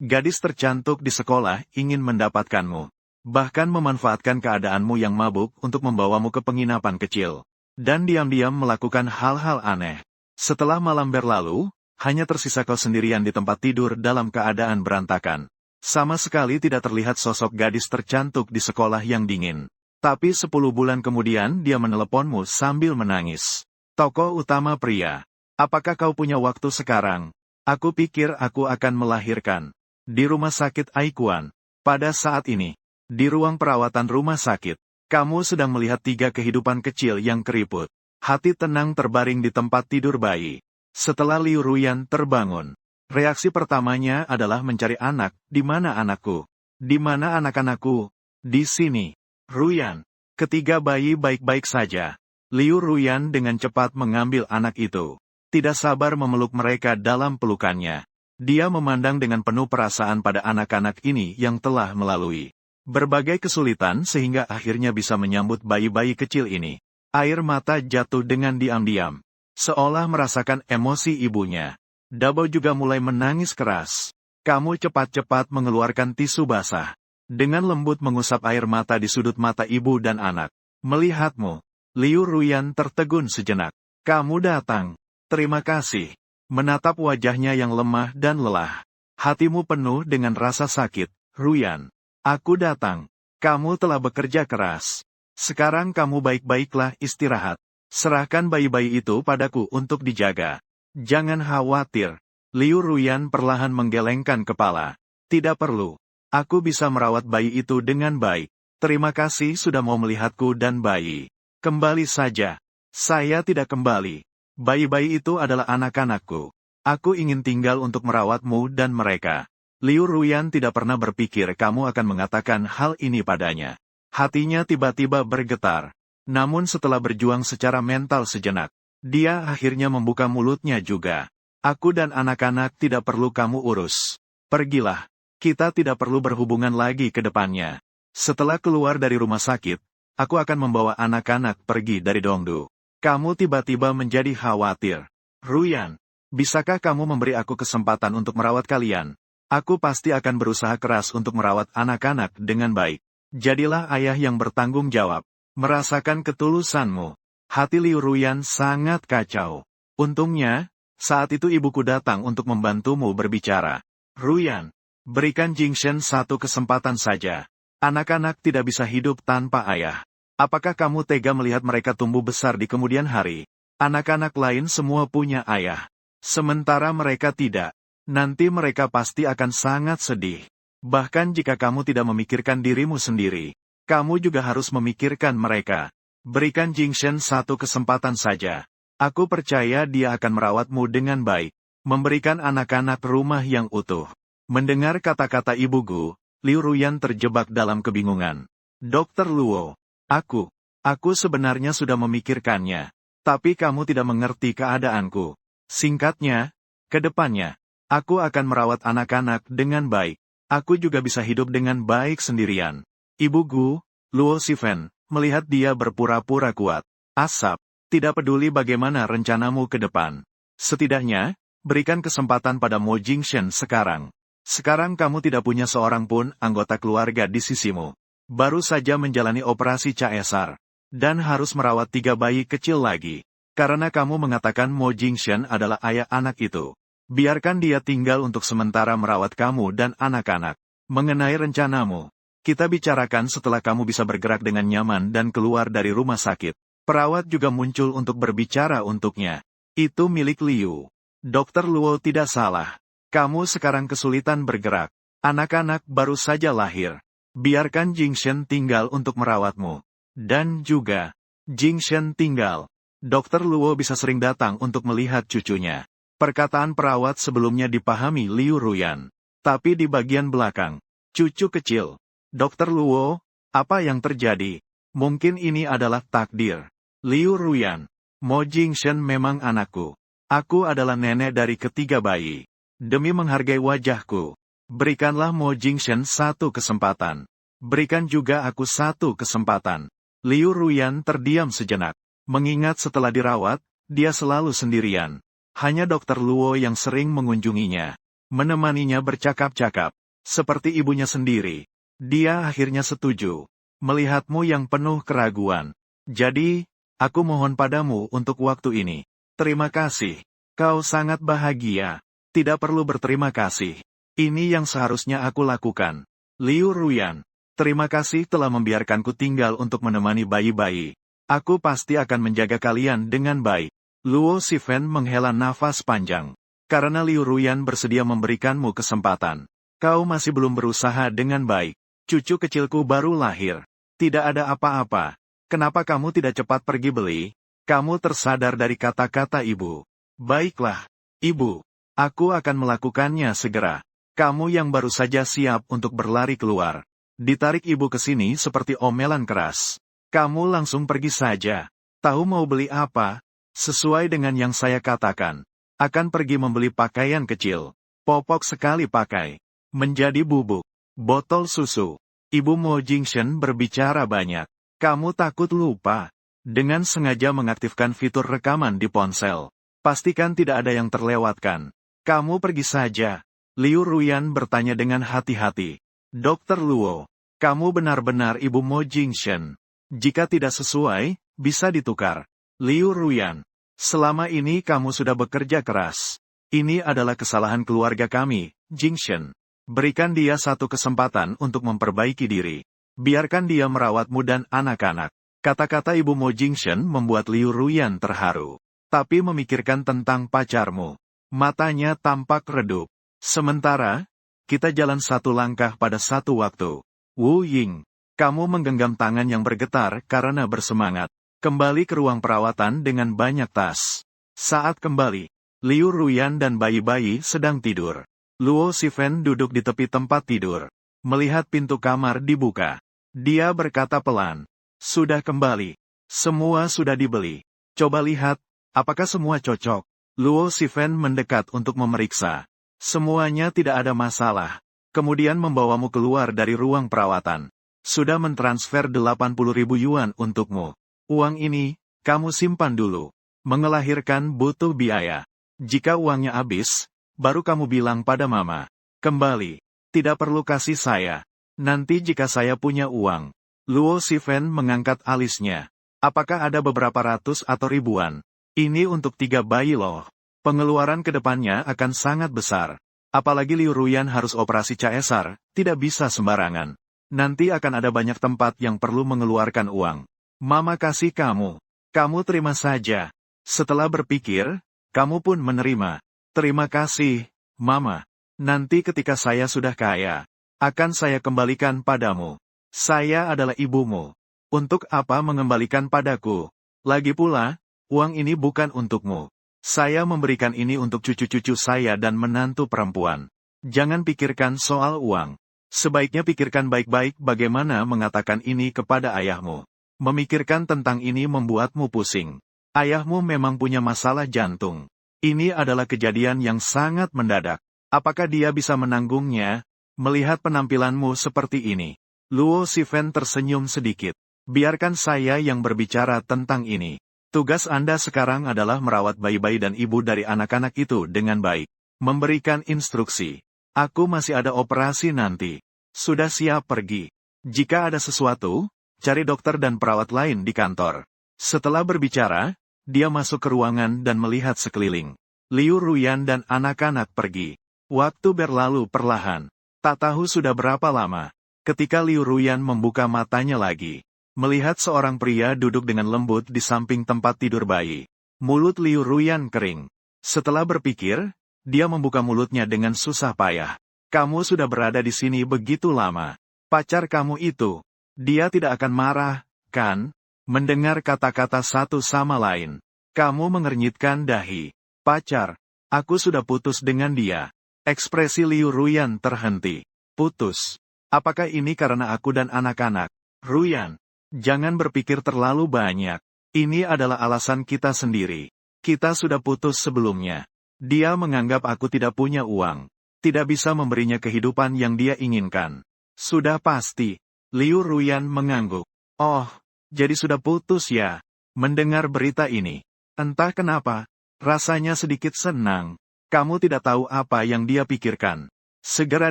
Gadis tercantik di sekolah ingin mendapatkanmu. Bahkan memanfaatkan keadaanmu yang mabuk untuk membawamu ke penginapan kecil. Dan diam-diam melakukan hal-hal aneh. Setelah malam berlalu, hanya tersisa kau sendirian di tempat tidur dalam keadaan berantakan. Sama sekali tidak terlihat sosok gadis tercantik di sekolah yang dingin. Tapi 10 bulan kemudian dia meneleponmu sambil menangis. Tokoh utama pria. Apakah kau punya waktu sekarang? Aku pikir aku akan melahirkan. Di rumah sakit Aikuan. Pada saat ini, di ruang perawatan rumah sakit, kamu sedang melihat 3 kehidupan kecil yang keriput. Hati tenang terbaring di tempat tidur bayi. Setelah Liu Ruyan terbangun, reaksi pertamanya adalah mencari anak. Di mana anakku? Di mana anak-anakku? Di sini. Ruyan. Ketiga bayi baik-baik saja. Liu Ruyan dengan cepat mengambil anak itu. Tidak sabar memeluk mereka dalam pelukannya. Dia memandang dengan penuh perasaan pada anak-anak ini yang telah melalui berbagai kesulitan sehingga akhirnya bisa menyambut bayi-bayi kecil ini. Air mata jatuh dengan diam-diam, seolah merasakan emosi ibunya. Dabo juga mulai menangis keras. Kamu cepat-cepat mengeluarkan tisu basah. Dengan lembut mengusap air mata di sudut mata ibu dan anak. Melihatmu, Liu Ruyan tertegun sejenak. Kamu datang. Terima kasih. Menatap wajahnya yang lemah dan lelah. Hatimu penuh dengan rasa sakit, Ruyan. Aku datang. Kamu telah bekerja keras. Sekarang kamu baik-baiklah istirahat. Serahkan bayi-bayi itu padaku untuk dijaga. Jangan khawatir. Liu Ruyan perlahan menggelengkan kepala. Tidak perlu. Aku bisa merawat bayi itu dengan baik. Terima kasih sudah mau melihatku dan bayi. Kembali saja. Saya tidak kembali. Bayi-bayi itu adalah anak-anakku. Aku ingin tinggal untuk merawatmu dan mereka. Liu Ruyan tidak pernah berpikir kamu akan mengatakan hal ini padanya. Hatinya tiba-tiba bergetar. Namun setelah berjuang secara mental sejenak, dia akhirnya membuka mulutnya juga. Aku dan anak-anak tidak perlu kamu urus. Pergilah. Kita tidak perlu berhubungan lagi ke depannya. Setelah keluar dari rumah sakit, aku akan membawa anak-anak pergi dari Dongdu. Kamu tiba-tiba menjadi khawatir. Ruyan, bisakah kamu memberi aku kesempatan untuk merawat kalian? Aku pasti akan berusaha keras untuk merawat anak-anak dengan baik. Jadilah ayah yang bertanggung jawab. Merasakan ketulusanmu. Hati Liu Ruyan sangat kacau. Untungnya, saat itu ibuku datang untuk membantumu berbicara. Ruyan, berikan Jingshen satu kesempatan saja. Anak-anak tidak bisa hidup tanpa ayah. Apakah kamu tega melihat mereka tumbuh besar di kemudian hari? Anak-anak lain semua punya ayah. Sementara mereka tidak. Nanti mereka pasti akan sangat sedih. Bahkan jika kamu tidak memikirkan dirimu sendiri, kamu juga harus memikirkan mereka. Berikan Jingshen satu kesempatan saja. Aku percaya dia akan merawatmu dengan baik. Memberikan anak-anak rumah yang utuh. Mendengar kata-kata ibuku, Liu Ruyan terjebak dalam kebingungan. Dokter Luo. Aku sebenarnya sudah memikirkannya. Tapi kamu tidak mengerti keadaanku. Singkatnya, ke depannya, aku akan merawat anak-anak dengan baik. Aku juga bisa hidup dengan baik sendirian. Ibuku, Luo Sifen, melihat dia berpura-pura kuat. Asap, tidak peduli bagaimana rencanamu ke depan. Setidaknya, berikan kesempatan pada Mo Jingshen sekarang. Sekarang kamu tidak punya seorang pun anggota keluarga di sisimu. Baru saja menjalani operasi caesar, dan harus merawat 3 bayi kecil lagi. Karena kamu mengatakan Mo Jingshen adalah ayah anak itu. Biarkan dia tinggal untuk sementara merawat kamu dan anak-anak. Mengenai rencanamu, kita bicarakan setelah kamu bisa bergerak dengan nyaman dan keluar dari rumah sakit. Perawat juga muncul untuk berbicara untuknya. Itu milik Liu. Dokter Luo tidak salah. Kamu sekarang kesulitan bergerak. Anak-anak baru saja lahir. Biarkan Jingshen tinggal untuk merawatmu. Dan juga, Jingshen tinggal. Dokter Luo bisa sering datang untuk melihat cucunya. Perkataan perawat sebelumnya dipahami Liu Ruyan. Tapi di bagian belakang, cucu kecil. Dokter Luo, apa yang terjadi? Mungkin ini adalah takdir. Liu Ruyan, Mo Jingshen memang anakku. Aku adalah nenek dari ketiga bayi. Demi menghargai wajahku, berikanlah Mo Jingshen satu kesempatan. Berikan juga aku satu kesempatan. Liu Ruyan terdiam sejenak. Mengingat setelah dirawat, dia selalu sendirian. Hanya Dokter Luo yang sering mengunjunginya. menemaninya bercakap-cakap. Seperti ibunya sendiri. Dia akhirnya setuju. Melihatmu yang penuh keraguan. Jadi, aku mohon padamu untuk waktu ini. Terima kasih. Kau sangat bahagia. Tidak perlu berterima kasih. Ini yang seharusnya aku lakukan. Liu Ruyan, terima kasih telah membiarkanku tinggal untuk menemani bayi-bayi. Aku pasti akan menjaga kalian dengan baik. Luo Shifen menghela nafas panjang. Karena Liu Ruyan bersedia memberikanmu kesempatan. Kau masih belum berusaha dengan baik. Cucu kecilku baru lahir. Tidak ada apa-apa. Kenapa kamu tidak cepat pergi beli? Kamu tersadar dari kata-kata ibu. Baiklah, ibu. Aku akan melakukannya segera. Kamu yang baru saja siap untuk berlari keluar. Ditarik ibu ke sini seperti omelan keras. Kamu langsung pergi saja. Tahu mau beli apa? Sesuai dengan yang saya katakan. Akan pergi membeli pakaian kecil. Popok sekali pakai. Menjadi bubuk. Botol susu. Ibu Mo Jingshen berbicara banyak. Kamu takut lupa. Dengan sengaja mengaktifkan fitur rekaman di ponsel. Pastikan tidak ada yang terlewatkan. Kamu pergi saja. Liu Ruyan bertanya dengan hati-hati. Dokter Luo, kamu benar-benar Ibu Mo Jingshen. Jika tidak sesuai, bisa ditukar. Liu Ruyan, selama ini kamu sudah bekerja keras. Ini adalah kesalahan keluarga kami, Jingshen. Berikan dia satu kesempatan untuk memperbaiki diri. Biarkan dia merawatmu dan anak-anak. Kata-kata Ibu Mo Jingshen membuat Liu Ruyan terharu. Tapi memikirkan tentang pacarmu. Matanya tampak redup. Sementara, kita jalan satu langkah pada satu waktu. Wu Ying, kamu menggenggam tangan yang bergetar karena bersemangat. Kembali ke ruang perawatan dengan banyak tas. Saat kembali, Liu Ruyan dan bayi-bayi sedang tidur. Luo Shifen duduk di tepi tempat tidur. Melihat pintu kamar dibuka. Dia berkata pelan. Sudah kembali. Semua sudah dibeli. Coba lihat, apakah semua cocok? Luo Shifen mendekat untuk memeriksa. Semuanya tidak ada masalah. Kemudian membawamu keluar dari ruang perawatan. Sudah mentransfer 80.000 yuan untukmu. Uang ini, kamu simpan dulu. Mengelahirkan butuh biaya. Jika uangnya habis, baru kamu bilang pada mama. Kembali. Tidak perlu kasih saya. Nanti jika saya punya uang. Luo Shifen mengangkat alisnya. Apakah ada beberapa ratus atau ribuan? Ini untuk 3 bayi loh. Pengeluaran ke depannya akan sangat besar. Apalagi Liu Ruyan harus operasi CSR, tidak bisa sembarangan. Nanti akan ada banyak tempat yang perlu mengeluarkan uang. Mama kasih kamu. Kamu terima saja. Setelah berpikir, kamu pun menerima. Terima kasih, Mama. Nanti ketika saya sudah kaya, akan saya kembalikan padamu. Saya adalah ibumu. Untuk apa mengembalikan padaku? Lagi pula, uang ini bukan untukmu. Saya memberikan ini untuk cucu-cucu saya dan menantu perempuan. Jangan pikirkan soal uang. Sebaiknya pikirkan baik-baik bagaimana mengatakan ini kepada ayahmu. Memikirkan tentang ini membuatmu pusing. Ayahmu memang punya masalah jantung. Ini adalah kejadian yang sangat mendadak. Apakah dia bisa menanggungnya? Melihat penampilanmu seperti ini. Luo Shifen tersenyum sedikit. Biarkan saya yang berbicara tentang ini. Tugas Anda sekarang adalah merawat bayi-bayi dan ibu dari anak-anak itu dengan baik. Memberikan instruksi. Aku masih ada operasi nanti. Sudah siap pergi. Jika ada sesuatu, cari dokter dan perawat lain di kantor. Setelah berbicara, dia masuk ke ruangan dan melihat sekeliling. Liu Ruyan dan anak-anak pergi. Waktu berlalu perlahan. Tak tahu sudah berapa lama. Ketika Liu Ruyan membuka matanya lagi. Melihat seorang pria duduk dengan lembut di samping tempat tidur bayi. Mulut Liu Ruyan kering. Setelah berpikir, dia membuka mulutnya dengan susah payah. Kamu sudah berada di sini begitu lama. Pacar kamu itu, dia tidak akan marah, kan? Mendengar kata-kata satu sama lain. Kamu mengernyitkan dahi. Pacar, aku sudah putus dengan dia. Ekspresi Liu Ruyan terhenti. Putus. Apakah ini karena aku dan anak-anak? Ruyan. Jangan berpikir terlalu banyak. Ini adalah alasan kita sendiri. Kita sudah putus sebelumnya. Dia menganggap aku tidak punya uang. Tidak bisa memberinya kehidupan yang dia inginkan. Sudah pasti. Liu Ruyan mengangguk. Oh, jadi sudah putus ya? Mendengar berita ini. Entah kenapa, rasanya sedikit senang. Kamu tidak tahu apa yang dia pikirkan. Segera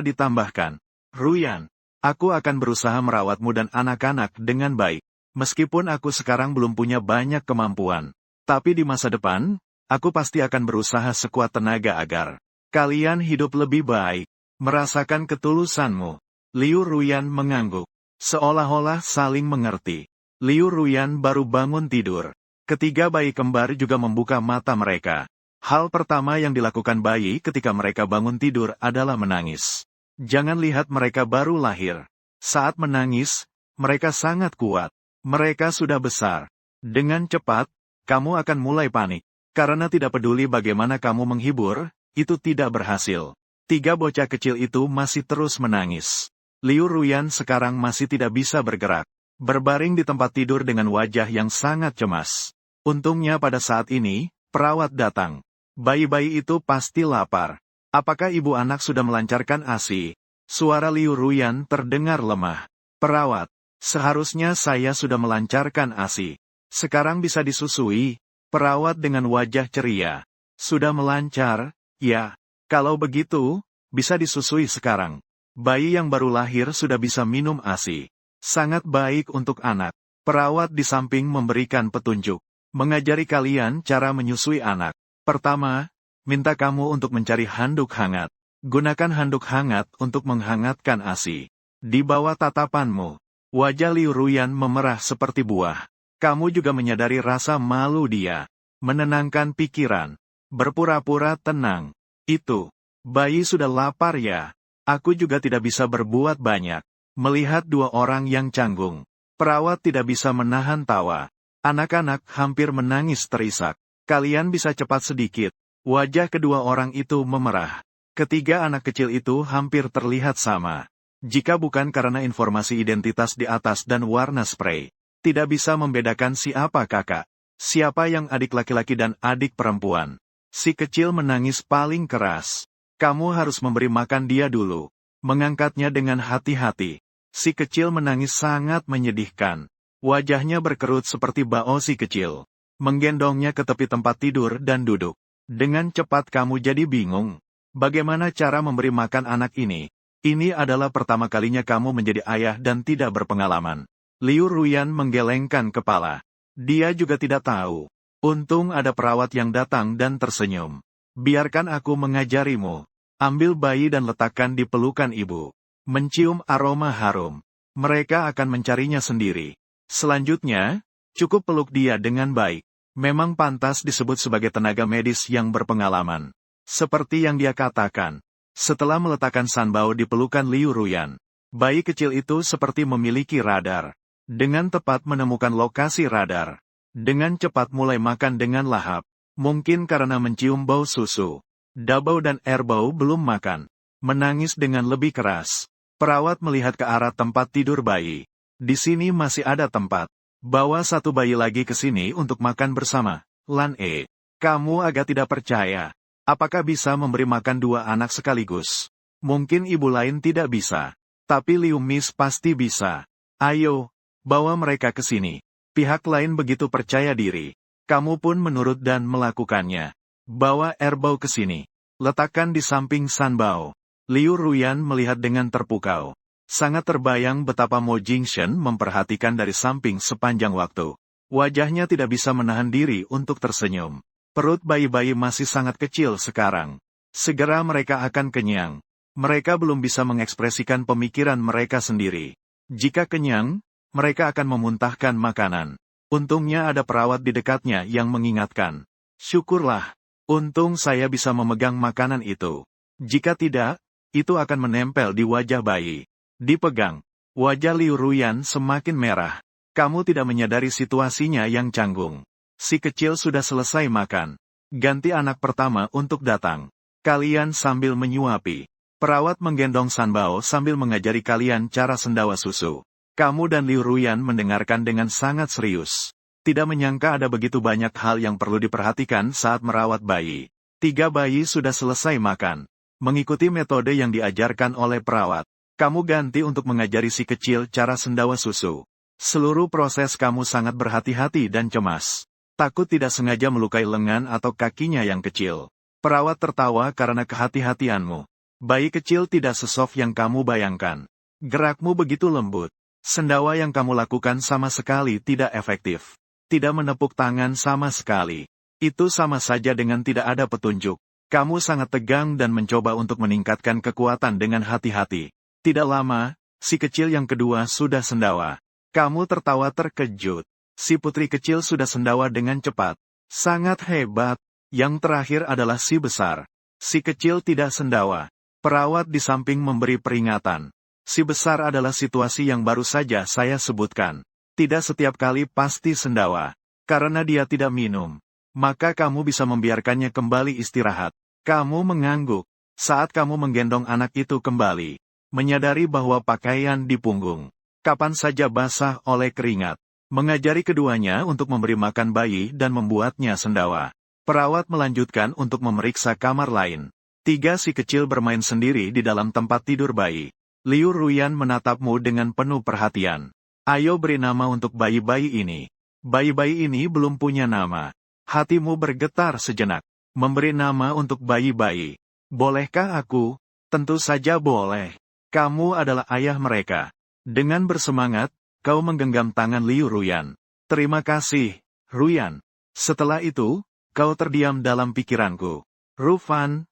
ditambahkan, Ruyan, aku akan berusaha merawatmu dan anak-anak dengan baik. Meskipun aku sekarang belum punya banyak kemampuan. Tapi di masa depan, aku pasti akan berusaha sekuat tenaga agar kalian hidup lebih baik. Merasakan ketulusanmu. Liu Ruyan mengangguk. Seolah-olah saling mengerti. Liu Ruyan baru bangun tidur. Ketiga bayi kembar juga membuka mata mereka. Hal pertama yang dilakukan bayi ketika mereka bangun tidur adalah menangis. Jangan lihat mereka baru lahir. Saat menangis, mereka sangat kuat. Mereka sudah besar. Dengan cepat, kamu akan mulai panik. Karena tidak peduli bagaimana kamu menghibur, itu tidak berhasil. Tiga bocah kecil itu masih terus menangis. Liu Ruyan sekarang masih tidak bisa bergerak. Berbaring di tempat tidur dengan wajah yang sangat cemas. Untungnya pada saat ini, perawat datang. Bayi-bayi itu pasti lapar. Apakah ibu anak sudah melancarkan ASI? Suara Liu Ruyan terdengar lemah. Perawat, seharusnya saya sudah melancarkan ASI. Sekarang bisa disusui. Perawat dengan wajah ceria. Sudah melancar, ya. Kalau begitu, bisa disusui sekarang. Bayi yang baru lahir sudah bisa minum ASI. Sangat baik untuk anak. Perawat di samping memberikan petunjuk. Mengajari kalian cara menyusui anak. Pertama, minta kamu untuk mencari handuk hangat. Gunakan handuk hangat untuk menghangatkan ASI. Di bawah tatapanmu, wajah Liu Ruyan memerah seperti buah. Kamu juga menyadari rasa malu dia. Menenangkan pikiran. Berpura-pura tenang. Itu. Bayi sudah lapar ya. Aku juga tidak bisa berbuat banyak. Melihat dua orang yang canggung. Perawat tidak bisa menahan tawa. Anak-anak hampir menangis terisak. Kalian bisa cepat sedikit. Wajah kedua orang itu memerah. Ketiga anak kecil itu hampir terlihat sama. Jika bukan karena informasi identitas di atas dan warna spray. Tidak bisa membedakan siapa kakak, siapa yang adik laki-laki dan adik perempuan. Si kecil menangis paling keras. Kamu harus memberi makan dia dulu. Mengangkatnya dengan hati-hati. Si kecil menangis sangat menyedihkan. Wajahnya berkerut seperti bao si kecil. Menggendongnya ke tepi tempat tidur dan duduk. Dengan cepat kamu jadi bingung. Bagaimana cara memberi makan anak ini? Ini adalah pertama kalinya kamu menjadi ayah dan tidak berpengalaman. Liu Ruyan menggelengkan kepala. Dia juga tidak tahu. Untung ada perawat yang datang dan tersenyum. Biarkan aku mengajarimu. Ambil bayi dan letakkan di pelukan ibu. Mencium aroma harum. Mereka akan mencarinya sendiri. Selanjutnya, cukup peluk dia dengan baik. Memang pantas disebut sebagai tenaga medis yang berpengalaman. Seperti yang dia katakan. Setelah meletakkan Sanbao di pelukan Liu Ruyan, bayi kecil itu seperti memiliki radar. Dengan tepat menemukan lokasi radar. Dengan cepat mulai makan dengan lahap. Mungkin karena mencium bau susu. Dabao dan Erbao belum makan. Menangis dengan lebih keras. Perawat melihat ke arah tempat tidur bayi. Di sini masih ada tempat. Bawa satu bayi lagi ke sini untuk makan bersama. Lan E. Kamu agak tidak percaya. Apakah bisa memberi makan dua anak sekaligus? Mungkin ibu lain tidak bisa. Tapi Liu Mis pasti bisa. Ayo. Bawa mereka ke sini. Pihak lain begitu percaya diri. Kamu pun menurut dan melakukannya. Bawa Erbao ke sini. Letakkan di samping Sanbao. Liu Ruyan melihat dengan terpukau. Sangat terbayang betapa Mo Jingshen memperhatikan dari samping sepanjang waktu. Wajahnya tidak bisa menahan diri untuk tersenyum. Perut bayi-bayi masih sangat kecil sekarang. Segera mereka akan kenyang. Mereka belum bisa mengekspresikan pemikiran mereka sendiri. Jika kenyang, mereka akan memuntahkan makanan. Untungnya ada perawat di dekatnya yang mengingatkan. Syukurlah. Untung saya bisa memegang makanan itu. Jika tidak, itu akan menempel di wajah bayi. Dipegang. Wajah Liu Ruyan semakin merah. Kamu tidak menyadari situasinya yang canggung. Si kecil sudah selesai makan. Ganti anak pertama untuk datang. Kalian sambil menyuapi. Perawat menggendong Sanbao sambil mengajari kalian cara sendawa susu. Kamu dan Liu Ruyan mendengarkan dengan sangat serius. Tidak menyangka ada begitu banyak hal yang perlu diperhatikan saat merawat bayi. 3 bayi sudah selesai makan. Mengikuti metode yang diajarkan oleh perawat. Kamu ganti untuk mengajari si kecil cara sendawa susu. Seluruh proses kamu sangat berhati-hati dan cemas. Takut tidak sengaja melukai lengan atau kakinya yang kecil. Perawat tertawa karena kehati-hatianmu. Bayi kecil tidak sesoft yang kamu bayangkan. Gerakmu begitu lembut. Sendawa yang kamu lakukan sama sekali tidak efektif. Tidak menepuk tangan sama sekali. Itu sama saja dengan tidak ada petunjuk. Kamu sangat tegang dan mencoba untuk meningkatkan kekuatan dengan hati-hati. Tidak lama, si kecil yang kedua sudah sendawa. Kamu tertawa terkejut. Si putri kecil sudah sendawa dengan cepat. Sangat hebat. Yang terakhir adalah si besar. Si kecil tidak sendawa. Perawat di samping memberi peringatan. Si besar adalah situasi yang baru saja saya sebutkan. Tidak setiap kali pasti sendawa. Karena dia tidak minum. Maka kamu bisa membiarkannya kembali istirahat. Kamu mengangguk. Saat kamu menggendong anak itu kembali. Menyadari bahwa pakaian di punggung. Kapan saja basah oleh keringat. Mengajari keduanya untuk memberi makan bayi dan membuatnya sendawa. Perawat melanjutkan untuk memeriksa kamar lain. 3 si kecil bermain sendiri di dalam tempat tidur bayi. Liu Ruyan menatapmu dengan penuh perhatian. Ayo beri nama untuk bayi-bayi ini. Bayi-bayi ini belum punya nama. Hatimu bergetar sejenak. Memberi nama untuk bayi-bayi. Bolehkah aku? Tentu saja boleh. Kamu adalah ayah mereka. Dengan bersemangat, kau menggenggam tangan Liu Ruyan. Terima kasih, Ruyan. Setelah itu, kau terdiam dalam pikiranku. Ruan,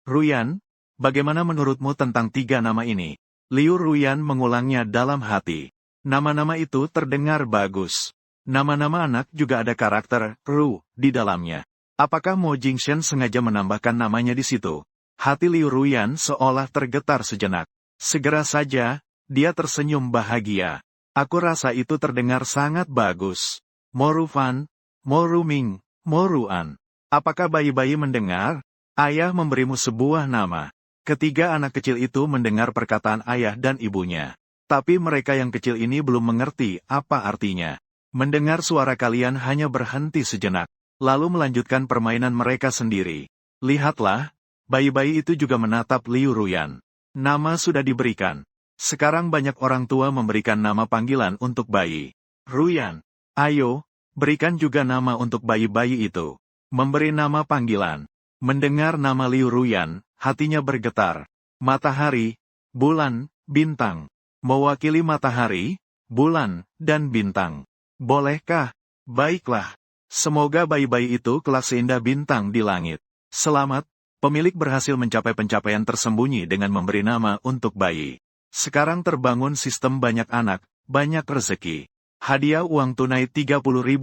Ruyan, bagaimana menurutmu tentang 3 nama ini? Liu Ruyan mengulangnya dalam hati. Nama-nama itu terdengar bagus. Nama-nama anak juga ada karakter Ru di dalamnya. Apakah Mo Jingshen sengaja menambahkan namanya di situ? Hati Liu Ruyan seolah tergetar sejenak. Segera saja, dia tersenyum bahagia. Aku rasa itu terdengar sangat bagus. Mo Rufan, Mo Ruming, Mo Ruan. Apakah bayi-bayi mendengar? Ayah memberimu sebuah nama. Ketiga anak kecil itu mendengar perkataan ayah dan ibunya. Tapi mereka yang kecil ini belum mengerti apa artinya. Mendengar suara kalian hanya berhenti sejenak. Lalu melanjutkan permainan mereka sendiri. Lihatlah, bayi-bayi itu juga menatap Liu Ruyan. Nama sudah diberikan. Sekarang banyak orang tua memberikan nama panggilan untuk bayi. Ruyan, ayo, berikan juga nama untuk bayi-bayi itu. Memberi nama panggilan. Mendengar nama Liu Ruyan, hatinya bergetar. Matahari, bulan, bintang. Mewakili matahari, bulan, dan bintang. Bolehkah? Baiklah. Semoga bayi-bayi itu kelak seindah bintang di langit. Selamat, pemilik berhasil mencapai pencapaian tersembunyi dengan memberi nama untuk bayi. Sekarang terbangun sistem banyak anak, banyak rezeki. Hadiah uang tunai 30.000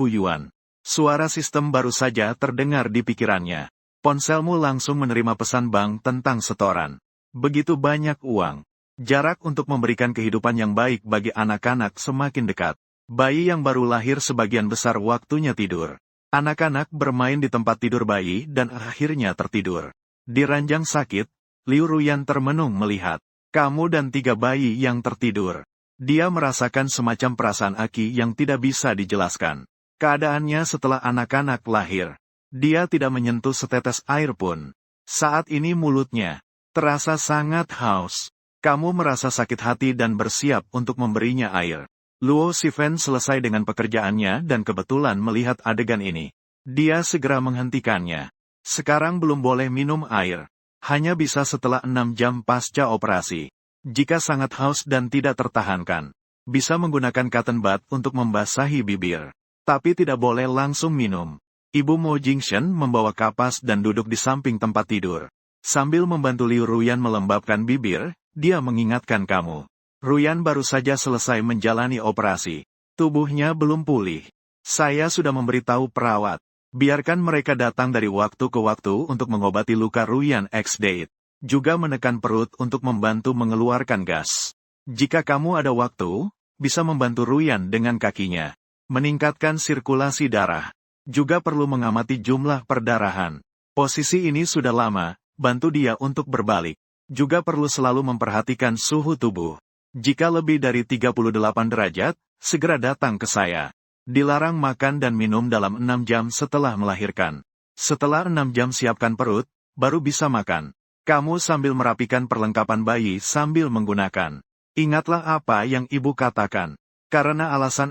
yuan. Suara sistem baru saja terdengar di pikirannya. Ponselmu langsung menerima pesan bank tentang setoran. Begitu banyak uang. Jarak untuk memberikan kehidupan yang baik bagi anak-anak semakin dekat. Bayi yang baru lahir sebagian besar waktunya tidur. Anak-anak bermain di tempat tidur bayi dan akhirnya tertidur. Di ranjang sakit, Liu Ruyan termenung melihat. Kamu dan 3 bayi yang tertidur. Dia merasakan semacam perasaan aki yang tidak bisa dijelaskan. Keadaannya setelah anak-anak lahir. Dia tidak menyentuh setetes air pun. Saat ini mulutnya terasa sangat haus. Kamu merasa sakit hati dan bersiap untuk memberinya air. Luo Sifen selesai dengan pekerjaannya dan kebetulan melihat adegan ini. Dia segera menghentikannya. Sekarang belum boleh minum air. Hanya bisa setelah 6 jam pasca operasi. Jika sangat haus dan tidak tertahankan, bisa menggunakan cotton bud untuk membasahi bibir. Tapi tidak boleh langsung minum. Ibu Mo Jingshen membawa kapas dan duduk di samping tempat tidur. Sambil membantu Liu Ruyan melembabkan bibir, dia mengingatkan kamu. Ruyan baru saja selesai menjalani operasi. Tubuhnya belum pulih. Saya sudah memberitahu perawat. Biarkan mereka datang dari waktu ke waktu untuk mengobati luka Ruyan X-Date. Juga menekan perut untuk membantu mengeluarkan gas. Jika kamu ada waktu, bisa membantu Ruyan dengan kakinya. Meningkatkan sirkulasi darah. Juga perlu mengamati jumlah perdarahan. Posisi ini sudah lama, bantu dia untuk berbalik. Juga perlu selalu memperhatikan suhu tubuh. Jika lebih dari 38 derajat, segera datang ke saya. Dilarang makan dan minum dalam 6 jam setelah melahirkan. Setelah 6 jam siapkan perut, baru bisa makan. Kamu sambil merapikan perlengkapan bayi sambil menggunakan. Ingatlah apa yang ibu katakan. Karena alasan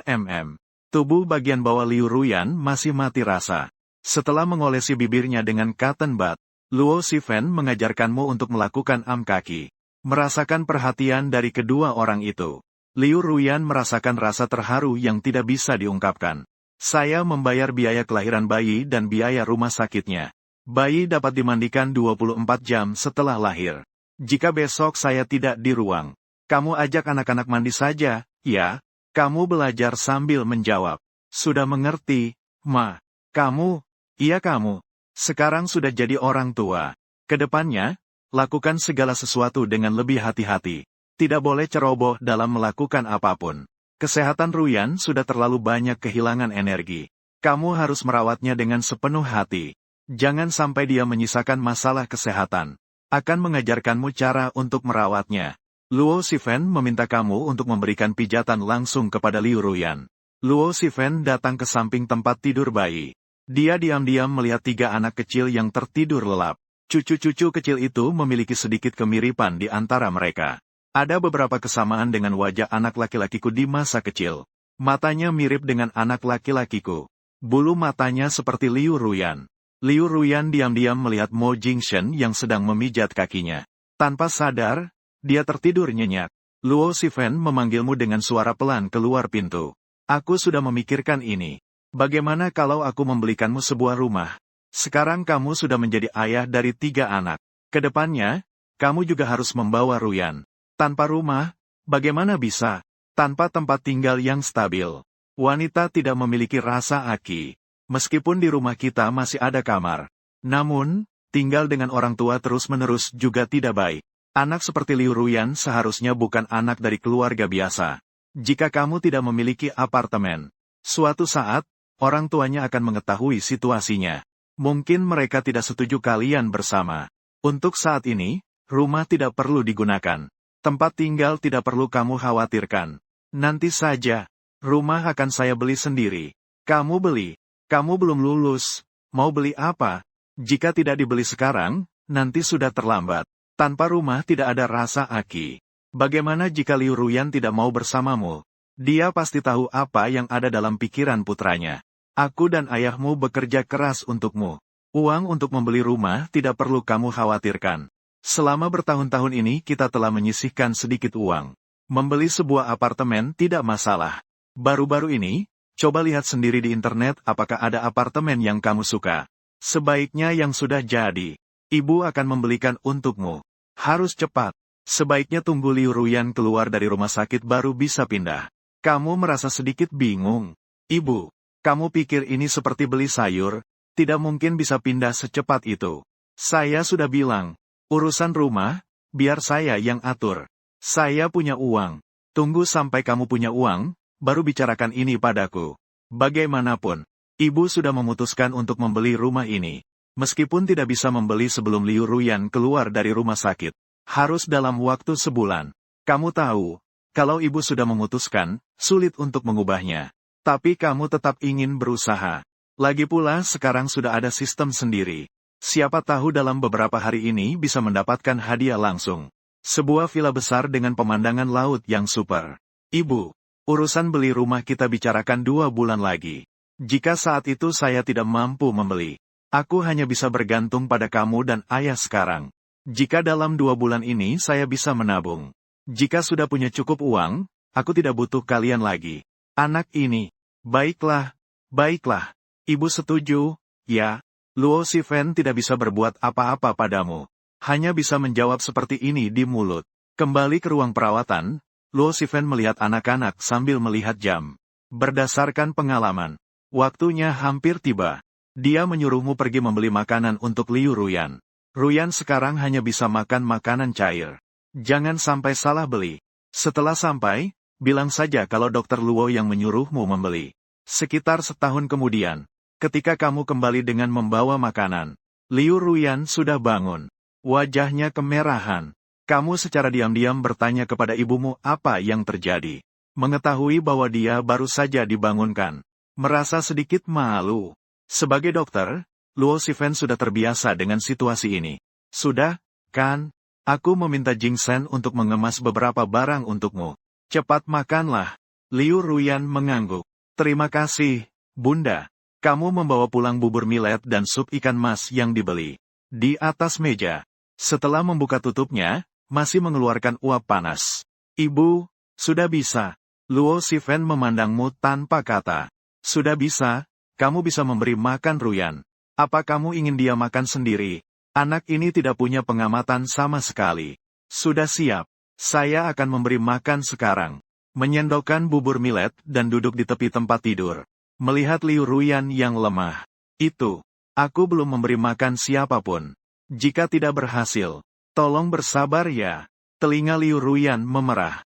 tubuh bagian bawah Liu Ruyan masih mati rasa. Setelah mengolesi bibirnya dengan cotton bud, Luo Shifen mengajarkanmu untuk melakukan am kaki. Merasakan perhatian dari kedua orang itu. Liu Ruyan merasakan rasa terharu yang tidak bisa diungkapkan. Saya membayar biaya kelahiran bayi dan biaya rumah sakitnya. Bayi dapat dimandikan 24 jam setelah lahir. Jika besok saya tidak di ruang, kamu ajak anak-anak mandi saja, ya? Kamu belajar sambil menjawab. Sudah mengerti, Ma. Kamu? Iya kamu. Sekarang sudah jadi orang tua. Kedepannya, lakukan segala sesuatu dengan lebih hati-hati. Tidak boleh ceroboh dalam melakukan apapun. Kesehatan Ruyan sudah terlalu banyak kehilangan energi. Kamu harus merawatnya dengan sepenuh hati. Jangan sampai dia menyisakan masalah kesehatan. Akan mengajarkanmu cara untuk merawatnya. Luo Shifen meminta kamu untuk memberikan pijatan langsung kepada Liu Ruyan. Luo Shifen datang ke samping tempat tidur bayi. Dia diam-diam melihat 3 anak kecil yang tertidur lelap. Cucu-cucu kecil itu memiliki sedikit kemiripan di antara mereka. Ada beberapa kesamaan dengan wajah anak laki-lakiku di masa kecil. Matanya mirip dengan anak laki-lakiku. Bulu matanya seperti Liu Ruyan. Liu Ruyan diam-diam melihat Mo Jingshen yang sedang memijat kakinya. Tanpa sadar, dia tertidur nyenyak. Luo Shifen memanggilmu dengan suara pelan keluar pintu. Aku sudah memikirkan ini. Bagaimana kalau aku membelikanmu sebuah rumah? Sekarang kamu sudah menjadi ayah dari 3 anak. Kedepannya, kamu juga harus membawa Ruyan. Tanpa rumah, bagaimana bisa? Tanpa tempat tinggal yang stabil. Wanita tidak memiliki rasa aki. Meskipun di rumah kita masih ada kamar. Namun, tinggal dengan orang tua terus-menerus juga tidak baik. Anak seperti Liu Ruyan seharusnya bukan anak dari keluarga biasa. Jika kamu tidak memiliki apartemen, suatu saat, orang tuanya akan mengetahui situasinya. Mungkin mereka tidak setuju kalian bersama. Untuk saat ini, rumah tidak perlu digunakan. Tempat tinggal tidak perlu kamu khawatirkan. Nanti saja, rumah akan saya beli sendiri. Kamu beli. Kamu belum lulus. Mau beli apa? Jika tidak dibeli sekarang, nanti sudah terlambat. Tanpa rumah tidak ada rasa aki. Bagaimana jika Liu Ruyan tidak mau bersamamu? Dia pasti tahu apa yang ada dalam pikiran putranya. Aku dan ayahmu bekerja keras untukmu. Uang untuk membeli rumah tidak perlu kamu khawatirkan. Selama bertahun-tahun ini kita telah menyisihkan sedikit uang. Membeli sebuah apartemen tidak masalah. Baru-baru ini, coba lihat sendiri di internet apakah ada apartemen yang kamu suka. Sebaiknya yang sudah jadi. Ibu akan membelikan untukmu. Harus cepat. Sebaiknya tunggu Liu Ruyan keluar dari rumah sakit baru bisa pindah. Kamu merasa sedikit bingung. Ibu, kamu pikir ini seperti beli sayur? Tidak mungkin bisa pindah secepat itu. Saya sudah bilang. Urusan rumah, biar saya yang atur. Saya punya uang. Tunggu sampai kamu punya uang, baru bicarakan ini padaku. Bagaimanapun, ibu sudah memutuskan untuk membeli rumah ini. Meskipun tidak bisa membeli sebelum Liu Ruyan keluar dari rumah sakit. Harus dalam waktu sebulan. Kamu tahu, kalau ibu sudah memutuskan, sulit untuk mengubahnya. Tapi kamu tetap ingin berusaha. Lagi pula sekarang sudah ada sistem sendiri. Siapa tahu dalam beberapa hari ini bisa mendapatkan hadiah langsung. Sebuah villa besar dengan pemandangan laut yang super. Ibu, urusan beli rumah kita bicarakan 2 bulan lagi. Jika saat itu saya tidak mampu membeli, aku hanya bisa bergantung pada kamu dan ayah sekarang. Jika dalam 2 bulan ini saya bisa menabung. Jika sudah punya cukup uang, aku tidak butuh kalian lagi. Anak ini. Baiklah, baiklah. Ibu setuju, ya. Luo Shifen tidak bisa berbuat apa-apa padamu. Hanya bisa menjawab seperti ini di mulut. Kembali ke ruang perawatan, Luo Shifen melihat anak-anak sambil melihat jam. Berdasarkan pengalaman, waktunya hampir tiba. Dia menyuruhmu pergi membeli makanan untuk Liu Ruyan. Ruyan sekarang hanya bisa makan makanan cair. Jangan sampai salah beli. Setelah sampai, bilang saja kalau Dokter Luo yang menyuruhmu membeli. Sekitar setahun kemudian, ketika kamu kembali dengan membawa makanan, Liu Ruyan sudah bangun. Wajahnya kemerahan. Kamu secara diam-diam bertanya kepada ibumu apa yang terjadi. Mengetahui bahwa dia baru saja dibangunkan. Merasa sedikit malu. Sebagai dokter, Luo Shifen sudah terbiasa dengan situasi ini. Sudah, kan? Aku meminta Jingsen untuk mengemas beberapa barang untukmu. Cepat makanlah. Liu Ruyan mengangguk. Terima kasih, Bunda. Kamu membawa pulang bubur millet dan sup ikan mas yang dibeli. Di atas meja. Setelah membuka tutupnya, masih mengeluarkan uap panas. Ibu, sudah bisa. Luo Shifen memandangmu tanpa kata. Sudah bisa, kamu bisa memberi makan Ruyan. Apa kamu ingin dia makan sendiri? Anak ini tidak punya pengamatan sama sekali. Sudah siap. Saya akan memberi makan sekarang. Menyendokkan bubur millet dan duduk di tepi tempat tidur. Melihat Liu Ruyan yang lemah. Itu. Aku belum memberi makan siapapun. Jika tidak berhasil, tolong bersabar ya. Telinga Liu Ruyan memerah.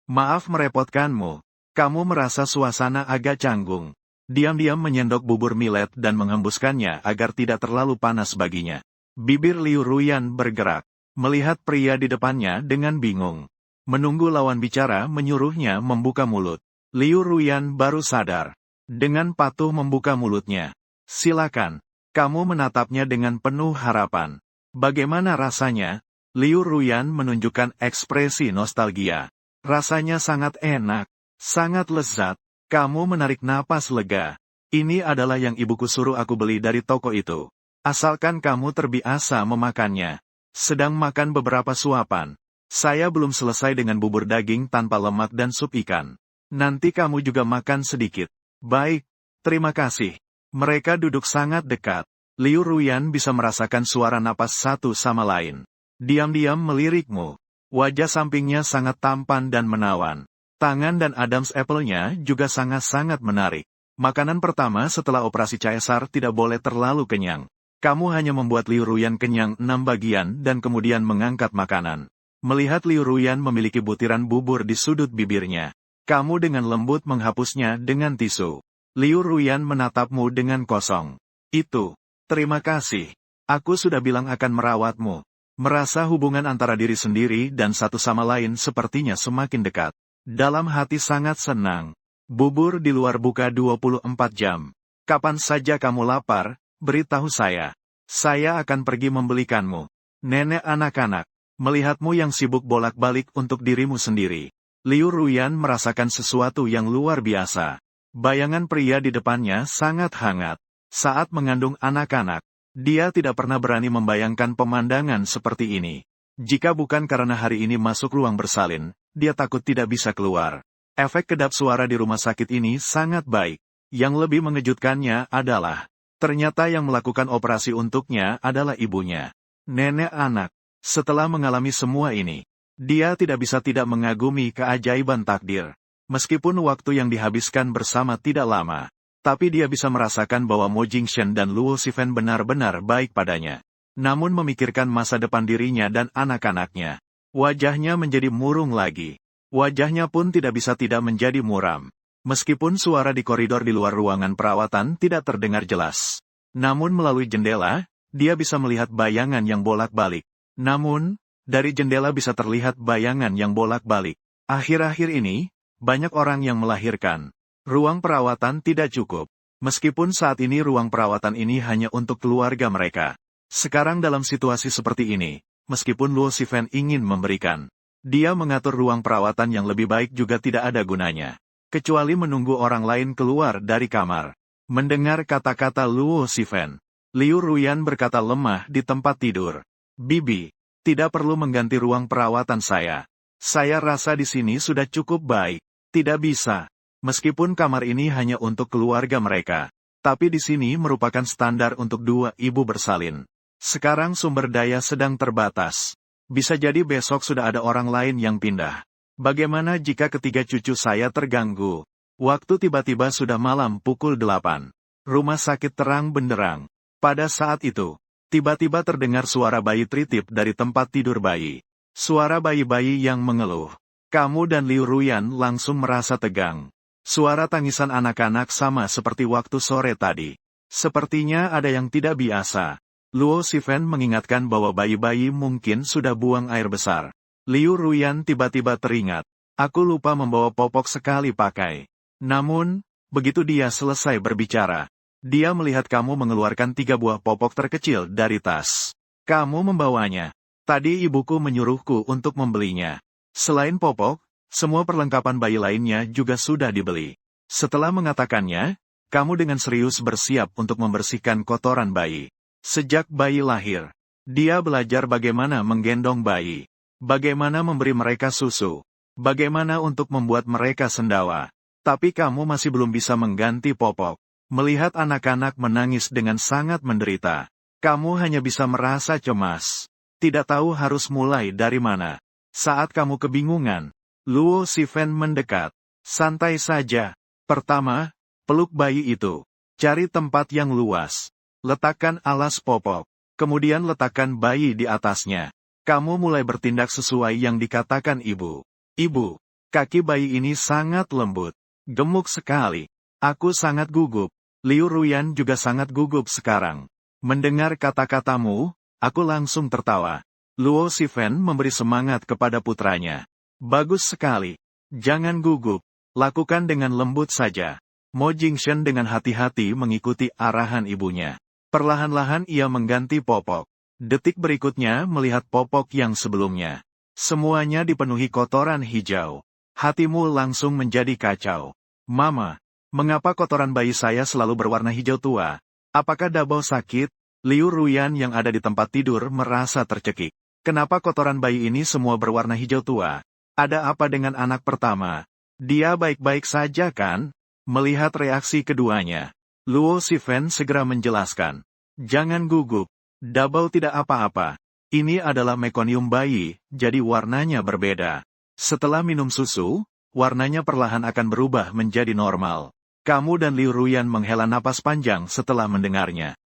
Maaf merepotkanmu. Kamu merasa suasana agak canggung. Diam-diam menyendok bubur millet dan menghembuskannya agar tidak terlalu panas baginya. Bibir Liu Ruyan bergerak. Melihat pria di depannya dengan bingung. Menunggu lawan bicara menyuruhnya membuka mulut. Liu Ruyan baru sadar. Dengan patuh membuka mulutnya. Silakan. Kamu menatapnya dengan penuh harapan. Bagaimana rasanya? Liu Ruyan menunjukkan ekspresi nostalgia. Rasanya sangat enak. Sangat lezat. Kamu menarik napas lega. Ini adalah yang ibuku suruh aku beli dari toko itu. Asalkan kamu terbiasa memakannya. Sedang makan beberapa suapan. Saya belum selesai dengan bubur daging tanpa lemak dan sup ikan. Nanti kamu juga makan sedikit. Baik, terima kasih. Mereka duduk sangat dekat. Liu Ruyan bisa merasakan suara napas satu sama lain. Diam-diam melirikmu. Wajah sampingnya sangat tampan dan menawan. Tangan dan Adam's Apple-nya juga sangat-sangat menarik. Makanan pertama setelah operasi caesar tidak boleh terlalu kenyang. Kamu hanya membuat Liu Ruyan kenyang 6 bagian dan kemudian mengangkat makanan. Melihat Liu Ruyan memiliki butiran bubur di sudut bibirnya. Kamu dengan lembut menghapusnya dengan tisu. Liu Ruyan menatapmu dengan kosong. Itu. Terima kasih. Aku sudah bilang akan merawatmu. Merasa hubungan antara diri sendiri dan satu sama lain sepertinya semakin dekat. Dalam hati sangat senang. Bubur di luar buka 24 jam. Kapan saja kamu lapar, beritahu saya. Saya akan pergi membelikanmu. Nenek anak-anak. Melihatmu yang sibuk bolak-balik untuk dirimu sendiri. Liu Ruyan merasakan sesuatu yang luar biasa. Bayangan pria di depannya sangat hangat. Saat mengandung anak-anak, dia tidak pernah berani membayangkan pemandangan seperti ini. Jika bukan karena hari ini masuk ruang bersalin, dia takut tidak bisa keluar. Efek kedap suara di rumah sakit ini sangat baik. Yang lebih mengejutkannya adalah, ternyata yang melakukan operasi untuknya adalah ibunya. Nenek anak. Setelah mengalami semua ini, dia tidak bisa tidak mengagumi keajaiban takdir. Meskipun waktu yang dihabiskan bersama tidak lama, tapi dia bisa merasakan bahwa Mo Jingshen dan Luo Shifen benar-benar baik padanya. Namun memikirkan masa depan dirinya dan anak-anaknya, wajahnya menjadi murung lagi. Wajahnya pun tidak bisa tidak menjadi muram. Meskipun suara di koridor di luar ruangan perawatan tidak terdengar jelas. Namun melalui jendela, dia bisa melihat bayangan yang bolak-balik. Namun, dari jendela bisa terlihat bayangan yang bolak-balik. Akhir-akhir ini, banyak orang yang melahirkan. Ruang perawatan tidak cukup. Meskipun saat ini ruang perawatan ini hanya untuk keluarga mereka. Sekarang dalam situasi seperti ini, meskipun Luo Shifen ingin memberikan, dia mengatur ruang perawatan yang lebih baik juga tidak ada gunanya. Kecuali menunggu orang lain keluar dari kamar. Mendengar kata-kata Luo Shifen, Liu Ruyan berkata lemah di tempat tidur. Bibi, tidak perlu mengganti ruang perawatan saya. Saya rasa di sini sudah cukup baik. Tidak bisa. Meskipun kamar ini hanya untuk keluarga mereka. Tapi di sini merupakan standar untuk 2 ibu bersalin. Sekarang sumber daya sedang terbatas. Bisa jadi besok sudah ada orang lain yang pindah. Bagaimana jika ketiga cucu saya terganggu? Waktu tiba-tiba sudah malam pukul 8. Rumah sakit terang benderang. Pada saat itu, tiba-tiba terdengar suara bayi tritip dari tempat tidur bayi. Suara bayi-bayi yang mengeluh. Kamu dan Liu Ruyan langsung merasa tegang. Suara tangisan anak-anak sama seperti waktu sore tadi. Sepertinya ada yang tidak biasa. Luo Shifen mengingatkan bahwa bayi-bayi mungkin sudah buang air besar. Liu Ruyan tiba-tiba teringat. Aku lupa membawa popok sekali pakai. Namun, begitu dia selesai berbicara, dia melihat kamu mengeluarkan 3 buah popok terkecil dari tas. Kamu membawanya. Tadi ibuku menyuruhku untuk membelinya. Selain popok, semua perlengkapan bayi lainnya juga sudah dibeli. Setelah mengatakannya, kamu dengan serius bersiap untuk membersihkan kotoran bayi. Sejak bayi lahir, dia belajar bagaimana menggendong bayi, bagaimana memberi mereka susu, bagaimana untuk membuat mereka sendawa. Tapi kamu masih belum bisa mengganti popok. Melihat anak-anak menangis dengan sangat menderita, kamu hanya bisa merasa cemas. Tidak tahu harus mulai dari mana. Saat kamu kebingungan, Luo Shifen mendekat. Santai saja. Pertama, peluk bayi itu. Cari tempat yang luas. Letakkan alas popok. Kemudian letakkan bayi di atasnya. Kamu mulai bertindak sesuai yang dikatakan ibu. Ibu, kaki bayi ini sangat lembut. Gemuk sekali. Aku sangat gugup. Liu Ruyan juga sangat gugup sekarang. Mendengar kata-katamu, aku langsung tertawa. Luo Shifen memberi semangat kepada putranya. Bagus sekali. Jangan gugup. Lakukan dengan lembut saja. Mo Jingshen dengan hati-hati mengikuti arahan ibunya. Perlahan-lahan ia mengganti popok. Detik berikutnya melihat popok yang sebelumnya. Semuanya dipenuhi kotoran hijau. Hatimu langsung menjadi kacau. Mama, mengapa kotoran bayi saya selalu berwarna hijau tua? Apakah Dabao sakit? Liu Ruyan yang ada di tempat tidur merasa tercekik. Kenapa kotoran bayi ini semua berwarna hijau tua? Ada apa dengan anak pertama? Dia baik-baik saja kan? Melihat reaksi keduanya, Luo Shifen segera menjelaskan. Jangan gugup. Dabao tidak apa-apa. Ini adalah mekonium bayi, jadi warnanya berbeda. Setelah minum susu, warnanya perlahan akan berubah menjadi normal. Kamu dan Liu Ruyan menghela napas panjang setelah mendengarnya.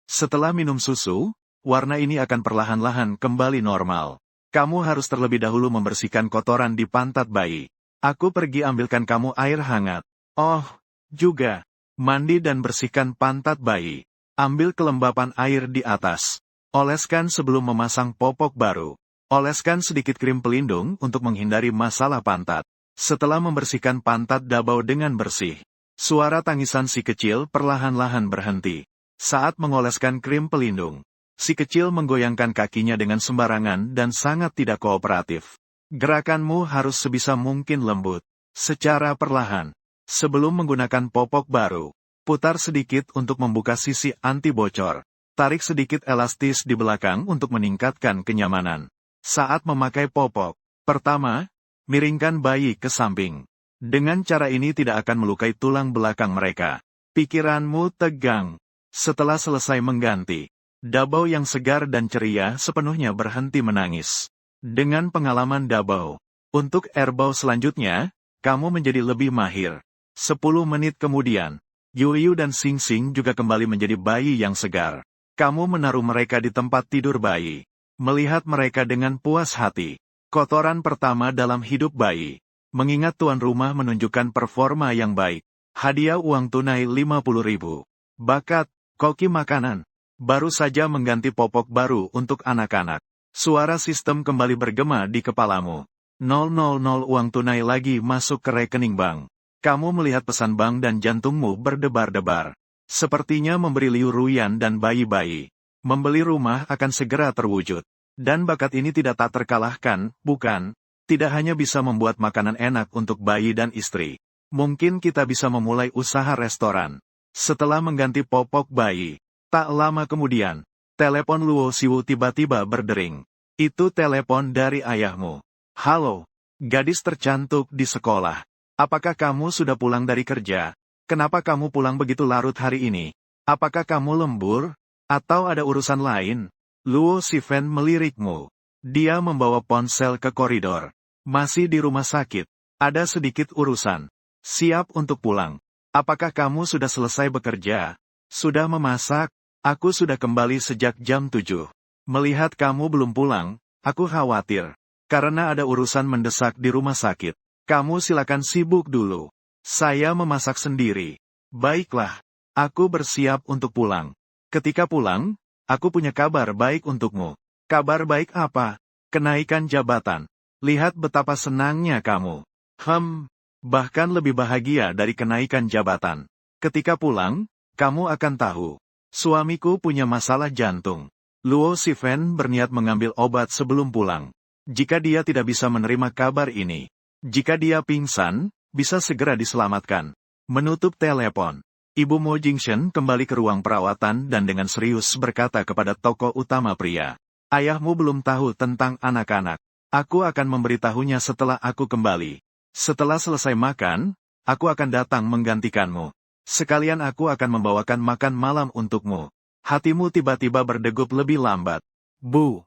Setelah minum susu, warna ini akan perlahan-lahan kembali normal. Kamu harus terlebih dahulu membersihkan kotoran di pantat bayi. Aku pergi ambilkan kamu air hangat. Oh, juga. Mandi dan bersihkan pantat bayi. Ambil kelembapan air di atas. Oleskan sebelum memasang popok baru. Oleskan sedikit krim pelindung untuk menghindari masalah pantat. Setelah membersihkan pantat Dabao dengan bersih, suara tangisan si kecil perlahan-lahan berhenti. Saat mengoleskan krim pelindung, si kecil menggoyangkan kakinya dengan sembarangan dan sangat tidak kooperatif. Gerakanmu harus sebisa mungkin lembut. Secara perlahan. Sebelum menggunakan popok baru, putar sedikit untuk membuka sisi anti bocor. Tarik sedikit elastis di belakang untuk meningkatkan kenyamanan. Saat memakai popok, pertama, miringkan bayi ke samping. Dengan cara ini tidak akan melukai tulang belakang mereka. Pikiranmu tegang. Setelah selesai mengganti, Dabao yang segar dan ceria sepenuhnya berhenti menangis. Dengan pengalaman Dabao, untuk erbau selanjutnya, kamu menjadi lebih mahir. 10 menit kemudian, Yuyu dan Xing Xing juga kembali menjadi bayi yang segar. Kamu menaruh mereka di tempat tidur bayi. Melihat mereka dengan puas hati. Kotoran pertama dalam hidup bayi. Mengingat tuan rumah menunjukkan performa yang baik. Hadiah uang tunai 50.000. Bakat, koki makanan. Baru saja mengganti popok baru untuk anak-anak. Suara sistem kembali bergema di kepalamu. 000 uang tunai lagi masuk ke rekening bank. Kamu melihat pesan bank dan jantungmu berdebar-debar. Sepertinya memberi Liu Ruyan dan bayi-bayi. Membeli rumah akan segera terwujud. Dan bakat ini tidak tak terkalahkan, bukan? Tidak hanya bisa membuat makanan enak untuk bayi dan istri. Mungkin kita bisa memulai usaha restoran. Setelah mengganti popok bayi, tak lama kemudian, telepon Luo Siwu tiba-tiba berdering. Itu telepon dari ayahmu. Halo, gadis tercantik di sekolah. Apakah kamu sudah pulang dari kerja? Kenapa kamu pulang begitu larut hari ini? Apakah kamu lembur? Atau ada urusan lain? Luo Shifen melirikmu. Dia membawa ponsel ke koridor. Masih di rumah sakit. Ada sedikit urusan. Siap untuk pulang. Apakah kamu sudah selesai bekerja? Sudah memasak? Aku sudah kembali sejak jam 7. Melihat kamu belum pulang, aku khawatir. Karena ada urusan mendesak di rumah sakit. Kamu silakan sibuk dulu. Saya memasak sendiri. Baiklah. Aku bersiap untuk pulang. Ketika pulang, aku punya kabar baik untukmu. Kabar baik apa? Kenaikan jabatan. Lihat betapa senangnya kamu. Bahkan lebih bahagia dari kenaikan jabatan. Ketika pulang, kamu akan tahu. Suamiku punya masalah jantung. Luo Shifen berniat mengambil obat sebelum pulang. Jika dia tidak bisa menerima kabar ini. Jika dia pingsan, bisa segera diselamatkan. Menutup telepon, Ibu Mo Jingshen kembali ke ruang perawatan dan dengan serius berkata kepada tokoh utama pria. Ayahmu belum tahu tentang anak-anak. Aku akan memberitahunya setelah aku kembali. Setelah selesai makan, aku akan datang menggantikanmu. Sekalian aku akan membawakan makan malam untukmu. Hatimu tiba-tiba berdegup lebih lambat. Bu,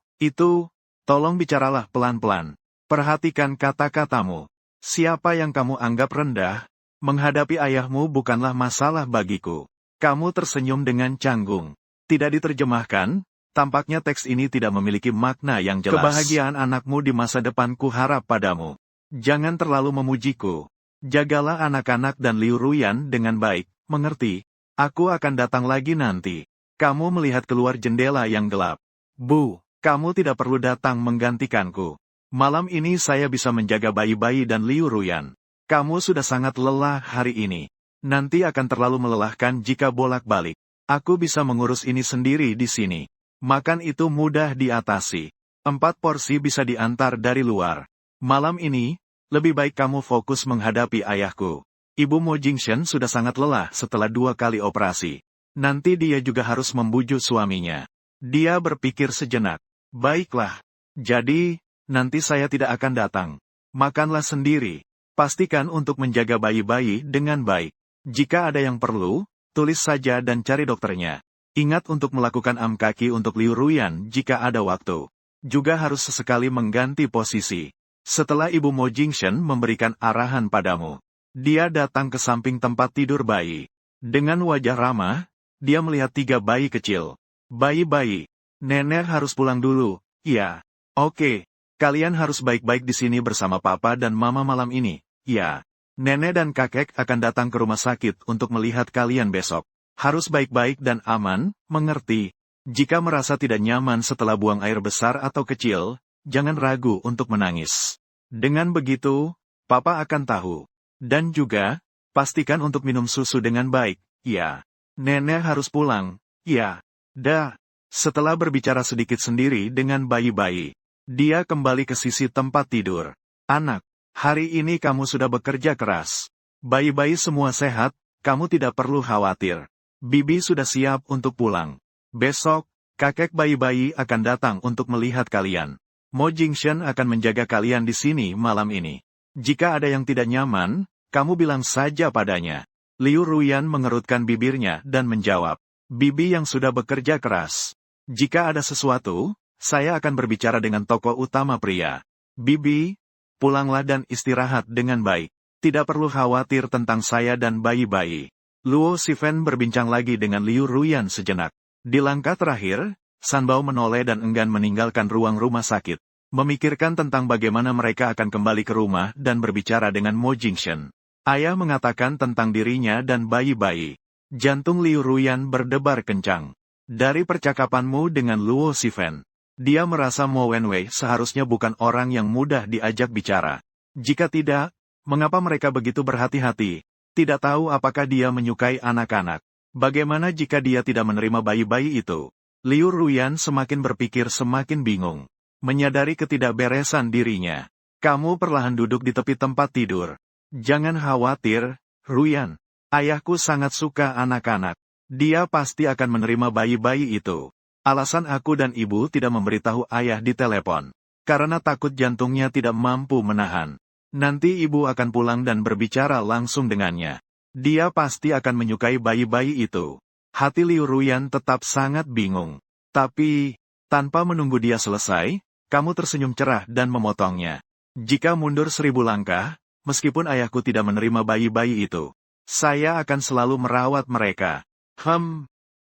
tolong bicaralah pelan-pelan. Perhatikan kata-katamu. Siapa yang kamu anggap rendah? Menghadapi ayahmu bukanlah masalah bagiku. Kamu tersenyum dengan canggung. Tidak diterjemahkan, tampaknya teks ini tidak memiliki makna yang jelas. Kebahagiaan anakmu di masa depan ku harap padamu. Jangan terlalu memujiku. Jagalah anak-anak dan Liu Ruyan dengan baik, mengerti? Aku akan datang lagi nanti. Kamu melihat keluar jendela yang gelap. Bu, kamu tidak perlu datang menggantikanku. Malam ini saya bisa menjaga bayi-bayi dan Liu Ruyan. Kamu sudah sangat lelah hari ini. Nanti akan terlalu melelahkan jika bolak-balik. Aku bisa mengurus ini sendiri di sini. Makan itu mudah diatasi. 4 porsi bisa diantar dari luar. Malam ini, lebih baik kamu fokus menghadapi ayahku. Ibu Mo Jingshen sudah sangat lelah setelah 2 kali operasi. Nanti dia juga harus membujuk suaminya. Dia berpikir sejenak. Baiklah. Jadi, nanti saya tidak akan datang. Makanlah sendiri. Pastikan untuk menjaga bayi-bayi dengan baik. Jika ada yang perlu, tulis saja dan cari dokternya. Ingat untuk melakukan kaki untuk Liu Ruyan jika ada waktu. Juga harus sesekali mengganti posisi. Setelah Ibu Mo Jingshen memberikan arahan padamu, dia datang ke samping tempat tidur bayi. Dengan wajah ramah, dia melihat 3 bayi kecil. Bayi-bayi, nenek harus pulang dulu. Ya, oke. Kalian harus baik-baik di sini bersama papa dan mama malam ini. Ya, nenek dan kakek akan datang ke rumah sakit untuk melihat kalian besok. Harus baik-baik dan aman, mengerti? Jika merasa tidak nyaman setelah buang air besar atau kecil, jangan ragu untuk menangis. Dengan begitu, papa akan tahu. Dan juga, pastikan untuk minum susu dengan baik. Ya, nenek harus pulang. Ya, dah. Setelah berbicara sedikit sendiri dengan bayi-bayi, dia kembali ke sisi tempat tidur. Anak, hari ini kamu sudah bekerja keras. Bayi-bayi semua sehat, kamu tidak perlu khawatir. Bibi sudah siap untuk pulang. Besok, kakek bayi-bayi akan datang untuk melihat kalian. Mo Jingshen akan menjaga kalian di sini malam ini. Jika ada yang tidak nyaman, kamu bilang saja padanya. Liu Ruyan mengerutkan bibirnya dan menjawab. Bibi yang sudah bekerja keras. Jika ada sesuatu, saya akan berbicara dengan tokoh utama pria. Bibi, pulanglah dan istirahat dengan baik. Tidak perlu khawatir tentang saya dan bayi-bayi. Luo Sifen berbincang lagi dengan Liu Ruyan sejenak. Di langkah terakhir, Sanbao menoleh dan enggan meninggalkan ruang rumah sakit. Memikirkan tentang bagaimana mereka akan kembali ke rumah dan berbicara dengan Mo Jingshen. Ayah mengatakan tentang dirinya dan bayi-bayi. Jantung Liu Ruyan berdebar kencang. Dari percakapanmu dengan Luo Sifen, dia merasa Mo Wenwei seharusnya bukan orang yang mudah diajak bicara. Jika tidak, mengapa mereka begitu berhati-hati? Tidak tahu apakah dia menyukai anak-anak. Bagaimana jika dia tidak menerima bayi-bayi itu? Liu Ruyan semakin berpikir semakin bingung. Menyadari ketidakberesan dirinya. Kamu perlahan duduk di tepi tempat tidur. Jangan khawatir, Ruyan. Ayahku sangat suka anak-anak. Dia pasti akan menerima bayi-bayi itu. Alasan aku dan ibu tidak memberitahu ayah di telepon. Karena takut jantungnya tidak mampu menahan. Nanti ibu akan pulang dan berbicara langsung dengannya. Dia pasti akan menyukai bayi-bayi itu. Hati Liu Ruyan tetap sangat bingung. Tapi, tanpa menunggu dia selesai, kamu tersenyum cerah dan memotongnya. Jika mundur 1000 langkah, meskipun ayahku tidak menerima bayi-bayi itu, saya akan selalu merawat mereka.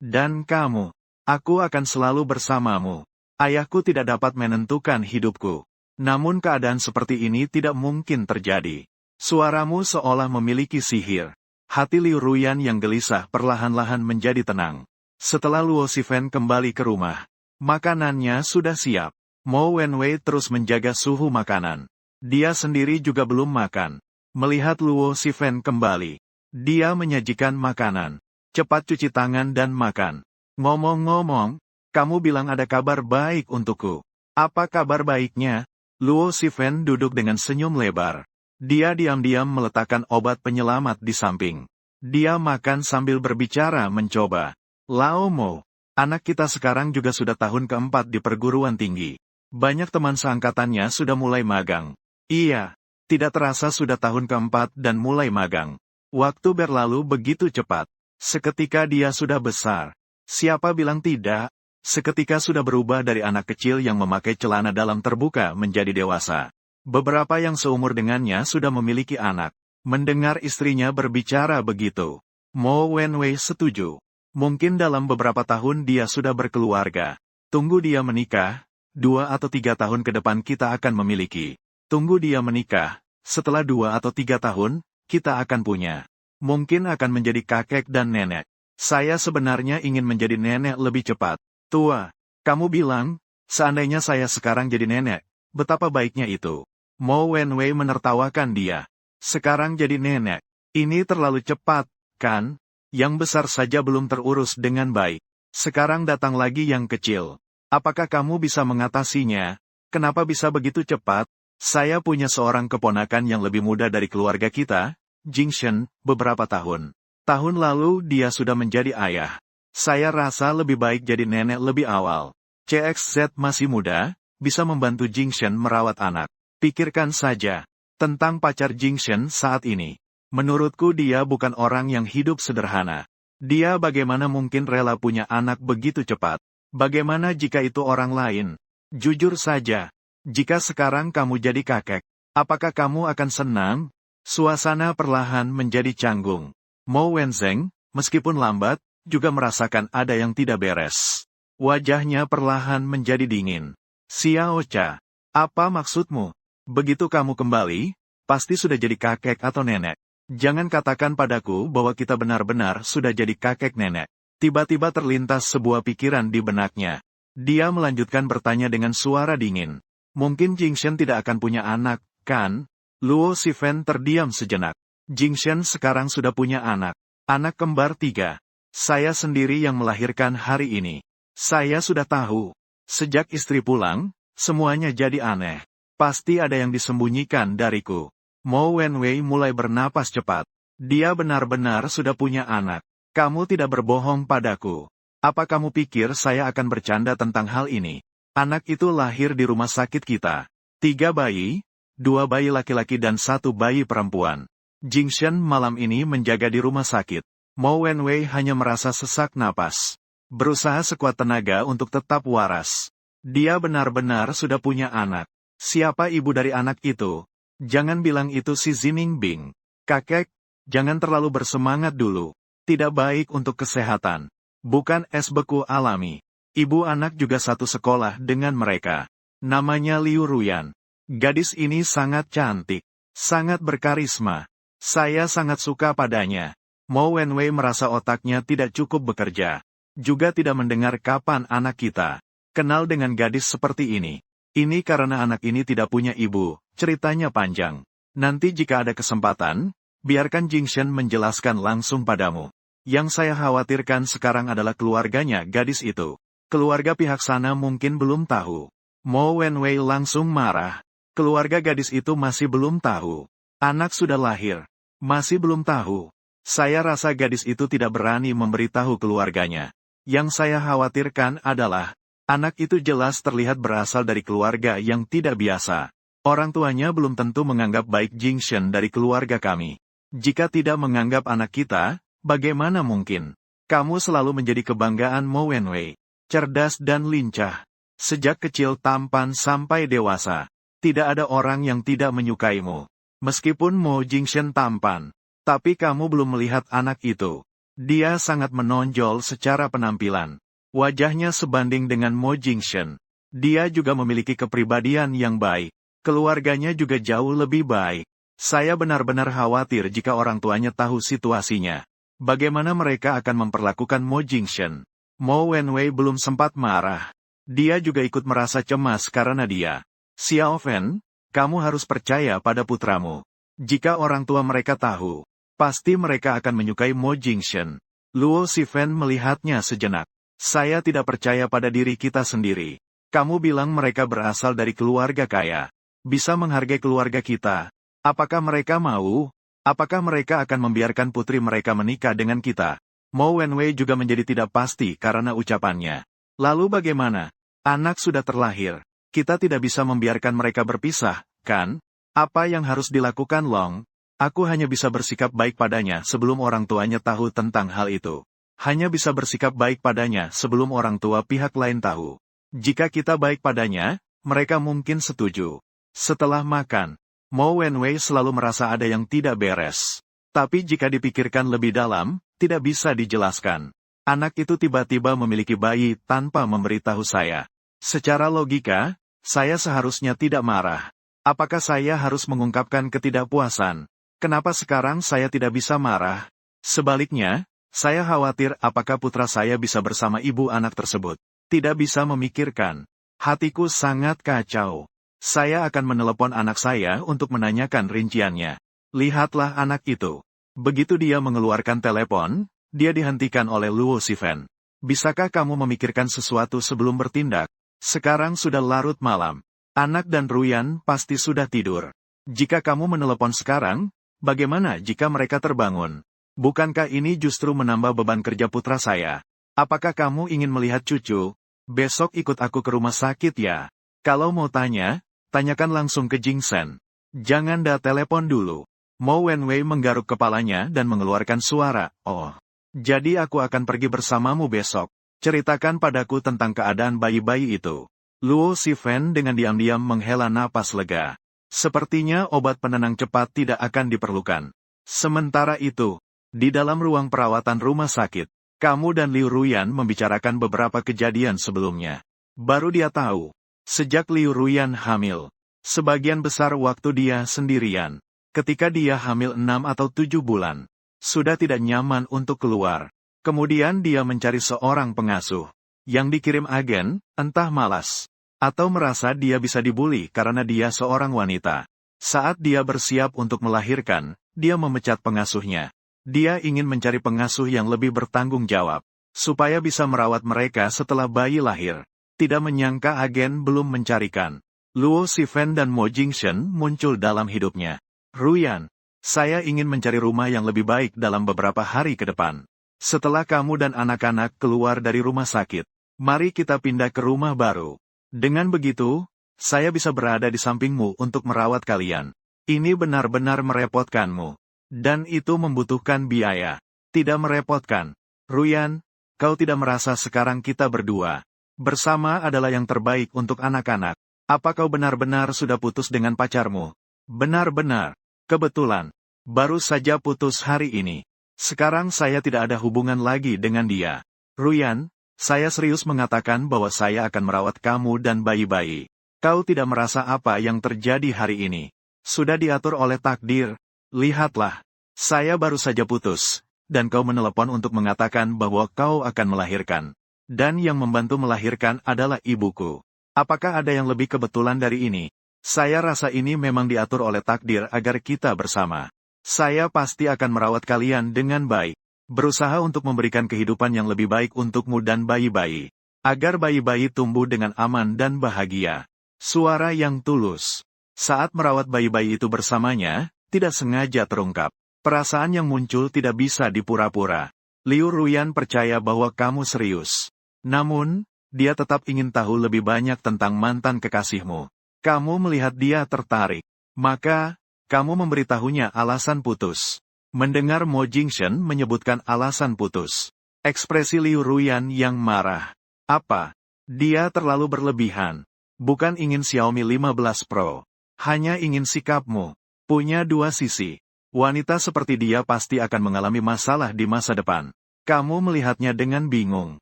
Dan kamu, aku akan selalu bersamamu. Ayahku tidak dapat menentukan hidupku. Namun keadaan seperti ini tidak mungkin terjadi. Suaramu seolah memiliki sihir. Hati Liu Ruyan yang gelisah perlahan-lahan menjadi tenang. Setelah Luo Sifen kembali ke rumah, makanannya sudah siap. Mo Wenwei terus menjaga suhu makanan. Dia sendiri juga belum makan. Melihat Luo Sifen kembali, dia menyajikan makanan. Cepat cuci tangan dan makan. Ngomong-ngomong, kamu bilang ada kabar baik untukku. Apa kabar baiknya? Luo Sifen duduk dengan senyum lebar. Dia diam-diam meletakkan obat penyelamat di samping. Dia makan sambil berbicara mencoba. Lao Mo, anak kita sekarang juga sudah tahun keempat di perguruan tinggi. Banyak teman seangkatannya sudah mulai magang. Iya, tidak terasa sudah tahun keempat dan mulai magang. Waktu berlalu begitu cepat. Seketika dia sudah besar. Siapa bilang tidak? Seketika sudah berubah dari anak kecil yang memakai celana dalam terbuka menjadi dewasa. Beberapa yang seumur dengannya sudah memiliki anak. Mendengar istrinya berbicara begitu, Mo Wenwei setuju. Mungkin dalam beberapa tahun dia sudah berkeluarga. Tunggu dia menikah, 2 atau 3 tahun ke depan kita akan memiliki. Tunggu dia menikah, setelah 2 atau 3 tahun, kita akan punya. Mungkin akan menjadi kakek dan nenek. Saya sebenarnya ingin menjadi nenek lebih cepat. Tua, kamu bilang, seandainya saya sekarang jadi nenek, betapa baiknya itu. Mo Wenwei menertawakan dia. Sekarang jadi nenek. Ini terlalu cepat, kan? Yang besar saja belum terurus dengan baik. Sekarang datang lagi yang kecil. Apakah kamu bisa mengatasinya? Kenapa bisa begitu cepat? Saya punya seorang keponakan yang lebih muda dari keluarga kita, Jingshen, beberapa tahun. Tahun lalu dia sudah menjadi ayah. Saya rasa lebih baik jadi nenek lebih awal. CXZ masih muda, bisa membantu Jingshen merawat anak. Pikirkan saja. Tentang pacar Jingshen saat ini. Menurutku dia bukan orang yang hidup sederhana. Dia bagaimana mungkin rela punya anak begitu cepat? Bagaimana jika itu orang lain? Jujur saja, jika sekarang kamu jadi kakek, apakah kamu akan senang? Suasana perlahan menjadi canggung. Mo Wenzheng, meskipun lambat, juga merasakan ada yang tidak beres. Wajahnya perlahan menjadi dingin. Xiao Cha, apa maksudmu? Begitu kamu kembali, pasti sudah jadi kakek atau nenek. Jangan katakan padaku bahwa kita benar-benar sudah jadi kakek nenek. Tiba-tiba terlintas sebuah pikiran di benaknya. Dia melanjutkan bertanya dengan suara dingin. Mungkin Jingshen tidak akan punya anak, kan? Luo Shifen terdiam sejenak. Jingshen sekarang sudah punya anak. Anak kembar 3. Saya sendiri yang melahirkan hari ini. Saya sudah tahu. Sejak istri pulang, semuanya jadi aneh. Pasti ada yang disembunyikan dariku. Mo Wenwei mulai bernapas cepat. Dia benar-benar sudah punya anak. Kamu tidak berbohong padaku. Apa kamu pikir saya akan bercanda tentang hal ini? Anak itu lahir di rumah sakit kita. 3 bayi, 2 bayi laki-laki dan 1 bayi perempuan. Jingshen malam ini menjaga di rumah sakit. Mo Wenwei hanya merasa sesak napas. Berusaha sekuat tenaga untuk tetap waras. Dia benar-benar sudah punya anak. Siapa ibu dari anak itu? Jangan bilang itu si Zining Bing. Kakek, jangan terlalu bersemangat dulu. Tidak baik untuk kesehatan. Bukan es beku alami. Ibu anak juga satu sekolah dengan mereka. Namanya Liu Ruyan. Gadis ini sangat cantik. Sangat berkarisma. Saya sangat suka padanya. Mo Wenwei merasa otaknya tidak cukup bekerja. Juga tidak mendengar kapan anak kita kenal dengan gadis seperti ini. Ini karena anak ini tidak punya ibu, ceritanya panjang. Nanti jika ada kesempatan, biarkan Jingshen menjelaskan langsung padamu. Yang saya khawatirkan sekarang adalah keluarganya gadis itu. Keluarga pihak sana mungkin belum tahu. Mo Wenwei langsung marah. Keluarga gadis itu masih belum tahu. Anak sudah lahir. Masih belum tahu. Saya rasa gadis itu tidak berani memberitahu keluarganya. Yang saya khawatirkan adalah, anak itu jelas terlihat berasal dari keluarga yang tidak biasa. Orang tuanya belum tentu menganggap baik Jingshen dari keluarga kami. Jika tidak menganggap anak kita, bagaimana mungkin? Kamu selalu menjadi kebanggaan Mo Wenwei. Cerdas dan lincah. Sejak kecil tampan sampai dewasa. Tidak ada orang yang tidak menyukaimu. Meskipun Mo Jingshen tampan, tapi kamu belum melihat anak itu. Dia sangat menonjol secara penampilan. Wajahnya sebanding dengan Mo Jingshen. Dia juga memiliki kepribadian yang baik. Keluarganya juga jauh lebih baik. Saya benar-benar khawatir jika orang tuanya tahu situasinya. Bagaimana mereka akan memperlakukan Mo Jingshen? Mo Wenwei belum sempat marah. Dia juga ikut merasa cemas karena dia. Xiao Fen, kamu harus percaya pada putramu. Jika orang tua mereka tahu, pasti mereka akan menyukai Mo Jingshen. Luo Shifen melihatnya sejenak. Saya tidak percaya pada diri kita sendiri. Kamu bilang mereka berasal dari keluarga kaya. Bisa menghargai keluarga kita. Apakah mereka mau? Apakah mereka akan membiarkan putri mereka menikah dengan kita? Mo Wenwei juga menjadi tidak pasti karena ucapannya. Lalu bagaimana? Anak sudah terlahir. Kita tidak bisa membiarkan mereka berpisah, kan? Apa yang harus dilakukan Long? Aku hanya bisa bersikap baik padanya sebelum orang tuanya tahu tentang hal itu. Hanya bisa bersikap baik padanya sebelum orang tua pihak lain tahu. Jika kita baik padanya, mereka mungkin setuju. Setelah makan, Mo Wenwei selalu merasa ada yang tidak beres. Tapi jika dipikirkan lebih dalam, tidak bisa dijelaskan. Anak itu tiba-tiba memiliki bayi tanpa memberitahu saya. Secara logika, saya seharusnya tidak marah. Apakah saya harus mengungkapkan ketidakpuasan? Kenapa sekarang saya tidak bisa marah? Sebaliknya, saya khawatir apakah putra saya bisa bersama ibu anak tersebut. Tidak bisa memikirkan. Hatiku sangat kacau. Saya akan menelepon anak saya untuk menanyakan rinciannya. Lihatlah anak itu. Begitu dia mengeluarkan telepon, dia dihentikan oleh Luo Sifen. Bisakah kamu memikirkan sesuatu sebelum bertindak? Sekarang sudah larut malam. Anak dan Ruyan pasti sudah tidur. Jika kamu menelepon sekarang, bagaimana jika mereka terbangun? Bukankah ini justru menambah beban kerja putra saya? Apakah kamu ingin melihat cucu? Besok ikut aku ke rumah sakit ya. Kalau mau tanya, tanyakan langsung ke Jingsen. Jangan telepon dulu. Mo Wenwei menggaruk kepalanya dan mengeluarkan suara, oh. Jadi aku akan pergi bersamamu besok. Ceritakan padaku tentang keadaan bayi-bayi itu. Luo Sifen dengan diam-diam menghela napas lega. Sepertinya obat penenang cepat tidak akan diperlukan. Sementara itu, di dalam ruang perawatan rumah sakit, kamu dan Liu Ruyan membicarakan beberapa kejadian sebelumnya. Baru dia tahu, sejak Liu Ruyan hamil, sebagian besar waktu dia sendirian. Ketika dia hamil 6 atau 7 bulan, sudah tidak nyaman untuk keluar. Kemudian dia mencari seorang pengasuh, yang dikirim agen, entah malas, atau merasa dia bisa dibully karena dia seorang wanita. Saat dia bersiap untuk melahirkan, dia memecat pengasuhnya. Dia ingin mencari pengasuh yang lebih bertanggung jawab, supaya bisa merawat mereka setelah bayi lahir. Tidak menyangka agen belum mencarikan. Luo Sifen dan Mo Jingshen muncul dalam hidupnya. Ruyan, saya ingin mencari rumah yang lebih baik dalam beberapa hari ke depan. Setelah kamu dan anak-anak keluar dari rumah sakit, mari kita pindah ke rumah baru. Dengan begitu, saya bisa berada di sampingmu untuk merawat kalian. Ini benar-benar merepotkanmu. Dan itu membutuhkan biaya. Tidak merepotkan. Ruyan, kau tidak merasa sekarang kita berdua bersama adalah yang terbaik untuk anak-anak. Apa kau benar-benar sudah putus dengan pacarmu? Benar-benar. Kebetulan. Baru saja putus hari ini. Sekarang saya tidak ada hubungan lagi dengan dia. Ruyan, saya serius mengatakan bahwa saya akan merawat kamu dan bayi-bayi. Kau tidak merasa apa yang terjadi hari ini sudah diatur oleh takdir. Lihatlah, saya baru saja putus, dan kau menelepon untuk mengatakan bahwa kau akan melahirkan. Dan yang membantu melahirkan adalah ibuku. Apakah ada yang lebih kebetulan dari ini? Saya rasa ini memang diatur oleh takdir agar kita bersama. Saya pasti akan merawat kalian dengan baik. Berusaha untuk memberikan kehidupan yang lebih baik untukmu dan bayi-bayi. Agar bayi-bayi tumbuh dengan aman dan bahagia. Suara yang tulus. Saat merawat bayi-bayi itu bersamanya, tidak sengaja terungkap. Perasaan yang muncul tidak bisa dipura-pura. Liu Ruyan percaya bahwa kamu serius. Namun, dia tetap ingin tahu lebih banyak tentang mantan kekasihmu. Kamu melihat dia tertarik. Maka, kamu memberitahunya alasan putus. Mendengar Mo Jingshen menyebutkan alasan putus. Ekspresi Liu Ruyan yang marah. Apa? Dia terlalu berlebihan. Bukan ingin Xiaomi 15 Pro. Hanya ingin sikapmu. Punya dua sisi. Wanita seperti dia pasti akan mengalami masalah di masa depan. Kamu melihatnya dengan bingung.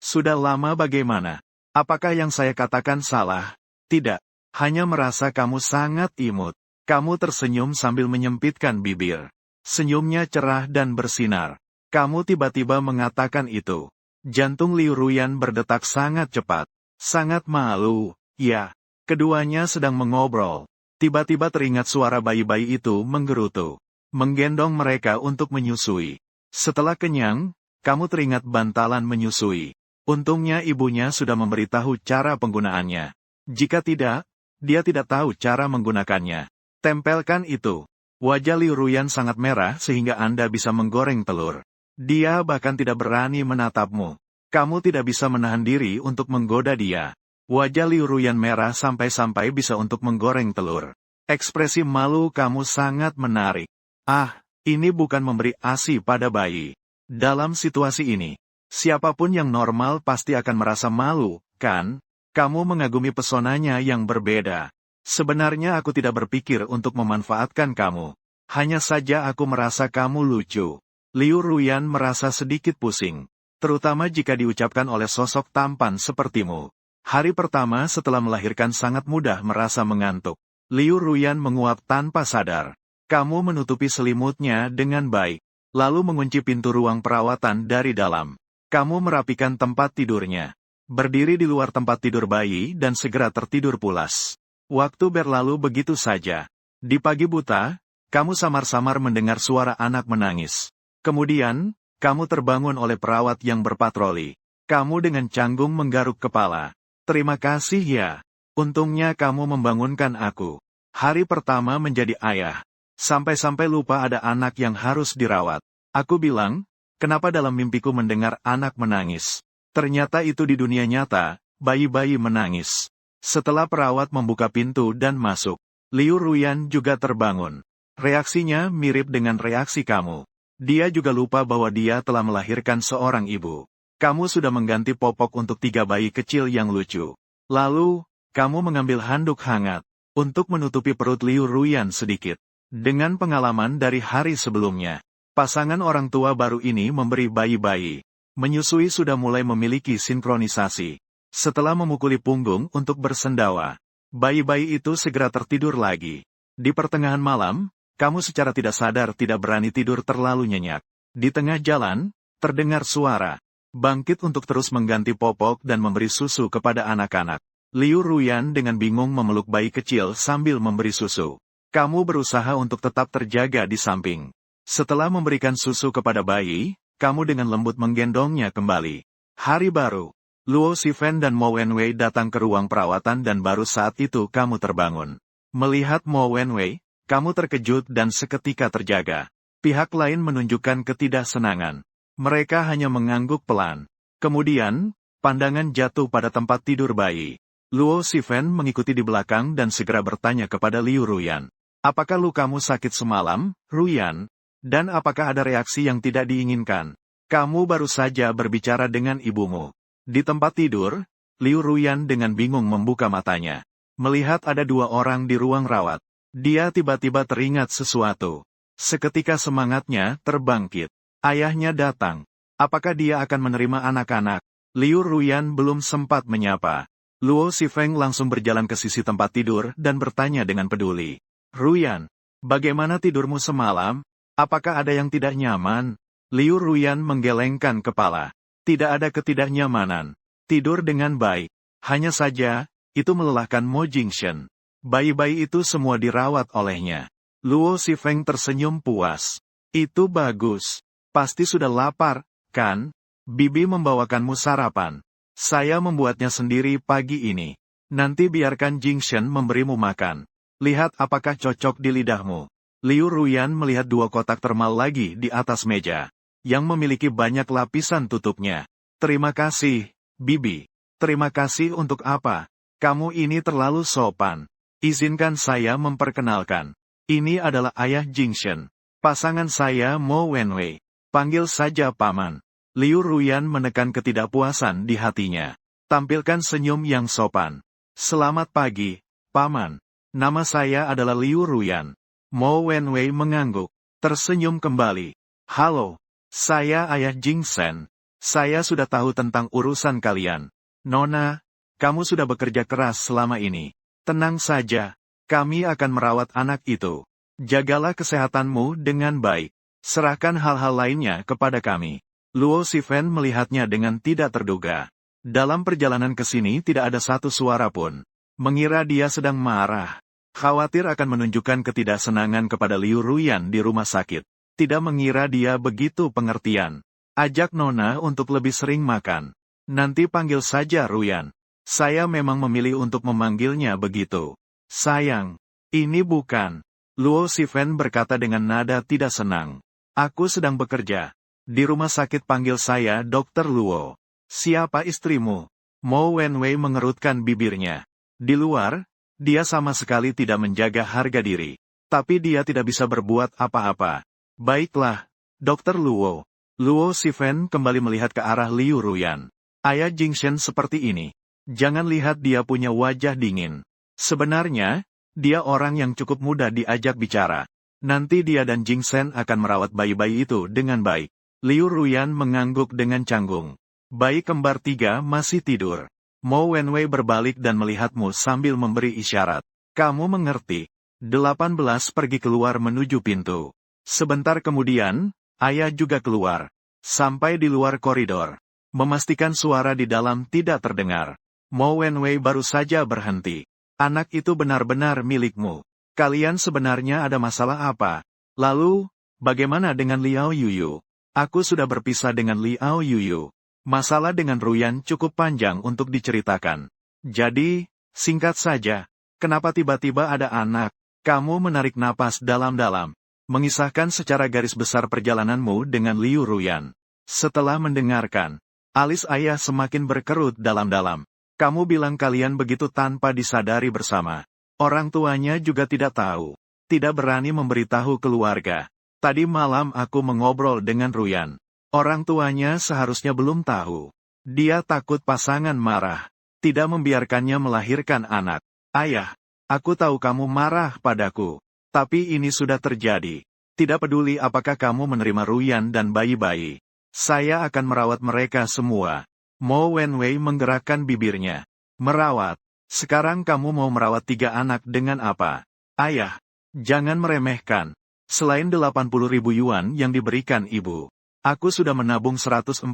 Sudah lama bagaimana? Apakah yang saya katakan salah? Tidak. Hanya merasa kamu sangat imut. Kamu tersenyum sambil menyempitkan bibir. Senyumnya cerah dan bersinar. Kamu tiba-tiba mengatakan itu. Jantung Liu Ruyan berdetak sangat cepat. Sangat malu. Ya. Keduanya sedang mengobrol. Tiba-tiba teringat suara bayi-bayi itu menggerutu. Menggendong mereka untuk menyusui. Setelah kenyang, kamu teringat bantalan menyusui. Untungnya ibunya sudah memberitahu cara penggunaannya. Jika tidak, dia tidak tahu cara menggunakannya. Tempelkan itu. Wajah Liu Ruyan sangat merah sehingga Anda bisa menggoreng telur. Dia bahkan tidak berani menatapmu. Kamu tidak bisa menahan diri untuk menggoda dia. Wajah Liu Ruyan merah sampai-sampai bisa untuk menggoreng telur. Ekspresi malu kamu sangat menarik. Ah, ini bukan memberi ASI pada bayi. Dalam situasi ini, siapapun yang normal pasti akan merasa malu, kan? Kamu mengagumi pesonanya yang berbeda. Sebenarnya aku tidak berpikir untuk memanfaatkan kamu. Hanya saja aku merasa kamu lucu. Liu Ruyan merasa sedikit pusing. Terutama jika diucapkan oleh sosok tampan sepertimu. Hari pertama setelah melahirkan sangat mudah merasa mengantuk. Liu Ruyan menguap tanpa sadar. Kamu menutupi selimutnya dengan baik. Lalu mengunci pintu ruang perawatan dari dalam. Kamu merapikan tempat tidurnya. Berdiri di luar tempat tidur bayi dan segera tertidur pulas. Waktu berlalu begitu saja. Di pagi buta, kamu samar-samar mendengar suara anak menangis. Kemudian, kamu terbangun oleh perawat yang berpatroli. Kamu dengan canggung menggaruk kepala. Terima kasih ya. Untungnya kamu membangunkan aku. Hari pertama menjadi ayah. Sampai-sampai lupa ada anak yang harus dirawat. Aku bilang, kenapa dalam mimpiku mendengar anak menangis? Ternyata itu di dunia nyata, bayi-bayi menangis. Setelah perawat membuka pintu dan masuk, Liu Ruyan juga terbangun. Reaksinya mirip dengan reaksi kamu. Dia juga lupa bahwa dia telah melahirkan seorang ibu. Kamu sudah mengganti popok untuk 3 bayi kecil yang lucu. Lalu, kamu mengambil handuk hangat untuk menutupi perut Liu Ruyan sedikit. Dengan pengalaman dari hari sebelumnya, pasangan orang tua baru ini memberi bayi-bayi. Menyusui sudah mulai memiliki sinkronisasi. Setelah memukuli punggung untuk bersendawa, bayi-bayi itu segera tertidur lagi. Di pertengahan malam, kamu secara tidak sadar tidak berani tidur terlalu nyenyak. Di tengah jalan, terdengar suara. Bangkit untuk terus mengganti popok dan memberi susu kepada anak-anak. Liu Ruyan dengan bingung memeluk bayi kecil sambil memberi susu. Kamu berusaha untuk tetap terjaga di samping. Setelah memberikan susu kepada bayi, kamu dengan lembut menggendongnya kembali. Hari baru. Luo Shifen dan Mo Wenwei datang ke ruang perawatan dan baru saat itu kamu terbangun. Melihat Mo Wenwei, kamu terkejut dan seketika terjaga. Pihak lain menunjukkan ketidaksenangan. Mereka hanya mengangguk pelan. Kemudian, pandangan jatuh pada tempat tidur bayi. Luo Shifen mengikuti di belakang dan segera bertanya kepada Liu Ruyan. Apakah lukamu sakit semalam, Ruyan? Dan apakah ada reaksi yang tidak diinginkan? Kamu baru saja berbicara dengan ibumu. Di tempat tidur, Liu Ruyan dengan bingung membuka matanya. Melihat ada 2 orang di ruang rawat. Dia tiba-tiba teringat sesuatu. Seketika semangatnya terbangkit. Ayahnya datang. Apakah dia akan menerima anak-anak? Liu Ruyan belum sempat menyapa. Luo Shifeng langsung berjalan ke sisi tempat tidur dan bertanya dengan peduli. Ruyan, bagaimana tidurmu semalam? Apakah ada yang tidak nyaman? Liu Ruyan menggelengkan kepala. Tidak ada ketidaknyamanan. Tidur dengan baik. Hanya saja, itu melelahkan Mo Jingshen. Bayi-bayi itu semua dirawat olehnya. Luo Shifeng tersenyum puas. Itu bagus. Pasti sudah lapar, kan? Bibi membawakanmu sarapan. Saya membuatnya sendiri pagi ini. Nanti biarkan Jingshen memberimu makan. Lihat apakah cocok di lidahmu. Liu Ruyan melihat 2 kotak termal lagi di atas meja, yang memiliki banyak lapisan tutupnya. Terima kasih, Bibi. Terima kasih untuk apa? Kamu ini terlalu sopan. Izinkan saya memperkenalkan. Ini adalah ayah Jingshen. Pasangan saya Mo Wenwei. Panggil saja Paman. Liu Ruyan menekan ketidakpuasan di hatinya. Tampilkan senyum yang sopan. Selamat pagi, Paman. Nama saya adalah Liu Ruyan. Mo Wenwei mengangguk. Tersenyum kembali. Halo. Saya ayah Jingshen. Saya sudah tahu tentang urusan kalian. Nona, kamu sudah bekerja keras selama ini. Tenang saja. Kami akan merawat anak itu. Jagalah kesehatanmu dengan baik. Serahkan hal-hal lainnya kepada kami. Luo Shifen melihatnya dengan tidak terduga. Dalam perjalanan ke sini tidak ada satu suara pun. Mengira dia sedang marah. Khawatir akan menunjukkan ketidaksenangan kepada Liu Ruyan di rumah sakit. Tidak mengira dia begitu pengertian. Ajak Nona untuk lebih sering makan. Nanti panggil saja Ruyan. Saya memang memilih untuk memanggilnya begitu. Sayang, ini bukan Luo Shifen berkata dengan nada tidak senang. Aku sedang bekerja. Di rumah sakit panggil saya Dr. Luo. Siapa istrimu? Mo Wenwei mengerutkan bibirnya. Di luar, dia sama sekali tidak menjaga harga diri. Tapi dia tidak bisa berbuat apa-apa. Baiklah, Dr. Luo. Luo Shifen kembali melihat ke arah Liu Ruyan. Ayah Jingshen seperti ini. Jangan lihat dia punya wajah dingin. Sebenarnya, dia orang yang cukup mudah diajak bicara. Nanti dia dan Jingsen akan merawat bayi-bayi itu dengan baik. Liu Ruyan mengangguk dengan canggung. Bayi kembar 3 masih tidur. Mo Wenwei berbalik dan melihatmu sambil memberi isyarat. Kamu mengerti. 18 pergi keluar menuju pintu. Sebentar kemudian, ayah juga keluar. Sampai di luar koridor. Memastikan suara di dalam tidak terdengar. Mo Wenwei baru saja berhenti. Anak itu benar-benar milikmu. Kalian sebenarnya ada masalah apa? Lalu, bagaimana dengan Liao Yuyu? Aku sudah berpisah dengan Liao Yuyu. Masalah dengan Ruyan cukup panjang untuk diceritakan. Jadi, singkat saja, kenapa tiba-tiba ada anak? Kamu menarik napas dalam-dalam, mengisahkan secara garis besar perjalananmu dengan Liu Ruyan. Setelah mendengarkan, alis ayah semakin berkerut dalam-dalam. Kamu bilang kalian begitu tanpa disadari bersama. Orang tuanya juga tidak tahu. Tidak berani memberitahu keluarga. Tadi malam aku mengobrol dengan Ruyan. Orang tuanya seharusnya belum tahu. Dia takut pasangan marah. Tidak membiarkannya melahirkan anak. Ayah, aku tahu kamu marah padaku. Tapi ini sudah terjadi. Tidak peduli apakah kamu menerima Ruyan dan bayi-bayi. Saya akan merawat mereka semua. Mo Wenwei menggerakkan bibirnya. Merawat. Sekarang kamu mau merawat 3 anak dengan apa? Ayah, jangan meremehkan. Selain 80.000 yuan yang diberikan ibu, aku sudah menabung 140.000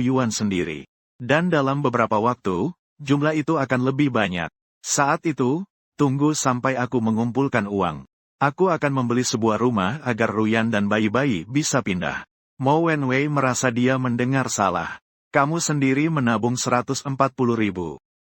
yuan sendiri. Dan dalam beberapa waktu, jumlah itu akan lebih banyak. Saat itu, tunggu sampai aku mengumpulkan uang. Aku akan membeli sebuah rumah agar Ruyan dan bayi-bayi bisa pindah. Mo Wenwei merasa dia mendengar salah. Kamu sendiri menabung 140.000.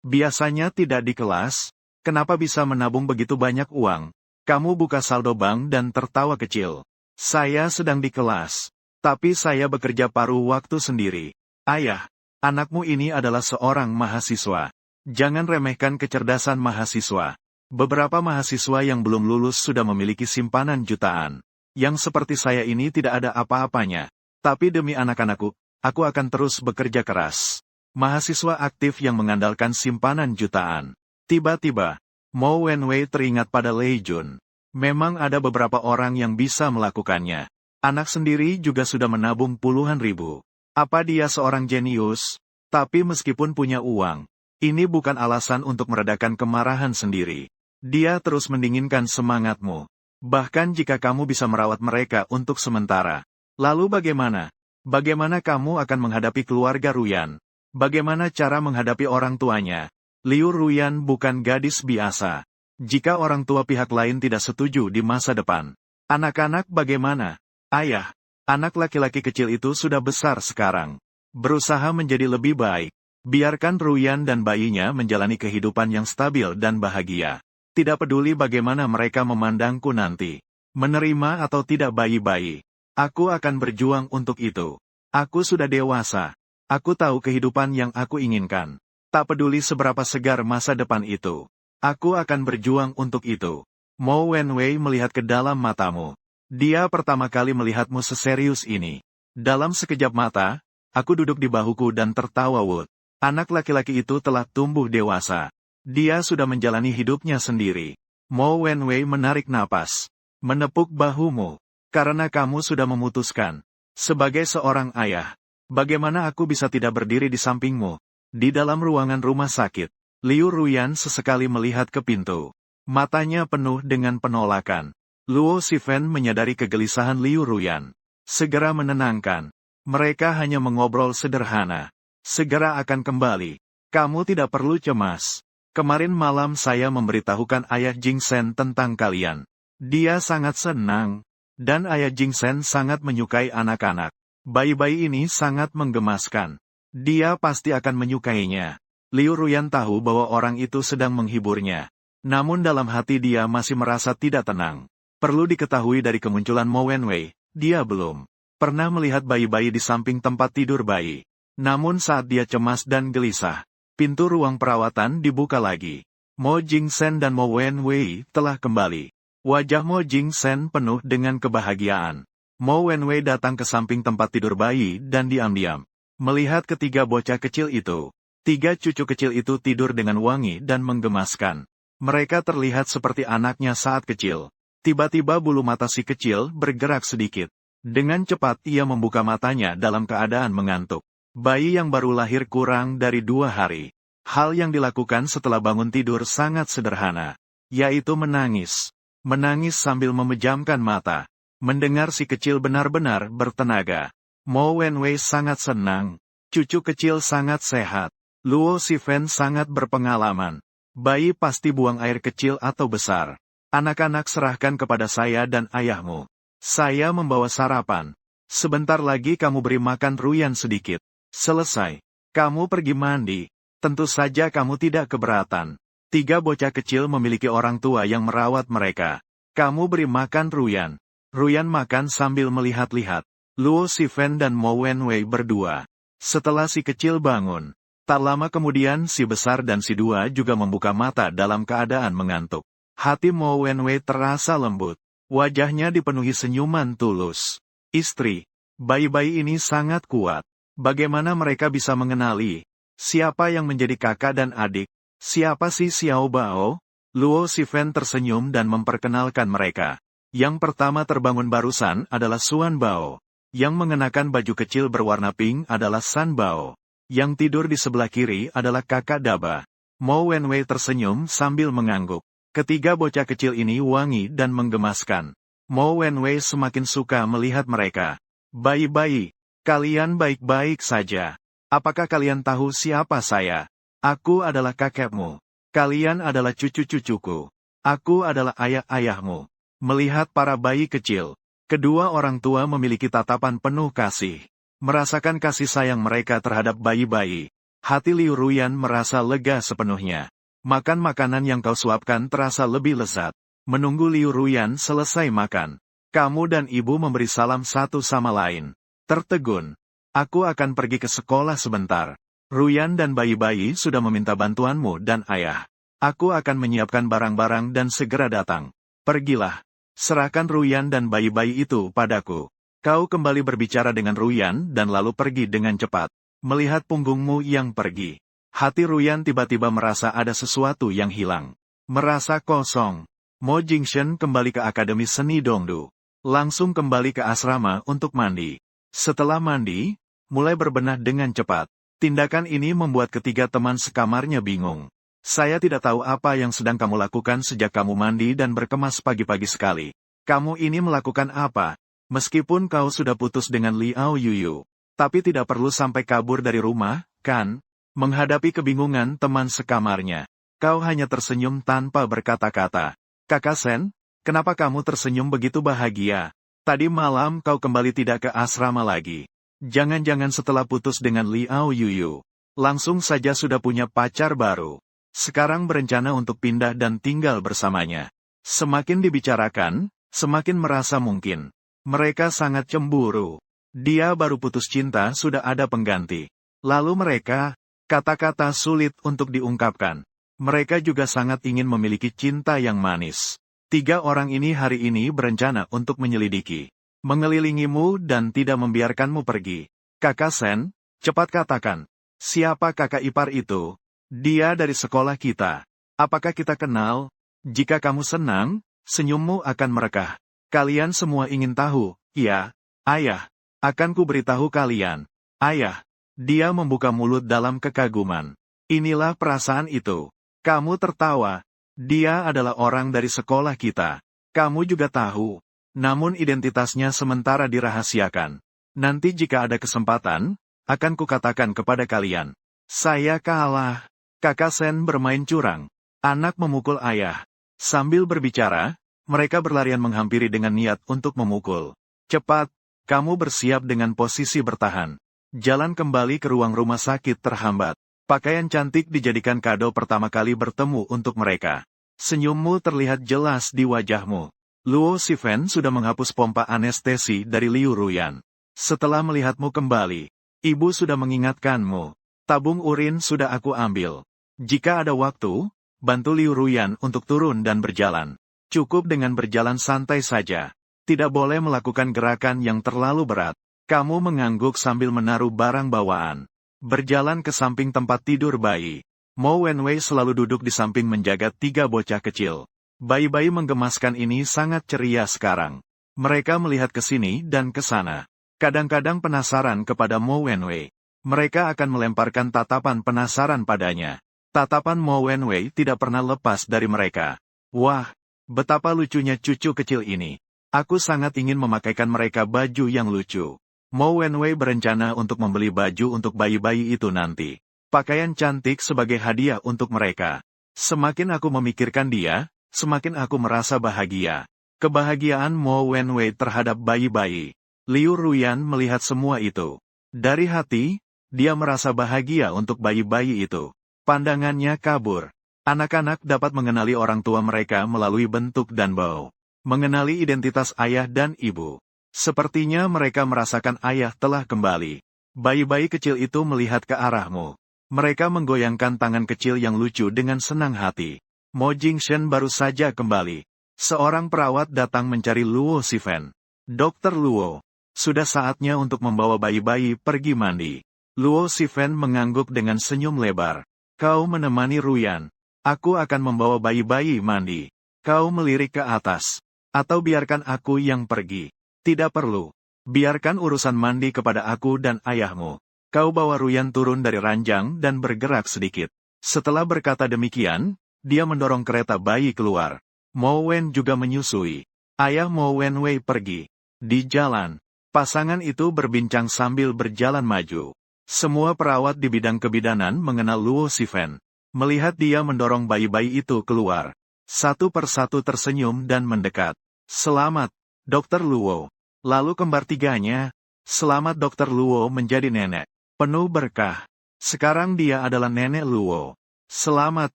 Biasanya tidak di kelas. Kenapa bisa menabung begitu banyak uang? Kamu buka saldo bank dan tertawa kecil. Saya sedang di kelas. Tapi saya bekerja paruh waktu sendiri. Ayah, anakmu ini adalah seorang mahasiswa. Jangan remehkan kecerdasan mahasiswa. Beberapa mahasiswa yang belum lulus sudah memiliki simpanan jutaan. Yang seperti saya ini tidak ada apa-apanya. Tapi demi anak-anakku, aku akan terus bekerja keras. Mahasiswa aktif yang mengandalkan simpanan jutaan. Tiba-tiba, Mo Wenwei teringat pada Lei Jun. Memang ada beberapa orang yang bisa melakukannya. Anak sendiri juga sudah menabung puluhan ribu. Apa dia seorang jenius? Tapi meskipun punya uang, ini bukan alasan untuk meredakan kemarahan sendiri. Dia terus mendinginkan semangatmu. Bahkan jika kamu bisa merawat mereka untuk sementara. Lalu bagaimana? Bagaimana kamu akan menghadapi keluarga Ruyan? Bagaimana cara menghadapi orang tuanya? Liu Ruyan bukan gadis biasa. Jika orang tua pihak lain tidak setuju di masa depan. Anak-anak bagaimana? Ayah, anak laki-laki kecil itu sudah besar sekarang. Berusaha menjadi lebih baik. Biarkan Ruyan dan bayinya menjalani kehidupan yang stabil dan bahagia. Tidak peduli bagaimana mereka memandangku nanti. Menerima atau tidak bayi-bayi. Aku akan berjuang untuk itu. Aku sudah dewasa. Aku tahu kehidupan yang aku inginkan. Tak peduli seberapa segar masa depan itu. Aku akan berjuang untuk itu. Mo Wenwei melihat ke dalam matamu. Dia pertama kali melihatmu seserius ini. Dalam sekejap mata, aku duduk di bahuku dan tertawa Wood. Anak laki-laki itu telah tumbuh dewasa. Dia sudah menjalani hidupnya sendiri. Mo Wenwei menarik napas. Menepuk bahumu. Karena kamu sudah memutuskan. Sebagai seorang ayah, bagaimana aku bisa tidak berdiri di sampingmu? Di dalam ruangan rumah sakit, Liu Ruyan sesekali melihat ke pintu. Matanya penuh dengan penolakan. Luo Shifen menyadari kegelisahan Liu Ruyan. Segera menenangkan. Mereka hanya mengobrol sederhana. Segera akan kembali. Kamu tidak perlu cemas. Kemarin malam saya memberitahukan ayah Jingsen tentang kalian. Dia sangat senang. Dan ayah Jingsen sangat menyukai anak-anak. Bayi-bayi ini sangat menggemaskan. Dia pasti akan menyukainya. Liu Ruyan tahu bahwa orang itu sedang menghiburnya. Namun dalam hati dia masih merasa tidak tenang. Perlu diketahui dari kemunculan Mo Wenwei, dia belum pernah melihat bayi-bayi di samping tempat tidur bayi. Namun saat dia cemas dan gelisah, pintu ruang perawatan dibuka lagi. Mo Jingsen dan Mo Wenwei telah kembali. Wajah Mo Jingsen penuh dengan kebahagiaan. Mo Wenwei datang ke samping tempat tidur bayi dan diam-diam melihat ketiga bocah kecil itu. Tiga cucu kecil itu tidur dengan wangi dan menggemaskan. Mereka terlihat seperti anaknya saat kecil. Tiba-tiba bulu mata si kecil bergerak sedikit. Dengan cepat ia membuka matanya dalam keadaan mengantuk. Bayi yang baru lahir kurang dari 2 hari. Hal yang dilakukan setelah bangun tidur sangat sederhana, yaitu menangis. Menangis sambil memejamkan mata. Mendengar si kecil benar-benar bertenaga. Mo Wenwei sangat senang. Cucu kecil sangat sehat. Luo Shifen sangat berpengalaman. Bayi pasti buang air kecil atau besar. Anak-anak serahkan kepada saya dan ayahmu. Saya membawa sarapan. Sebentar lagi kamu beri makan Ruyan sedikit. Selesai. Kamu pergi mandi. Tentu saja kamu tidak keberatan. 3 bocah kecil memiliki orang tua yang merawat mereka. Kamu beri makan Ruyan. Ruyan makan sambil melihat-lihat Luo Shifen dan Mo Wenwei berdua. Setelah si kecil bangun, tak lama kemudian si besar dan si dua juga membuka mata dalam keadaan mengantuk. Hati Mo Wenwei terasa lembut. Wajahnya dipenuhi senyuman tulus. Istri, bayi-bayi ini sangat kuat. Bagaimana mereka bisa mengenali siapa yang menjadi kakak dan adik? Siapa sih Xiao Bao? Luo Shifen tersenyum dan memperkenalkan mereka. Yang pertama terbangun barusan adalah Xuan Bao. Yang mengenakan baju kecil berwarna pink adalah San Bao. Yang tidur di sebelah kiri adalah kakak Daba. Mo Wenwei tersenyum sambil mengangguk. Ketiga bocah kecil ini wangi dan menggemaskan. Mo Wenwei semakin suka melihat mereka. Bayi-bayi, kalian baik-baik saja. Apakah kalian tahu siapa saya? Aku adalah kakekmu. Kalian adalah cucu-cucuku. Aku adalah ayah-ayahmu. Melihat para bayi kecil, kedua orang tua memiliki tatapan penuh kasih. Merasakan kasih sayang mereka terhadap bayi-bayi. Hati Liu Ruyan merasa lega sepenuhnya. Makan makanan yang kau suapkan terasa lebih lezat. Menunggu Liu Ruyan selesai makan, kamu dan ibu memberi salam satu sama lain. Tertegun. Aku akan pergi ke sekolah sebentar. Ruyan dan bayi-bayi sudah meminta bantuanmu dan ayah. Aku akan menyiapkan barang-barang dan segera datang. Pergilah. Serahkan Ruyan dan bayi-bayi itu padaku. Kau kembali berbicara dengan Ruyan dan lalu pergi dengan cepat. Melihat punggungmu yang pergi. Hati Ruyan tiba-tiba merasa ada sesuatu yang hilang. Merasa kosong. Mo Jingsen kembali ke Akademi Seni Dongdu. Langsung kembali ke asrama untuk mandi. Setelah mandi, mulai berbenah dengan cepat. Tindakan ini membuat ketiga teman sekamarnya bingung. Saya tidak tahu apa yang sedang kamu lakukan sejak kamu mandi dan berkemas pagi-pagi sekali. Kamu ini melakukan apa? Meskipun kau sudah putus dengan Liao Yuyu, tapi tidak perlu sampai kabur dari rumah, kan? Menghadapi kebingungan teman sekamarnya, kau hanya tersenyum tanpa berkata-kata. Kakak Sen, kenapa kamu tersenyum begitu bahagia? Tadi malam kau kembali tidak ke asrama lagi. Jangan-jangan setelah putus dengan Liao Yuyu, langsung saja sudah punya pacar baru. Sekarang berencana untuk pindah dan tinggal bersamanya. Semakin dibicarakan, semakin merasa mungkin. Mereka sangat cemburu. Dia baru putus cinta sudah ada pengganti. Lalu mereka, kata-kata sulit untuk diungkapkan. Mereka juga sangat ingin memiliki cinta yang manis. 3 orang ini hari ini berencana untuk menyelidiki, mengelilingimu dan tidak membiarkanmu pergi. Kakak Sen, cepat katakan, siapa kakak ipar itu? Dia dari sekolah kita. Apakah kita kenal? Jika kamu senang, senyummu akan merekah. Kalian semua ingin tahu, iya, ayah. Akan ku beritahu kalian. Ayah. Dia membuka mulut dalam kekaguman. Inilah perasaan itu. Kamu tertawa. Dia adalah orang dari sekolah kita. Kamu juga tahu. Namun identitasnya sementara dirahasiakan. Nanti jika ada kesempatan, akan kukatakan kepada kalian. Saya kalah. Kakak Sen bermain curang. Anak memukul ayah. Sambil berbicara, mereka berlarian menghampiri dengan niat untuk memukul. Cepat, kamu bersiap dengan posisi bertahan. Jalan kembali ke ruang rumah sakit terhambat. Pakaian cantik dijadikan kado pertama kali bertemu untuk mereka. Senyummu terlihat jelas di wajahmu. Luo Sifen sudah menghapus pompa anestesi dari Liu Ruyan. Setelah melihatmu kembali, ibu sudah mengingatkanmu. Tabung urin sudah aku ambil. Jika ada waktu, bantu Liu Ruyan untuk turun dan berjalan. Cukup dengan berjalan santai saja. Tidak boleh melakukan gerakan yang terlalu berat. Kamu mengangguk sambil menaruh barang bawaan. Berjalan ke samping tempat tidur bayi. Mo Wenwei selalu duduk di samping menjaga 3 bocah kecil. Bayi-bayi menggemaskan ini sangat ceria sekarang. Mereka melihat ke sini dan ke sana. Kadang-kadang penasaran kepada Mo Wenwei. Mereka akan melemparkan tatapan penasaran padanya. Tatapan Mo Wenwei tidak pernah lepas dari mereka. Wah, betapa lucunya cucu kecil ini. Aku sangat ingin memakaikan mereka baju yang lucu. Mo Wenwei berencana untuk membeli baju untuk bayi-bayi itu nanti. Pakaian cantik sebagai hadiah untuk mereka. Semakin aku memikirkan dia, semakin aku merasa bahagia. Kebahagiaan Mo Wenwei terhadap bayi-bayi. Liu Ruyan melihat semua itu. Dari hati, dia merasa bahagia untuk bayi-bayi itu. Pandangannya kabur. Anak-anak dapat mengenali orang tua mereka melalui bentuk dan bau. Mengenali identitas ayah dan ibu. Sepertinya mereka merasakan ayah telah kembali. Bayi-bayi kecil itu melihat ke arahmu. Mereka menggoyangkan tangan kecil yang lucu dengan senang hati. Mo Jingshen baru saja kembali. Seorang perawat datang mencari Luo Sifen. Dokter Luo, sudah saatnya untuk membawa bayi-bayi pergi mandi. Luo Sifen mengangguk dengan senyum lebar. Kau menemani Ruyan. Aku akan membawa bayi-bayi mandi. Kau melirik ke atas. Atau biarkan aku yang pergi. Tidak perlu. Biarkan urusan mandi kepada aku dan ayahmu. Kau bawa Ruyan turun dari ranjang dan bergerak sedikit. Setelah berkata demikian, dia mendorong kereta bayi keluar. Mo Wen juga menyusui. Ayah Mo Wenwei pergi. Di jalan, pasangan itu berbincang sambil berjalan maju. Semua perawat di bidang kebidanan mengenal Luo Sifen. Melihat dia mendorong bayi-bayi itu keluar. Satu persatu tersenyum dan mendekat. Selamat, Dokter Luo. Lalu kembar tiganya. Selamat Dokter Luo menjadi nenek. Penuh berkah. Sekarang dia adalah nenek Luo. Selamat,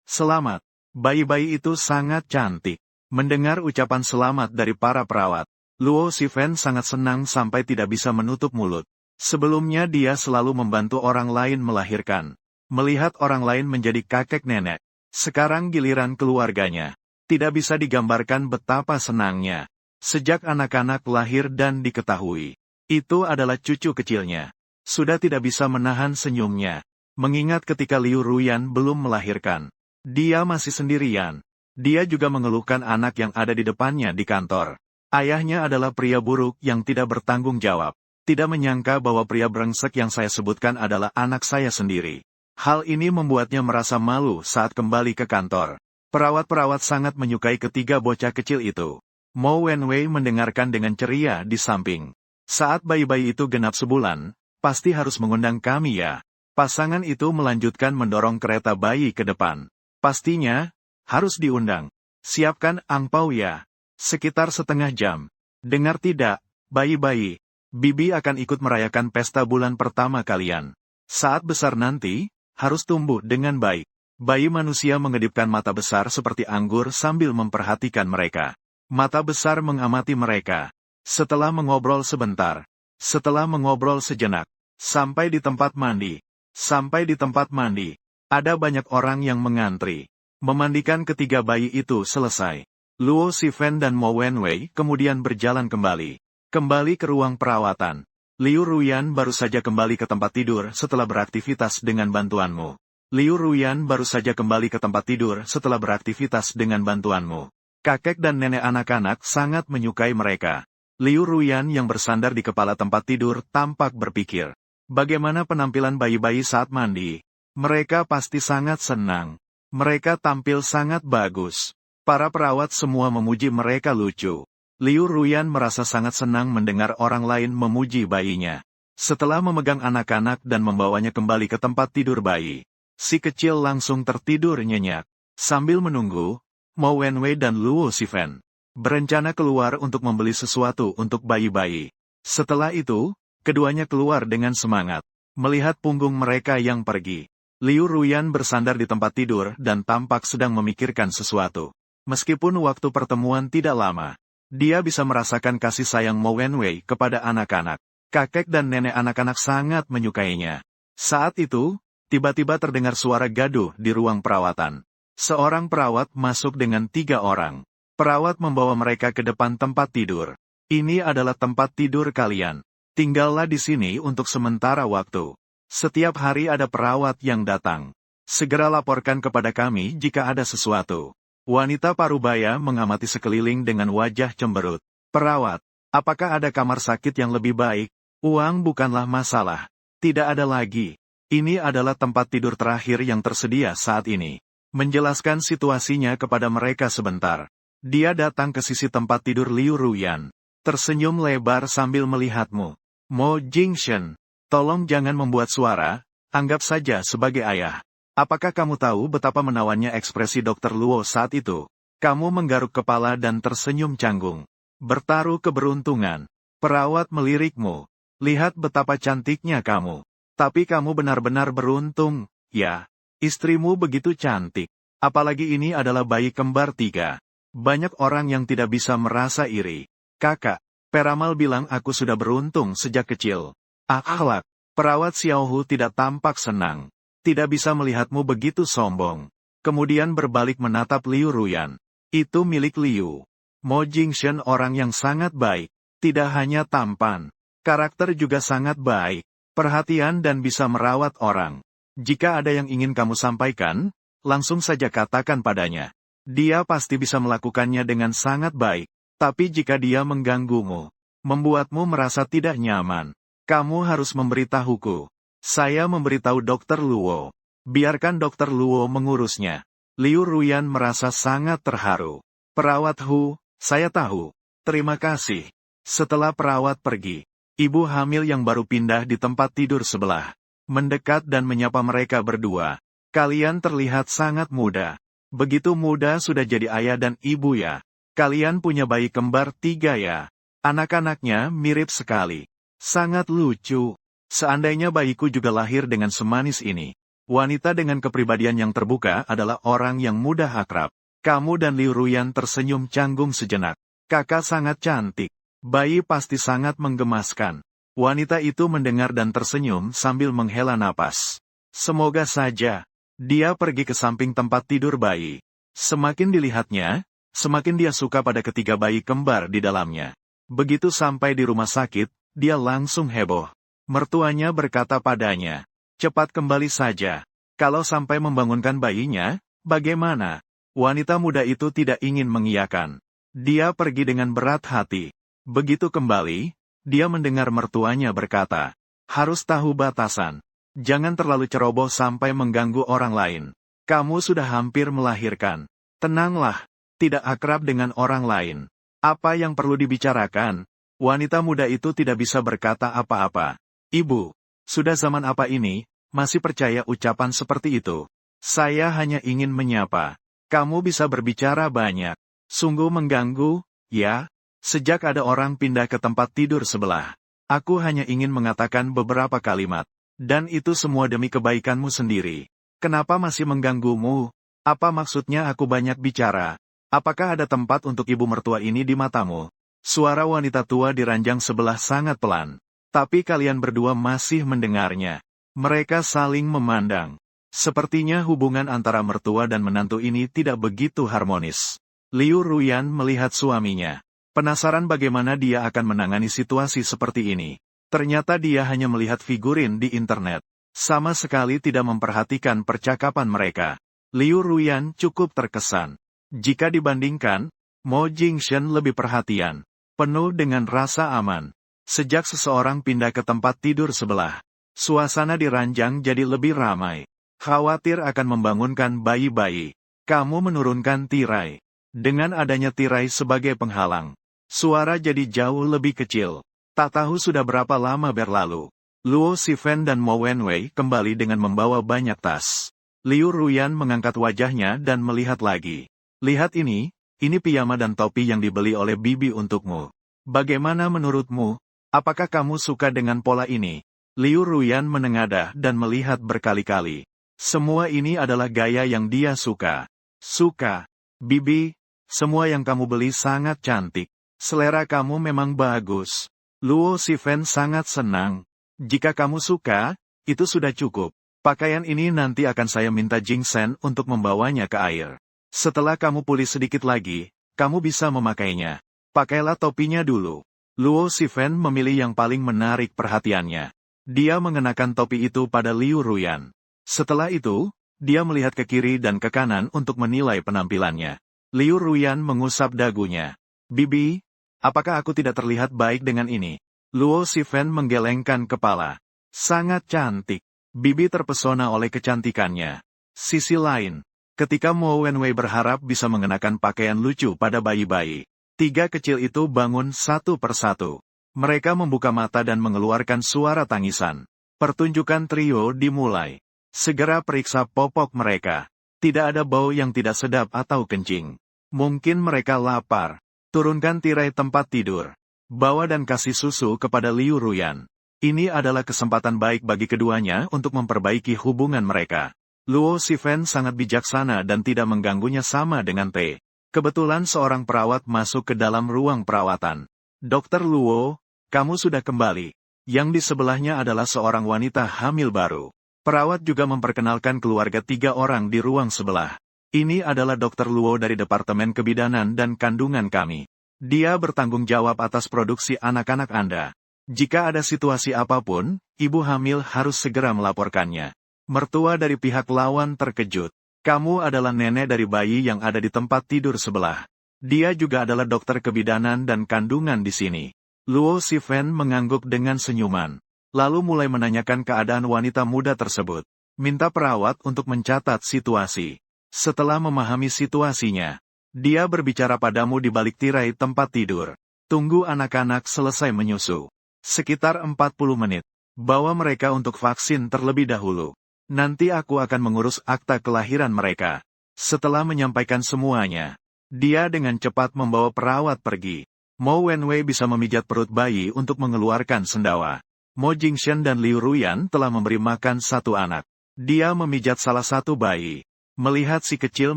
selamat. Bayi-bayi itu sangat cantik. Mendengar ucapan selamat dari para perawat, Luo Sifen sangat senang sampai tidak bisa menutup mulut. Sebelumnya dia selalu membantu orang lain melahirkan. Melihat orang lain menjadi kakek nenek. Sekarang giliran keluarganya. Tidak bisa digambarkan betapa senangnya. Sejak anak-anak lahir dan diketahui. Itu adalah cucu kecilnya. Sudah tidak bisa menahan senyumnya. Mengingat ketika Liu Ruyan belum melahirkan. Dia masih sendirian. Dia juga mengeluhkan anak yang ada di depannya di kantor. Ayahnya adalah pria buruk yang tidak bertanggung jawab. Tidak menyangka bahwa pria brengsek yang saya sebutkan adalah anak saya sendiri. Hal ini membuatnya merasa malu saat kembali ke kantor. Perawat-perawat sangat menyukai ketiga bocah kecil itu. Mo Wenwei mendengarkan dengan ceria di samping. Saat bayi-bayi itu genap sebulan, pasti harus mengundang kami ya. Pasangan itu melanjutkan mendorong kereta bayi ke depan. Pastinya, harus diundang. Siapkan angpau ya. Sekitar setengah jam. Dengar tidak, bayi-bayi. Bibi akan ikut merayakan pesta bulan pertama kalian. Saat besar nanti, harus tumbuh dengan baik. Bayi manusia mengedipkan mata besar seperti anggur sambil memperhatikan mereka. Mata besar mengamati mereka. Setelah mengobrol sebentar. Setelah mengobrol sejenak. Sampai di tempat mandi. Sampai di tempat mandi. Ada banyak orang yang mengantri. Memandikan ketiga bayi itu selesai. Luo Sifen dan Mo Wenwei kemudian berjalan kembali. Kembali ke ruang perawatan. Liu Ruyan baru saja kembali ke tempat tidur setelah beraktivitas dengan bantuanmu. Liu Ruyan baru saja kembali ke tempat tidur setelah beraktivitas dengan bantuanmu. Kakek dan nenek anak-anak sangat menyukai mereka. Liu Ruyan yang bersandar di kepala tempat tidur tampak berpikir. Bagaimana penampilan bayi-bayi saat mandi? Mereka pasti sangat senang. Mereka tampil sangat bagus. Para perawat semua memuji mereka lucu. Liu Ruyan merasa sangat senang mendengar orang lain memuji bayinya. Setelah memegang anak-anak dan membawanya kembali ke tempat tidur bayi, si kecil langsung tertidur nyenyak. Sambil menunggu, Mo Wenwei dan Luo Sifen berencana keluar untuk membeli sesuatu untuk bayi-bayi. Setelah itu, keduanya keluar dengan semangat. Melihat punggung mereka yang pergi, Liu Ruyan bersandar di tempat tidur dan tampak sedang memikirkan sesuatu. Meskipun waktu pertemuan tidak lama, Dia bisa merasakan kasih sayang Mo Wenwei kepada anak-anak. Kakek dan nenek anak-anak sangat menyukainya. Saat itu, tiba-tiba terdengar suara gaduh di ruang perawatan. Seorang perawat masuk dengan 3 orang. Perawat membawa mereka ke depan tempat tidur. Ini adalah tempat tidur kalian. Tinggallah di sini untuk sementara waktu. Setiap hari ada perawat yang datang. Segera laporkan kepada kami jika ada sesuatu. Wanita parubaya mengamati sekeliling dengan wajah cemberut. Perawat, apakah ada kamar sakit yang lebih baik? Uang bukanlah masalah. Tidak ada lagi. Ini adalah tempat tidur terakhir yang tersedia saat ini. Menjelaskan situasinya kepada mereka sebentar. Dia datang ke sisi tempat tidur Liu Ruyan. Tersenyum lebar sambil melihatmu. Mo Jingshen, tolong jangan membuat suara, anggap saja sebagai ayah. Apakah kamu tahu betapa menawannya ekspresi Dr. Luo saat itu? Kamu menggaruk kepala dan tersenyum canggung. Bertaruh keberuntungan. Perawat melirikmu. Lihat betapa cantiknya kamu. Tapi kamu benar-benar beruntung, ya. Istrimu begitu cantik. Apalagi ini adalah bayi kembar 3. Banyak orang yang tidak bisa merasa iri. Kakak, Peramal bilang aku sudah beruntung sejak kecil. Akhlak, perawat Xiaohu tidak tampak senang. Tidak bisa melihatmu begitu sombong. Kemudian berbalik menatap Liu Ruyan. Itu milik Liu. Mo Jingshen orang yang sangat baik. Tidak hanya tampan. Karakter juga sangat baik. Perhatian dan bisa merawat orang. Jika ada yang ingin kamu sampaikan, langsung saja katakan padanya. Dia pasti bisa melakukannya dengan sangat baik. Tapi jika dia mengganggumu, membuatmu merasa tidak nyaman, kamu harus memberitahuku. Saya memberitahu Dr. Luo. Biarkan Dr. Luo mengurusnya. Liu Ruyan merasa sangat terharu. Perawat Hu, saya tahu. Terima kasih. Setelah perawat pergi, ibu hamil yang baru pindah di tempat tidur sebelah, mendekat dan menyapa mereka berdua. Kalian terlihat sangat muda. Begitu muda sudah jadi ayah dan ibu ya. Kalian punya bayi kembar 3 ya. Anak-anaknya mirip sekali. Sangat lucu. Seandainya bayiku juga lahir dengan semanis ini. Wanita dengan kepribadian yang terbuka adalah orang yang mudah akrab. Kamu dan Liu Ruyan tersenyum canggung sejenak. Kakak sangat cantik. Bayi pasti sangat menggemaskan. Wanita itu mendengar dan tersenyum sambil menghela napas. Semoga saja. Dia pergi ke samping tempat tidur bayi. Semakin dilihatnya, semakin dia suka pada ketiga bayi kembar di dalamnya. Begitu sampai di rumah sakit, dia langsung heboh. Mertuanya berkata padanya, cepat kembali saja. Kalau sampai membangunkan bayinya, bagaimana? Wanita muda itu tidak ingin mengiyakan. Dia pergi dengan berat hati. Begitu kembali, dia mendengar mertuanya berkata, harus tahu batasan. Jangan terlalu ceroboh sampai mengganggu orang lain. Kamu sudah hampir melahirkan. Tenanglah, tidak akrab dengan orang lain. Apa yang perlu dibicarakan? Wanita muda itu tidak bisa berkata apa-apa. Ibu, sudah zaman apa ini, masih percaya ucapan seperti itu? Saya hanya ingin menyapa. Kamu bisa berbicara banyak. Sungguh mengganggu, ya? Sejak ada orang pindah ke tempat tidur sebelah, aku hanya ingin mengatakan beberapa kalimat. Dan itu semua demi kebaikanmu sendiri. Kenapa masih mengganggumu? Apa maksudnya aku banyak bicara? Apakah ada tempat untuk ibu mertua ini di matamu? Suara wanita tua di ranjang sebelah sangat pelan. Tapi kalian berdua masih mendengarnya. Mereka saling memandang. Sepertinya hubungan antara mertua dan menantu ini tidak begitu harmonis. Liu Ruyan melihat suaminya. Penasaran bagaimana dia akan menangani situasi seperti ini. Ternyata dia hanya melihat figurin di internet. Sama sekali tidak memperhatikan percakapan mereka. Liu Ruyan cukup terkesan. Jika dibandingkan, Mo Jingshen lebih perhatian. Penuh dengan rasa aman. Sejak seseorang pindah ke tempat tidur sebelah, suasana di ranjang jadi lebih ramai. Khawatir akan membangunkan bayi-bayi. Kamu menurunkan tirai. Dengan adanya tirai sebagai penghalang, suara jadi jauh lebih kecil. Tak tahu sudah berapa lama berlalu. Luo Sifen dan Mo Wenwei kembali dengan membawa banyak tas. Liu Ruyan mengangkat wajahnya dan melihat lagi. Lihat ini piyama dan topi yang dibeli oleh bibi untukmu. Bagaimana menurutmu? Apakah kamu suka dengan pola ini? Liu Ruyan menengadah dan melihat berkali-kali. Semua ini adalah gaya yang dia suka. Suka. Bibi, semua yang kamu beli sangat cantik. selera kamu memang bagus. Luo Shifen sangat senang. Jika kamu suka, itu sudah cukup. Pakaian ini nanti akan saya minta Jing Shen untuk membawanya ke air. Setelah kamu pulih sedikit lagi, kamu bisa memakainya. Pakailah topinya dulu. Luo Shifen memilih yang paling menarik perhatiannya. Dia mengenakan topi itu pada Liu Ruyan. Setelah itu, dia melihat ke kiri dan ke kanan untuk menilai penampilannya. Liu Ruyan mengusap dagunya. Bibi, apakah aku tidak terlihat baik dengan ini? Luo Shifen menggelengkan kepala. Sangat cantik. Bibi terpesona oleh kecantikannya. Sisi lain, ketika Mo Wenwei berharap bisa mengenakan pakaian lucu pada bayi-bayi, tiga kecil itu bangun satu persatu. Mereka membuka mata dan mengeluarkan suara tangisan. Pertunjukan trio dimulai. Segera periksa popok mereka. Tidak ada bau yang tidak sedap atau kencing. Mungkin mereka lapar. Turunkan tirai tempat tidur. Bawa dan kasih susu kepada Liu Ruyan. Ini adalah kesempatan baik bagi keduanya untuk memperbaiki hubungan mereka. Luo Shifen sangat bijaksana dan tidak mengganggunya sama dengan T. Kebetulan seorang perawat masuk ke dalam ruang perawatan. Dokter Luo, kamu sudah kembali. Yang di sebelahnya adalah seorang wanita hamil baru. Perawat juga memperkenalkan keluarga 3 orang di ruang sebelah. Ini adalah Dokter Luo dari Departemen Kebidanan dan Kandungan kami. Dia bertanggung jawab atas produksi anak-anak Anda. Jika ada situasi apapun, ibu hamil harus segera melaporkannya. Mertua dari pihak lawan terkejut. Kamu adalah nenek dari bayi yang ada di tempat tidur sebelah. Dia juga adalah dokter kebidanan dan kandungan di sini. Luo Shifen mengangguk dengan senyuman. Lalu mulai menanyakan keadaan wanita muda tersebut. Minta perawat untuk mencatat situasi. Setelah memahami situasinya, dia berbicara padamu di balik tirai tempat tidur. Tunggu anak-anak selesai menyusu. Sekitar 40 menit. Bawa mereka untuk vaksin terlebih dahulu. Nanti aku akan mengurus akta kelahiran mereka. Setelah menyampaikan semuanya, dia dengan cepat membawa perawat pergi. Mo Wenwei bisa memijat perut bayi untuk mengeluarkan sendawa. Mo Jingshen dan Liu Ruyan telah memberi makan satu anak. Dia memijat salah satu bayi. Melihat si kecil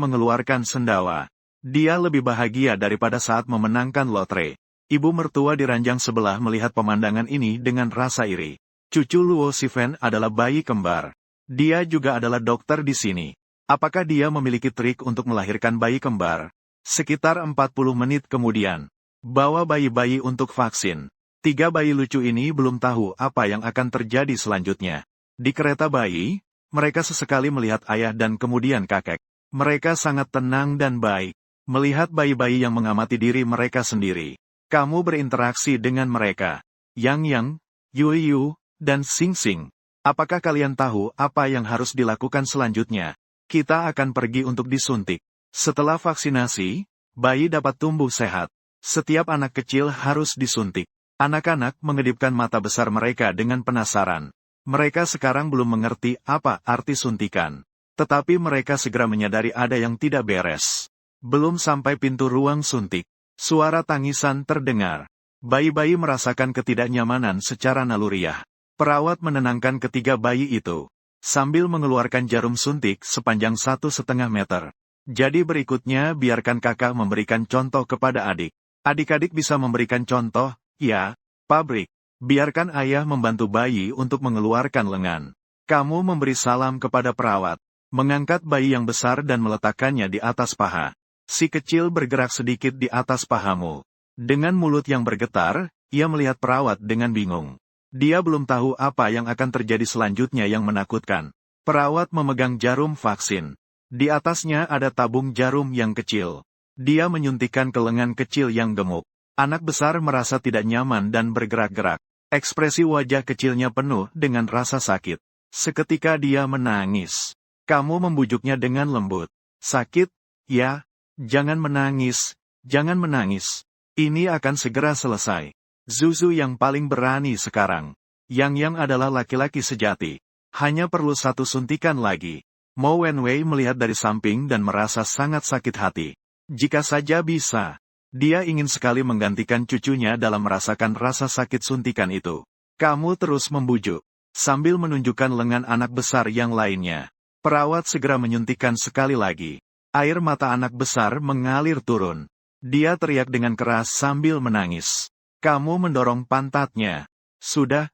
mengeluarkan sendawa, dia lebih bahagia daripada saat memenangkan lotre. Ibu mertua di ranjang sebelah melihat pemandangan ini dengan rasa iri. Cucu Luo Shifen adalah bayi kembar. Dia juga adalah dokter di sini. Apakah dia memiliki trik untuk melahirkan bayi kembar? Sekitar 40 menit kemudian, bawa bayi-bayi untuk vaksin. 3 bayi lucu ini belum tahu apa yang akan terjadi selanjutnya. Di kereta bayi, mereka sesekali melihat ayah dan kemudian kakek. Mereka sangat tenang dan baik. Melihat bayi-bayi yang mengamati diri mereka sendiri. Kamu berinteraksi dengan mereka. Yang, Yu, dan Sing. Apakah kalian tahu apa yang harus dilakukan selanjutnya? Kita akan pergi untuk disuntik. Setelah vaksinasi, bayi dapat tumbuh sehat. Setiap anak kecil harus disuntik. Anak-anak mengedipkan mata besar mereka dengan penasaran. Mereka sekarang belum mengerti apa arti suntikan. Tetapi mereka segera menyadari ada yang tidak beres. Belum sampai pintu ruang suntik. Suara tangisan terdengar. Bayi-bayi merasakan ketidaknyamanan secara naluriah. Perawat menenangkan ketiga bayi itu. Sambil mengeluarkan jarum suntik sepanjang 1,5 meter. Jadi berikutnya biarkan kakak memberikan contoh kepada adik. Adik-adik bisa memberikan contoh, ya, pabrik. Biarkan ayah membantu bayi untuk mengeluarkan lengan. Kamu memberi salam kepada perawat. Mengangkat bayi yang besar dan meletakkannya di atas paha. Si kecil bergerak sedikit di atas pahamu. Dengan mulut yang bergetar, ia melihat perawat dengan bingung. Dia belum tahu apa yang akan terjadi selanjutnya yang menakutkan. Perawat memegang jarum vaksin. Di atasnya ada tabung jarum yang kecil. Dia menyuntikkan ke lengan kecil yang gemuk. Anak besar merasa tidak nyaman dan bergerak-gerak. Ekspresi wajah kecilnya penuh dengan rasa sakit. Seketika dia menangis. Kamu membujuknya dengan lembut. Sakit? Ya. Jangan menangis. Jangan menangis. Ini akan segera selesai. Zuzu yang paling berani sekarang. Yang adalah laki-laki sejati. Hanya perlu 1 suntikan lagi. Mo Wenwei melihat dari samping dan merasa sangat sakit hati. Jika saja bisa. Dia ingin sekali menggantikan cucunya dalam merasakan rasa sakit suntikan itu. Kamu terus membujuk. Sambil menunjukkan lengan anak besar yang lainnya. Perawat segera menyuntikkan sekali lagi. Air mata anak besar mengalir turun. Dia teriak dengan keras sambil menangis. Kamu mendorong pantatnya. Sudah.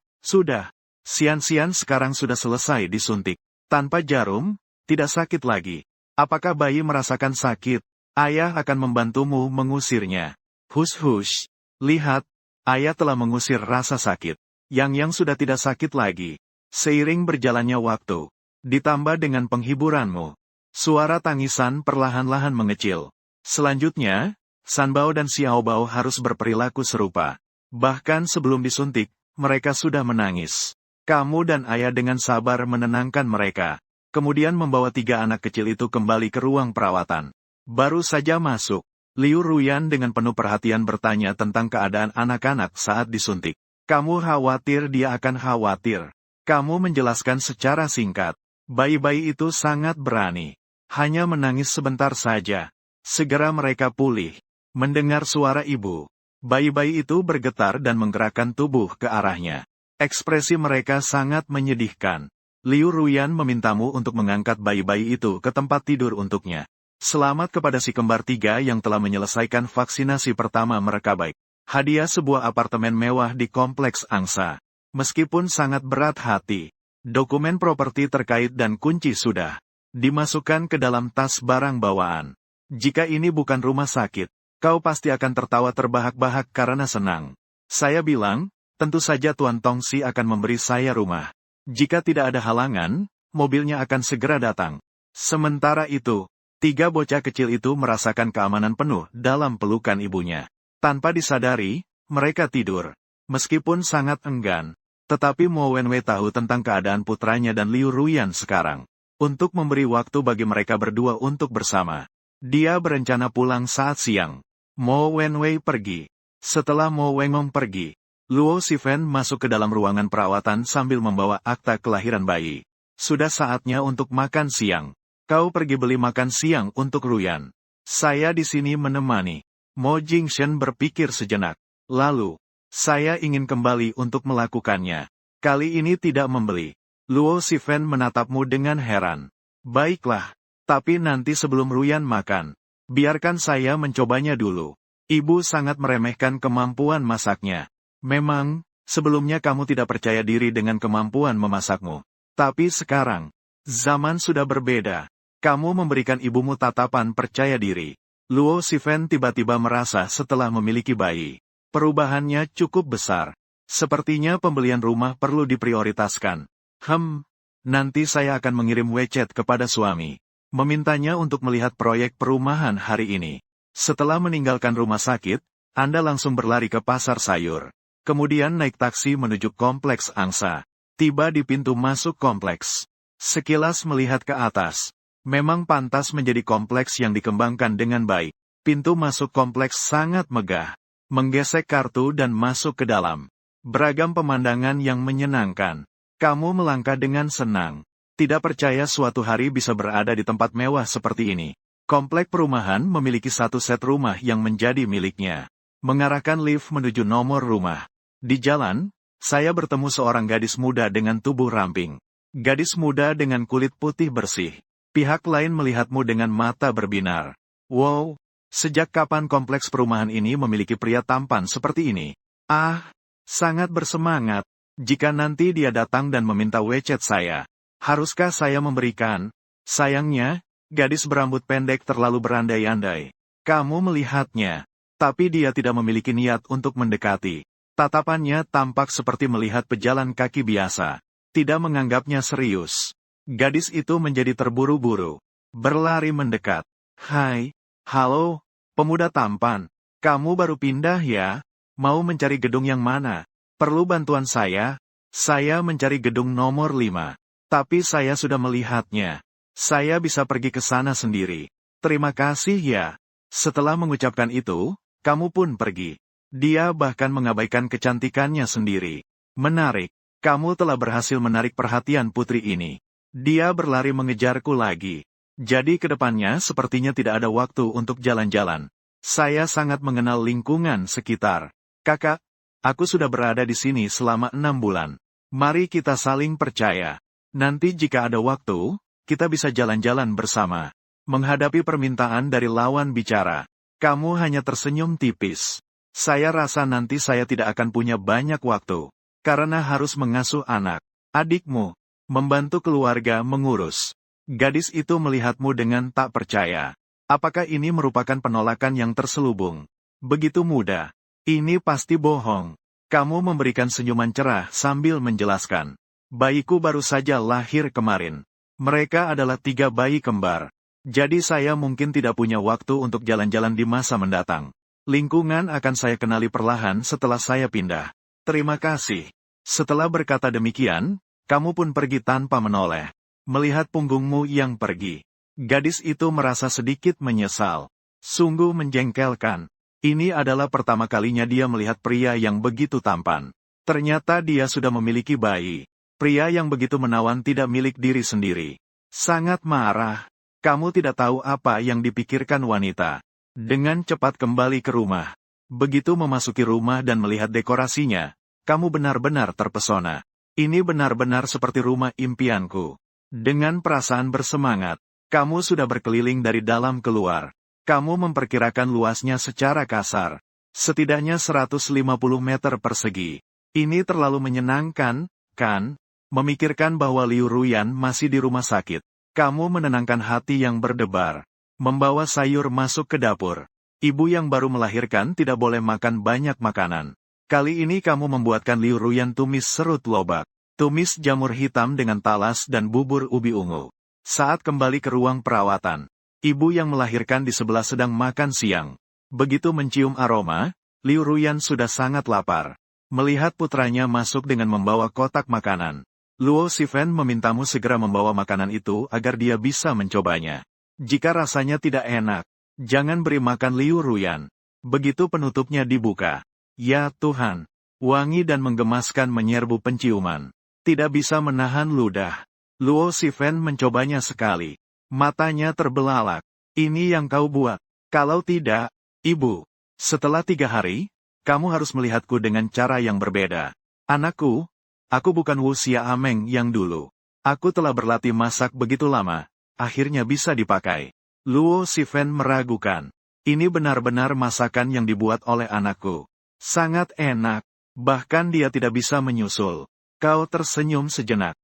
Sian-sian sekarang sudah selesai disuntik. Tanpa jarum, tidak sakit lagi. Apakah bayi merasakan sakit? Ayah akan membantumu mengusirnya. Hush. Lihat, ayah telah mengusir rasa sakit. Yang sudah tidak sakit lagi. Seiring berjalannya waktu, ditambah dengan penghiburanmu, suara tangisan perlahan-lahan mengecil. Selanjutnya, Sanbao dan Xiaobao harus berperilaku serupa. Bahkan sebelum disuntik, mereka sudah menangis. Kamu dan ayah dengan sabar menenangkan mereka. Kemudian membawa 3 anak kecil itu kembali ke ruang perawatan. Baru saja masuk, Liu Ruyan dengan penuh perhatian bertanya tentang keadaan anak-anak saat disuntik. Kamu khawatir dia akan khawatir. Kamu menjelaskan secara singkat. Bayi-bayi itu sangat berani. Hanya menangis sebentar saja. Segera mereka pulih. Mendengar suara ibu, bayi-bayi itu bergetar dan menggerakkan tubuh ke arahnya. Ekspresi mereka sangat menyedihkan. Liu Ruyan memintamu untuk mengangkat bayi-bayi itu ke tempat tidur untuknya. Selamat kepada si kembar 3 yang telah menyelesaikan vaksinasi pertama mereka baik. Hadiah sebuah apartemen mewah di kompleks angsa. Meskipun sangat berat hati, dokumen properti terkait dan kunci sudah dimasukkan ke dalam tas barang bawaan. Jika ini bukan rumah sakit, kau pasti akan tertawa terbahak-bahak karena senang. Saya bilang, tentu saja Tuan Tongxi akan memberi saya rumah. Jika tidak ada halangan, mobilnya akan segera datang. Sementara itu, 3 bocah kecil itu merasakan keamanan penuh dalam pelukan ibunya. Tanpa disadari, mereka tidur. Meskipun sangat enggan, tetapi Mo Wenwei tahu tentang keadaan putranya dan Liu Ruyan sekarang. Untuk memberi waktu bagi mereka berdua untuk bersama, dia berencana pulang saat siang. Mo Wenwei pergi. Setelah Mo Wengong pergi, Luo Sifen masuk ke dalam ruangan perawatan sambil membawa akta kelahiran bayi. Sudah saatnya untuk makan siang. Kau pergi beli makan siang untuk Ruyan. Saya di sini menemani. Mo Jingshen berpikir sejenak. Lalu, saya ingin kembali untuk melakukannya. Kali ini tidak membeli. Luo Sifen menatapmu dengan heran. Baiklah, tapi nanti sebelum Ruyan makan, biarkan saya mencobanya dulu. Ibu sangat meremehkan kemampuan masaknya. Memang, sebelumnya kamu tidak percaya diri dengan kemampuan memasakmu. Tapi sekarang, zaman sudah berbeda. Kamu memberikan ibumu tatapan percaya diri. Luo Sifen tiba-tiba merasa setelah memiliki bayi. Perubahannya cukup besar. Sepertinya pembelian rumah perlu diprioritaskan. Nanti saya akan mengirim WeChat kepada suami. Memintanya untuk melihat proyek perumahan hari ini. Setelah meninggalkan rumah sakit, Anda langsung berlari ke pasar sayur. Kemudian naik taksi menuju kompleks angsa. Tiba di pintu masuk kompleks. Sekilas melihat ke atas. Memang pantas menjadi kompleks yang dikembangkan dengan baik. Pintu masuk kompleks sangat megah. Menggesek kartu dan masuk ke dalam. Beragam pemandangan yang menyenangkan. Kamu melangkah dengan senang. Tidak percaya suatu hari bisa berada di tempat mewah seperti ini. Komplek perumahan memiliki 1 set rumah yang menjadi miliknya. Mengarahkan lift menuju nomor rumah. Di jalan, saya bertemu seorang gadis muda dengan tubuh ramping. Gadis muda dengan kulit putih bersih. Pihak lain melihatmu dengan mata berbinar. Wow, sejak kapan kompleks perumahan ini memiliki pria tampan seperti ini? Sangat bersemangat. Jika nanti dia datang dan meminta WeChat saya, haruskah saya memberikan? Sayangnya, gadis berambut pendek terlalu berandai-andai. Kamu melihatnya, tapi dia tidak memiliki niat untuk mendekati. Tatapannya tampak seperti melihat pejalan kaki biasa. Tidak menganggapnya serius. Gadis itu menjadi terburu-buru. Berlari mendekat. Hai, halo, pemuda tampan. Kamu baru pindah ya? Mau mencari gedung yang mana? Perlu bantuan saya? Saya mencari gedung nomor 5. Tapi saya sudah melihatnya. Saya bisa pergi ke sana sendiri. Terima kasih ya. Setelah mengucapkan itu, kamu pun pergi. Dia bahkan mengabaikan kecantikannya sendiri. Menarik. Kamu telah berhasil menarik perhatian putri ini. Dia berlari mengejarku lagi. Jadi kedepannya sepertinya tidak ada waktu untuk jalan-jalan. Saya sangat mengenal lingkungan sekitar. Kakak, aku sudah berada di sini selama 6 bulan. Mari kita saling percaya. Nanti jika ada waktu, kita bisa jalan-jalan bersama. Menghadapi permintaan dari lawan bicara. Kamu hanya tersenyum tipis. Saya rasa nanti saya tidak akan punya banyak waktu. Karena harus mengasuh anak. Adikmu. Membantu keluarga mengurus. Gadis itu melihatmu dengan tak percaya. Apakah ini merupakan penolakan yang terselubung? Begitu mudah. Ini pasti bohong. Kamu memberikan senyuman cerah sambil menjelaskan. Bayiku baru saja lahir kemarin. Mereka adalah 3 bayi kembar. Jadi saya mungkin tidak punya waktu untuk jalan-jalan di masa mendatang. Lingkungan akan saya kenali perlahan setelah saya pindah. Terima kasih. Setelah berkata demikian, kamu pun pergi tanpa menoleh. Melihat punggungmu yang pergi. Gadis itu merasa sedikit menyesal. Sungguh menjengkelkan. Ini adalah pertama kalinya dia melihat pria yang begitu tampan. Ternyata dia sudah memiliki bayi. Pria yang begitu menawan tidak milik diri sendiri. Sangat marah. Kamu tidak tahu apa yang dipikirkan wanita. Dengan cepat kembali ke rumah. Begitu memasuki rumah dan melihat dekorasinya, kamu benar-benar terpesona. Ini benar-benar seperti rumah impianku. Dengan perasaan bersemangat, kamu sudah berkeliling dari dalam keluar. Kamu memperkirakan luasnya secara kasar. Setidaknya 150 meter persegi. Ini terlalu menyenangkan, kan? Memikirkan bahwa Liu Ruyan masih di rumah sakit. Kamu menenangkan hati yang berdebar. Membawa sayur masuk ke dapur. Ibu yang baru melahirkan tidak boleh makan banyak makanan. Kali ini kamu membuatkan Liu Ruyan tumis serut lobak. Tumis jamur hitam dengan talas dan bubur ubi ungu. Saat kembali ke ruang perawatan, ibu yang melahirkan di sebelah sedang makan siang. Begitu mencium aroma, Liu Ruyan sudah sangat lapar. Melihat putranya masuk dengan membawa kotak makanan. Luo Sifen memintamu segera membawa makanan itu agar dia bisa mencobanya. Jika rasanya tidak enak, jangan beri makan Liu Ruyan. Begitu penutupnya dibuka. Ya Tuhan, wangi dan menggemaskan menyerbu penciuman. Tidak bisa menahan ludah. Luo Sifen mencobanya sekali. Matanya terbelalak. Ini yang kau buat. Kalau tidak, ibu. Setelah 3 hari, kamu harus melihatku dengan cara yang berbeda. Anakku. Aku bukan Wu Xia Ameng yang dulu. Aku telah berlatih masak begitu lama, akhirnya bisa dipakai. Luo Sifen meragukan. Ini benar-benar masakan yang dibuat oleh anakku. Sangat enak, bahkan dia tidak bisa menyusul. Kau tersenyum sejenak.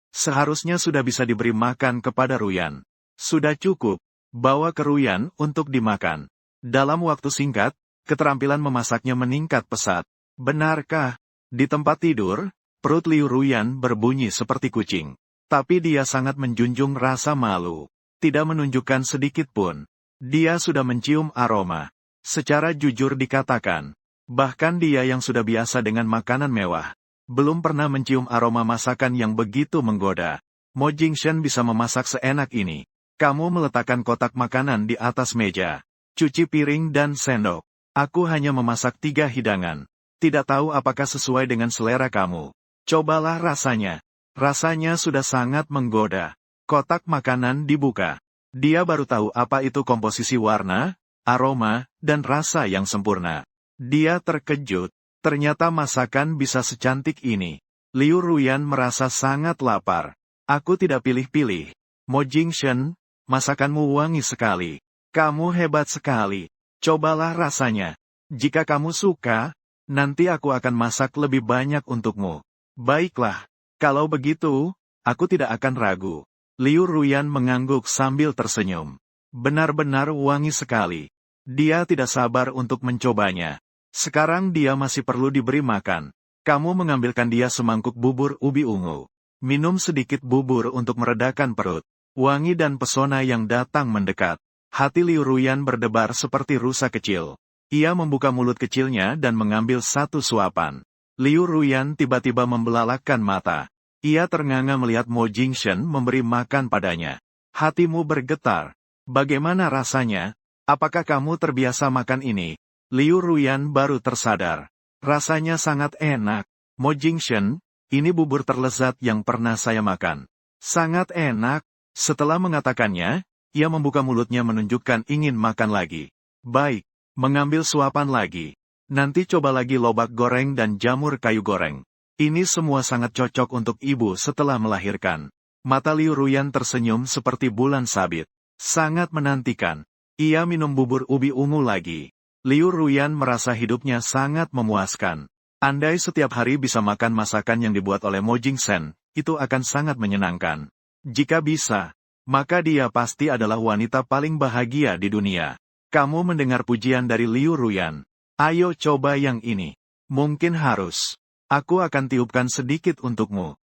Seharusnya sudah bisa diberi makan kepada Ruyan. Sudah cukup, bawa ke Ruyan untuk dimakan. Dalam waktu singkat, keterampilan memasaknya meningkat pesat. Benarkah? Di tempat tidur, perut Liu Ruyan berbunyi seperti kucing. Tapi dia sangat menjunjung rasa malu. Tidak menunjukkan sedikit pun. Dia sudah mencium aroma. Secara jujur dikatakan, bahkan dia yang sudah biasa dengan makanan mewah, belum pernah mencium aroma masakan yang begitu menggoda. Mo Jingshen bisa memasak seenak ini. Kamu meletakkan kotak makanan di atas meja. Cuci piring dan sendok. Aku hanya memasak 3 hidangan. Tidak tahu apakah sesuai dengan selera kamu. Cobalah rasanya. Rasanya sudah sangat menggoda. Kotak makanan dibuka. Dia baru tahu apa itu komposisi warna, aroma, dan rasa yang sempurna. Dia terkejut. Ternyata masakan bisa secantik ini. Liu Ruyan merasa sangat lapar. Aku tidak pilih-pilih. Mo Jingshen, masakanmu wangi sekali. Kamu hebat sekali. Cobalah rasanya. Jika kamu suka, nanti aku akan masak lebih banyak untukmu. Baiklah. Kalau begitu, aku tidak akan ragu. Liu Ruyan mengangguk sambil tersenyum. Benar-benar wangi sekali. Dia tidak sabar untuk mencobanya. Sekarang dia masih perlu diberi makan. Kamu mengambilkan dia semangkuk bubur ubi ungu. Minum sedikit bubur untuk meredakan perut. Wangi dan pesona yang datang mendekat. Hati Liu Ruyan berdebar seperti rusa kecil. Ia membuka mulut kecilnya dan mengambil satu suapan. Liu Ruyan tiba-tiba membelalakkan mata. Ia ternganga melihat Mo Jingshen memberi makan padanya. Hatimu bergetar. Bagaimana rasanya? Apakah kamu terbiasa makan ini? Liu Ruyan baru tersadar. Rasanya sangat enak. Mo Jingshen, ini bubur terlezat yang pernah saya makan. Sangat enak. Setelah mengatakannya, ia membuka mulutnya menunjukkan ingin makan lagi. Baik. Mengambil suapan lagi. Nanti coba lagi lobak goreng dan jamur kayu goreng. Ini semua sangat cocok untuk ibu setelah melahirkan. Mata Liu Ruyan tersenyum seperti bulan sabit. Sangat menantikan. Ia minum bubur ubi ungu lagi. Liu Ruyan merasa hidupnya sangat memuaskan. Andai setiap hari bisa makan masakan yang dibuat oleh Mo Jingsen, itu akan sangat menyenangkan. Jika bisa, maka dia pasti adalah wanita paling bahagia di dunia. Kamu mendengar pujian dari Liu Ruyan. Ayo coba yang ini. Mungkin harus. Aku akan tiupkan sedikit untukmu.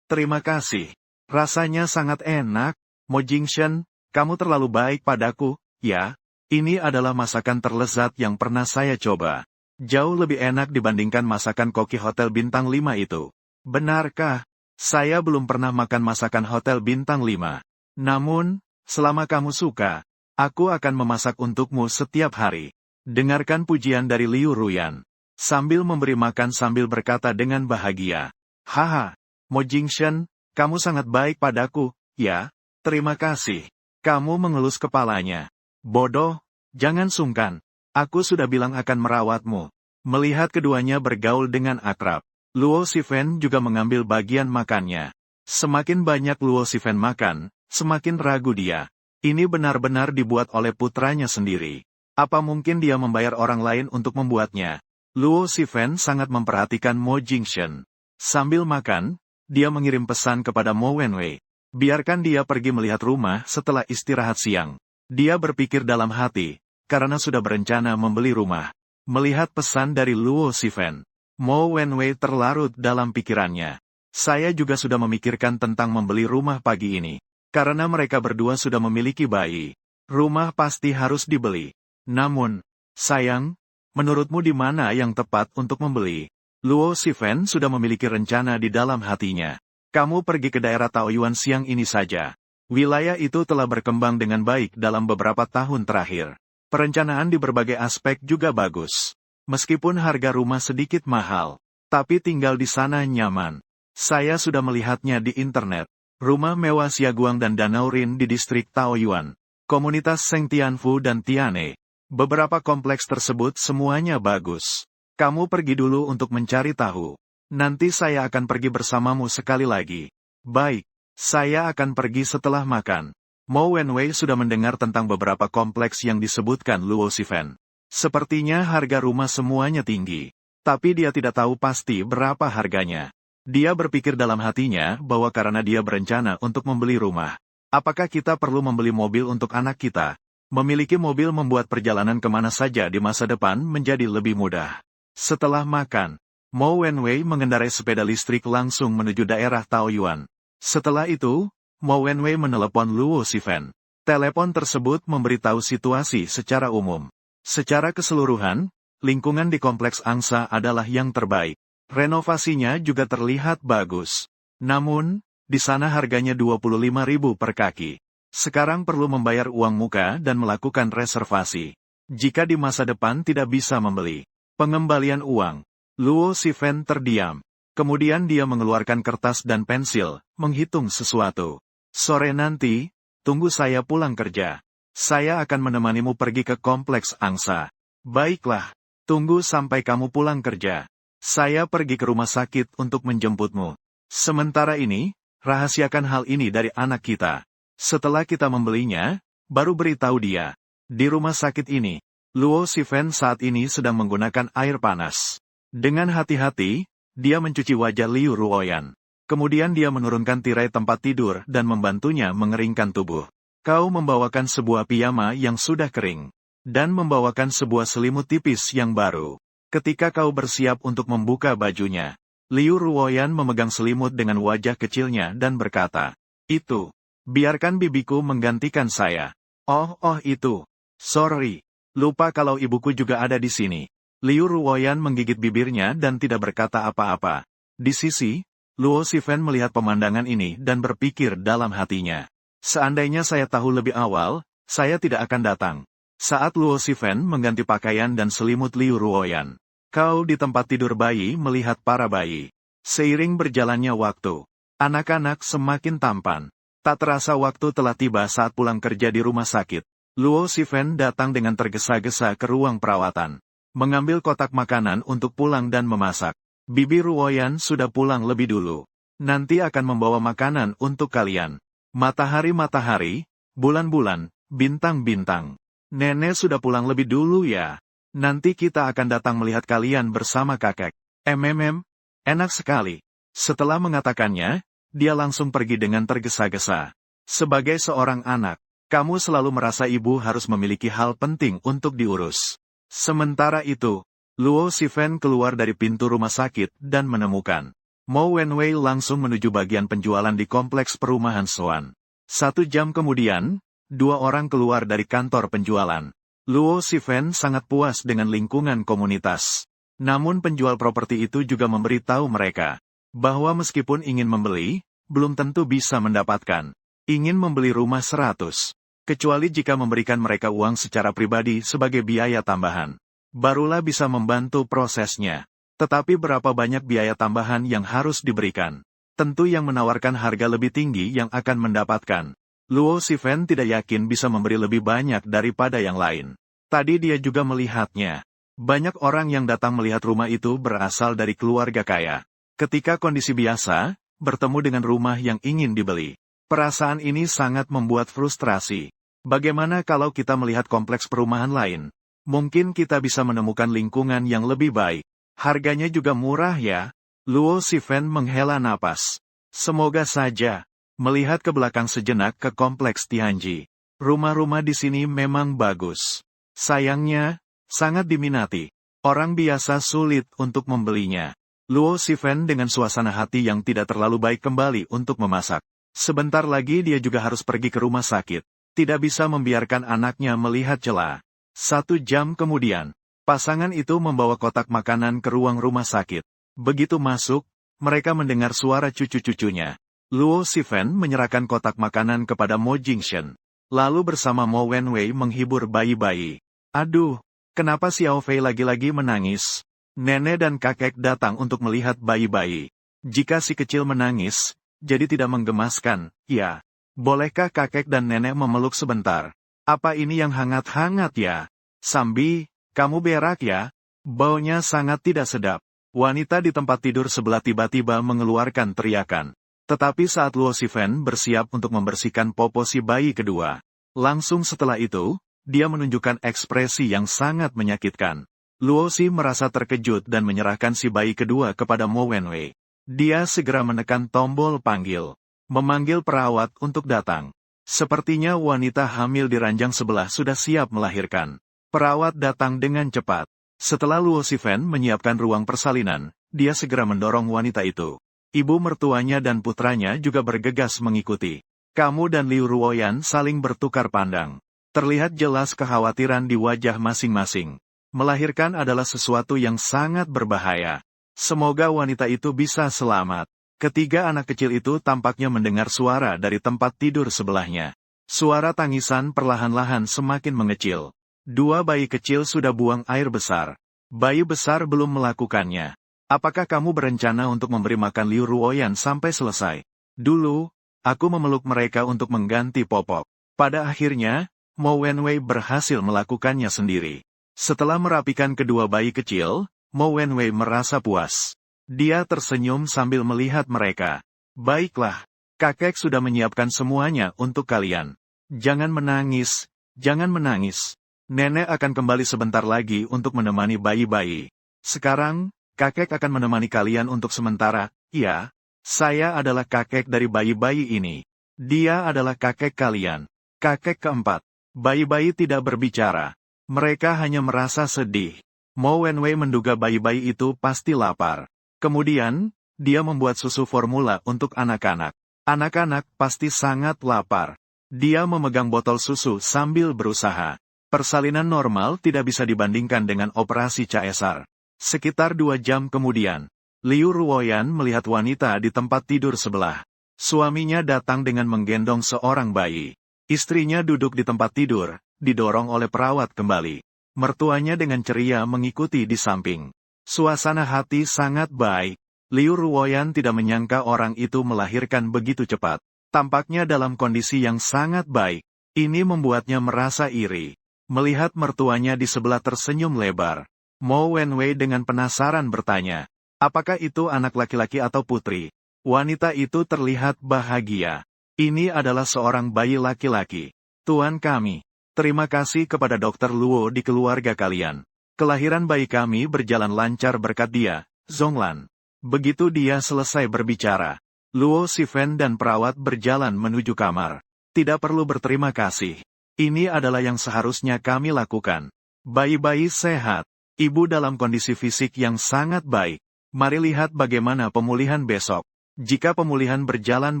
Terima kasih. Rasanya sangat enak. Mo Jingsen, kamu terlalu baik padaku, ya. Ini adalah masakan terlezat yang pernah saya coba. Jauh lebih enak dibandingkan masakan koki Hotel Bintang 5 itu. Benarkah? Saya belum pernah makan masakan Hotel Bintang 5. Namun, selama kamu suka, aku akan memasak untukmu setiap hari. Dengarkan pujian dari Liu Ruyan. Sambil memberi makan sambil berkata dengan bahagia. Haha, Mo Jingsen, kamu sangat baik padaku, ya. Terima kasih. Kamu mengelus kepalanya. Bodoh, jangan sungkan. Aku sudah bilang akan merawatmu. Melihat keduanya bergaul dengan akrab, Luo Shifen juga mengambil bagian makannya. Semakin banyak Luo Shifen makan, semakin ragu dia. Ini benar-benar dibuat oleh putranya sendiri. Apa mungkin dia membayar orang lain untuk membuatnya? Luo Shifen sangat memperhatikan Mo Jingsen. Sambil makan, dia mengirim pesan kepada Mo Wenwei. Biarkan dia pergi melihat rumah setelah istirahat siang. Dia berpikir dalam hati, karena sudah berencana membeli rumah. Melihat pesan dari Luo Shifen, Mo Wenwei terlarut dalam pikirannya. Saya juga sudah memikirkan tentang membeli rumah pagi ini. Karena mereka berdua sudah memiliki bayi. Rumah pasti harus dibeli. Namun, sayang, menurutmu di mana yang tepat untuk membeli? Luo Shifen sudah memiliki rencana di dalam hatinya. Kamu pergi ke daerah Taoyuan siang ini saja. Wilayah itu telah berkembang dengan baik dalam beberapa tahun terakhir. Perencanaan di berbagai aspek juga bagus. Meskipun harga rumah sedikit mahal, tapi tinggal di sana nyaman. Saya sudah melihatnya di internet. Rumah mewah Xiaguang dan Danau Rin di distrik Taoyuan. Komunitas Seng Tianfu dan Tiane. Beberapa kompleks tersebut semuanya bagus. Kamu pergi dulu untuk mencari tahu. Nanti saya akan pergi bersamamu sekali lagi. Baik. Saya akan pergi setelah makan. Mo Wenwei sudah mendengar tentang beberapa kompleks yang disebutkan Luo Shifen. Sepertinya harga rumah semuanya tinggi. Tapi dia tidak tahu pasti berapa harganya. Dia berpikir dalam hatinya bahwa karena dia berencana untuk membeli rumah. Apakah kita perlu membeli mobil untuk anak kita? Memiliki mobil membuat perjalanan kemana saja di masa depan menjadi lebih mudah. Setelah makan, Mo Wenwei mengendarai sepeda listrik langsung menuju daerah Taoyuan. Setelah itu, Mo Wenwei menelepon Luo Shifen. Telepon tersebut memberitahu situasi secara umum. Secara keseluruhan, lingkungan di kompleks angsa adalah yang terbaik. Renovasinya juga terlihat bagus. Namun, di sana harganya 25.000 per kaki. Sekarang perlu membayar uang muka dan melakukan reservasi. Jika di masa depan tidak bisa membeli pengembalian uang, Luo Shifen terdiam. Kemudian dia mengeluarkan kertas dan pensil, menghitung sesuatu. Sore nanti, tunggu saya pulang kerja. Saya akan menemanimu pergi ke kompleks angsa. Baiklah, tunggu sampai kamu pulang kerja. Saya pergi ke rumah sakit untuk menjemputmu. Sementara ini, rahasiakan hal ini dari anak kita. Setelah kita membelinya, baru beritahu dia. Di rumah sakit ini, Luo Shifen saat ini sedang menggunakan air panas. Dengan hati-hati, dia mencuci wajah Liu Ruoyan. Kemudian dia menurunkan tirai tempat tidur dan membantunya mengeringkan tubuh. Kau membawakan sebuah piyama yang sudah kering. Dan membawakan sebuah selimut tipis yang baru. Ketika kau bersiap untuk membuka bajunya, Liu Ruoyan memegang selimut dengan wajah kecilnya dan berkata, "Itu, biarkan bibiku menggantikan saya." Oh itu. Sorry. Lupa kalau ibuku juga ada di sini. Liu Ruoyan menggigit bibirnya dan tidak berkata apa-apa. Di sisi, Luo Shifen melihat pemandangan ini dan berpikir dalam hatinya. Seandainya saya tahu lebih awal, saya tidak akan datang. Saat Luo Shifen mengganti pakaian dan selimut Liu Ruoyan. Kau di tempat tidur bayi melihat para bayi. Seiring berjalannya waktu, anak-anak semakin tampan. Tak terasa waktu telah tiba saat pulang kerja di rumah sakit. Luo Shifen datang dengan tergesa-gesa ke ruang perawatan. Mengambil kotak makanan untuk pulang dan memasak. Bibi Ruoyan sudah pulang lebih dulu. Nanti akan membawa makanan untuk kalian. Matahari-matahari, bulan-bulan, bintang-bintang. Nenek sudah pulang lebih dulu ya. Nanti kita akan datang melihat kalian bersama kakek. Enak sekali. Setelah mengatakannya, dia langsung pergi dengan tergesa-gesa. Sebagai seorang anak, kamu selalu merasa ibu harus memiliki hal penting untuk diurus. Sementara itu, Luo Shifen keluar dari pintu rumah sakit dan menemukan Mo Wenwei langsung menuju bagian penjualan di kompleks perumahan Soan. 1 jam kemudian, 2 orang keluar dari kantor penjualan. Luo Shifen sangat puas dengan lingkungan komunitas. Namun penjual properti itu juga memberitahu mereka bahwa meskipun ingin membeli, belum tentu bisa mendapatkan. Ingin membeli rumah 100, kecuali jika memberikan mereka uang secara pribadi sebagai biaya tambahan. Barulah bisa membantu prosesnya. Tetapi berapa banyak biaya tambahan yang harus diberikan? Tentu yang menawarkan harga lebih tinggi yang akan mendapatkan. Luo Shifen tidak yakin bisa memberi lebih banyak daripada yang lain. Tadi dia juga melihatnya. Banyak orang yang datang melihat rumah itu berasal dari keluarga kaya. Ketika kondisi biasa, bertemu dengan rumah yang ingin dibeli. Perasaan ini sangat membuat frustrasi. Bagaimana kalau kita melihat kompleks perumahan lain? Mungkin kita bisa menemukan lingkungan yang lebih baik. Harganya juga murah ya. Luo Shifen menghela napas. Semoga saja. Melihat ke belakang sejenak ke kompleks Tianji. Rumah-rumah di sini memang bagus. Sayangnya, sangat diminati. Orang biasa sulit untuk membelinya. Luo Shifen dengan suasana hati yang tidak terlalu baik kembali untuk memasak. Sebentar lagi dia juga harus pergi ke rumah sakit. Tidak bisa membiarkan anaknya melihat celah. 1 jam kemudian, pasangan itu membawa kotak makanan ke ruang rumah sakit. Begitu masuk, mereka mendengar suara cucu-cucunya. Luo Shifen menyerahkan kotak makanan kepada Mo Jingshen. Lalu bersama Mo Wenwei menghibur bayi-bayi. Aduh, kenapa Xiao Fei lagi-lagi menangis? Nenek dan kakek datang untuk melihat bayi-bayi. Jika si kecil menangis, jadi tidak menggemaskan, ya. Bolehkah kakek dan nenek memeluk sebentar? Apa ini yang hangat-hangat ya? Sambi, kamu berak ya? Baunya sangat tidak sedap. Wanita di tempat tidur sebelah tiba-tiba mengeluarkan teriakan. Tetapi saat Luo Shifen bersiap untuk membersihkan popo si bayi kedua, langsung setelah itu, dia menunjukkan ekspresi yang sangat menyakitkan. Luo Shi merasa terkejut dan menyerahkan si bayi kedua kepada Mo Wenwei. Dia segera menekan tombol panggil, memanggil perawat untuk datang. Sepertinya wanita hamil di ranjang sebelah sudah siap melahirkan. Perawat datang dengan cepat. Setelah Luo Shifen menyiapkan ruang persalinan, dia segera mendorong wanita itu. Ibu mertuanya dan putranya juga bergegas mengikuti. Kamu dan Liu Ruoyan saling bertukar pandang. Terlihat jelas kekhawatiran di wajah masing-masing. Melahirkan adalah sesuatu yang sangat berbahaya. Semoga wanita itu bisa selamat. Ketiga anak kecil itu tampaknya mendengar suara dari tempat tidur sebelahnya. Suara tangisan perlahan-lahan semakin mengecil. 2 bayi kecil sudah buang air besar. Bayi besar belum melakukannya. Apakah kamu berencana untuk memberi makan Liu Ruoyan sampai selesai? Dulu, aku memeluk mereka untuk mengganti popok. Pada akhirnya, Mo Wenwei berhasil melakukannya sendiri. Setelah merapikan kedua bayi kecil, Mo Wenwei merasa puas. Dia tersenyum sambil melihat mereka. Baiklah, kakek sudah menyiapkan semuanya untuk kalian. Jangan menangis, jangan menangis. Nenek akan kembali sebentar lagi untuk menemani bayi-bayi. Sekarang, kakek akan menemani kalian untuk sementara. Ya, saya adalah kakek dari bayi-bayi ini. Dia adalah kakek kalian. Kakek keempat. Bayi-bayi tidak berbicara. Mereka hanya merasa sedih. Mo Wenwei menduga bayi-bayi itu pasti lapar. Kemudian, dia membuat susu formula untuk anak-anak. Anak-anak pasti sangat lapar. Dia memegang botol susu sambil berusaha. Persalinan normal tidak bisa dibandingkan dengan operasi caesar. Sekitar 2 jam kemudian, Liu Ruoyan melihat wanita di tempat tidur sebelah. Suaminya datang dengan menggendong seorang bayi. Istrinya duduk di tempat tidur, didorong oleh perawat kembali. Mertuanya dengan ceria mengikuti di samping. Suasana hati sangat baik. Liu Ruoyan tidak menyangka orang itu melahirkan begitu cepat. Tampaknya dalam kondisi yang sangat baik. Ini membuatnya merasa iri. Melihat mertuanya di sebelah tersenyum lebar. Mo Wenwei dengan penasaran bertanya, apakah itu anak laki-laki atau putri? Wanita itu terlihat bahagia. Ini adalah seorang bayi laki-laki. Tuan kami. Terima kasih kepada Dokter Luo di keluarga kalian. Kelahiran bayi kami berjalan lancar berkat dia, Zhonglan. Begitu dia selesai berbicara, Luo Shifen dan perawat berjalan menuju kamar. Tidak perlu berterima kasih. Ini adalah yang seharusnya kami lakukan. Bayi-bayi sehat. Ibu dalam kondisi fisik yang sangat baik. Mari lihat bagaimana pemulihan besok. Jika pemulihan berjalan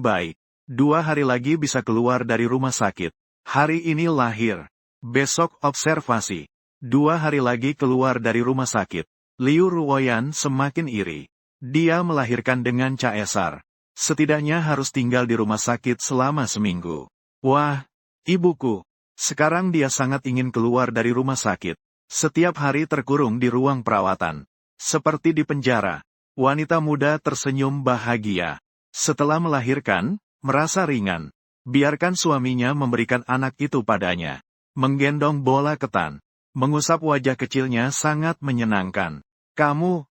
baik, 2 hari lagi bisa keluar dari rumah sakit. Hari ini lahir. Besok observasi. 2 hari lagi keluar dari rumah sakit. Liu Ruoyan semakin iri. Dia melahirkan dengan caesar. Setidaknya harus tinggal di rumah sakit selama seminggu. Wah, ibuku. Sekarang dia sangat ingin keluar dari rumah sakit. Setiap hari terkurung di ruang perawatan. Seperti di penjara. Wanita muda tersenyum bahagia. Setelah melahirkan, merasa ringan. Biarkan suaminya memberikan anak itu padanya. Menggendong bola ketan. Mengusap wajah kecilnya sangat menyenangkan. Kamu.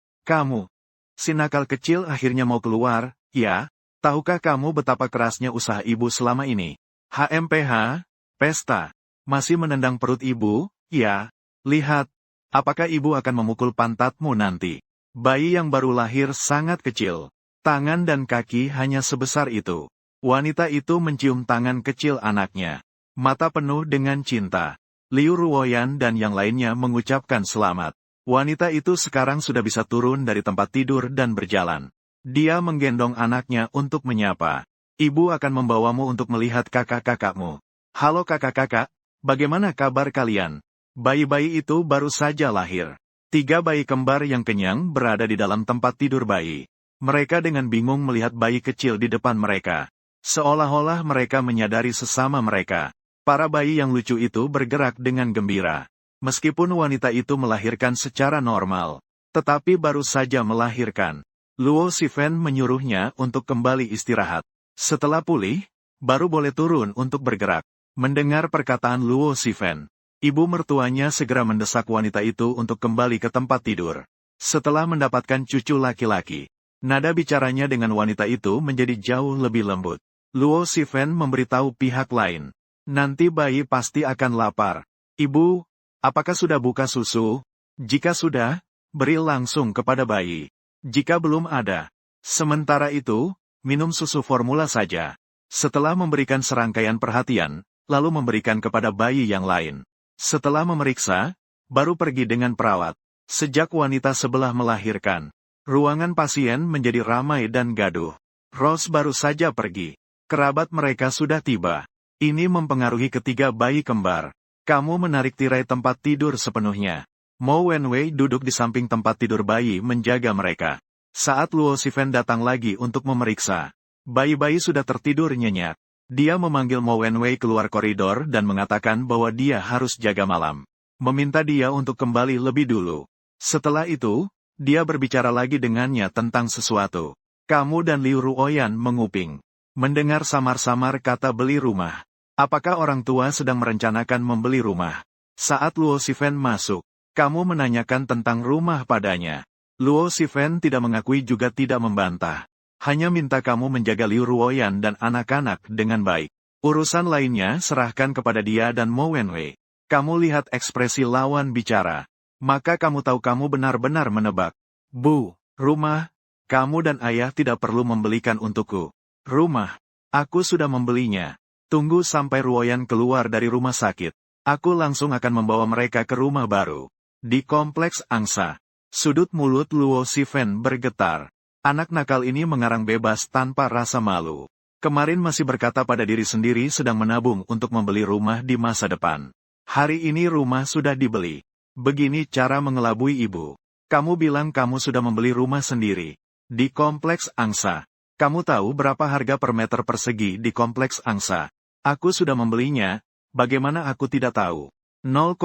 Si nakal kecil akhirnya mau keluar, ya? Tahukah kamu betapa kerasnya usaha ibu selama ini? HMPH, pesta. Masih menendang perut ibu, ya? Lihat. Apakah ibu akan memukul pantatmu nanti? Bayi yang baru lahir sangat kecil. Tangan dan kaki hanya sebesar itu. Wanita itu mencium tangan kecil anaknya. Mata penuh dengan cinta. Liu Ruoyan dan yang lainnya mengucapkan selamat. Wanita itu sekarang sudah bisa turun dari tempat tidur dan berjalan. Dia menggendong anaknya untuk menyapa. Ibu akan membawamu untuk melihat kakak-kakakmu. Halo kakak-kakak, bagaimana kabar kalian? Bayi-bayi itu baru saja lahir. 3 bayi kembar yang kenyang berada di dalam tempat tidur bayi. Mereka dengan bingung melihat bayi kecil di depan mereka. Seolah-olah mereka menyadari sesama mereka. Para bayi yang lucu itu bergerak dengan gembira. Meskipun wanita itu melahirkan secara normal, tetapi baru saja melahirkan. Luo Shifen menyuruhnya untuk kembali istirahat. Setelah pulih, baru boleh turun untuk bergerak. Mendengar perkataan Luo Shifen, ibu mertuanya segera mendesak wanita itu untuk kembali ke tempat tidur. Setelah mendapatkan cucu laki-laki, nada bicaranya dengan wanita itu menjadi jauh lebih lembut. Luo Shifen memberitahu pihak lain. Nanti bayi pasti akan lapar. Ibu, apakah sudah buka susu? Jika sudah, beri langsung kepada bayi. Jika belum ada, sementara itu, minum susu formula saja. Setelah memberikan serangkaian perhatian, lalu memberikan kepada bayi yang lain. Setelah memeriksa, baru pergi dengan perawat. Sejak wanita sebelah melahirkan, ruangan pasien menjadi ramai dan gaduh. Rose baru saja pergi. Kerabat mereka sudah tiba. Ini mempengaruhi ketiga bayi kembar. Kamu menarik tirai tempat tidur sepenuhnya. Mo Wenwei duduk di samping tempat tidur bayi menjaga mereka. Saat Luo Shifen datang lagi untuk memeriksa, bayi-bayi sudah tertidur nyenyak. Dia memanggil Mo Wenwei keluar koridor dan mengatakan bahwa dia harus jaga malam. Meminta dia untuk kembali lebih dulu. Setelah itu, dia berbicara lagi dengannya tentang sesuatu. Kamu dan Liu Ruoyan menguping. Mendengar samar-samar kata beli rumah. Apakah orang tua sedang merencanakan membeli rumah? Saat Luo Shifen masuk, kamu menanyakan tentang rumah padanya. Luo Shifen tidak mengakui juga tidak membantah. Hanya minta kamu menjaga Liu Ruoyan dan anak-anak dengan baik. Urusan lainnya serahkan kepada dia dan Mo Wenwei. Kamu lihat ekspresi lawan bicara. Maka kamu tahu kamu benar-benar menebak. Bu, rumah, kamu dan ayah tidak perlu membelikan untukku. Rumah, aku sudah membelinya. Tunggu sampai Ruoyan keluar dari rumah sakit. Aku langsung akan membawa mereka ke rumah baru. Di kompleks angsa. Sudut mulut Luo Shifen bergetar. Anak nakal ini mengarang bebas tanpa rasa malu. Kemarin masih berkata pada diri sendiri sedang menabung untuk membeli rumah di masa depan. Hari ini rumah sudah dibeli. Begini cara mengelabui ibu. Kamu bilang kamu sudah membeli rumah sendiri. Di kompleks angsa. Kamu tahu berapa harga per meter persegi di kompleks angsa? Aku sudah membelinya, bagaimana aku tidak tahu? 0,25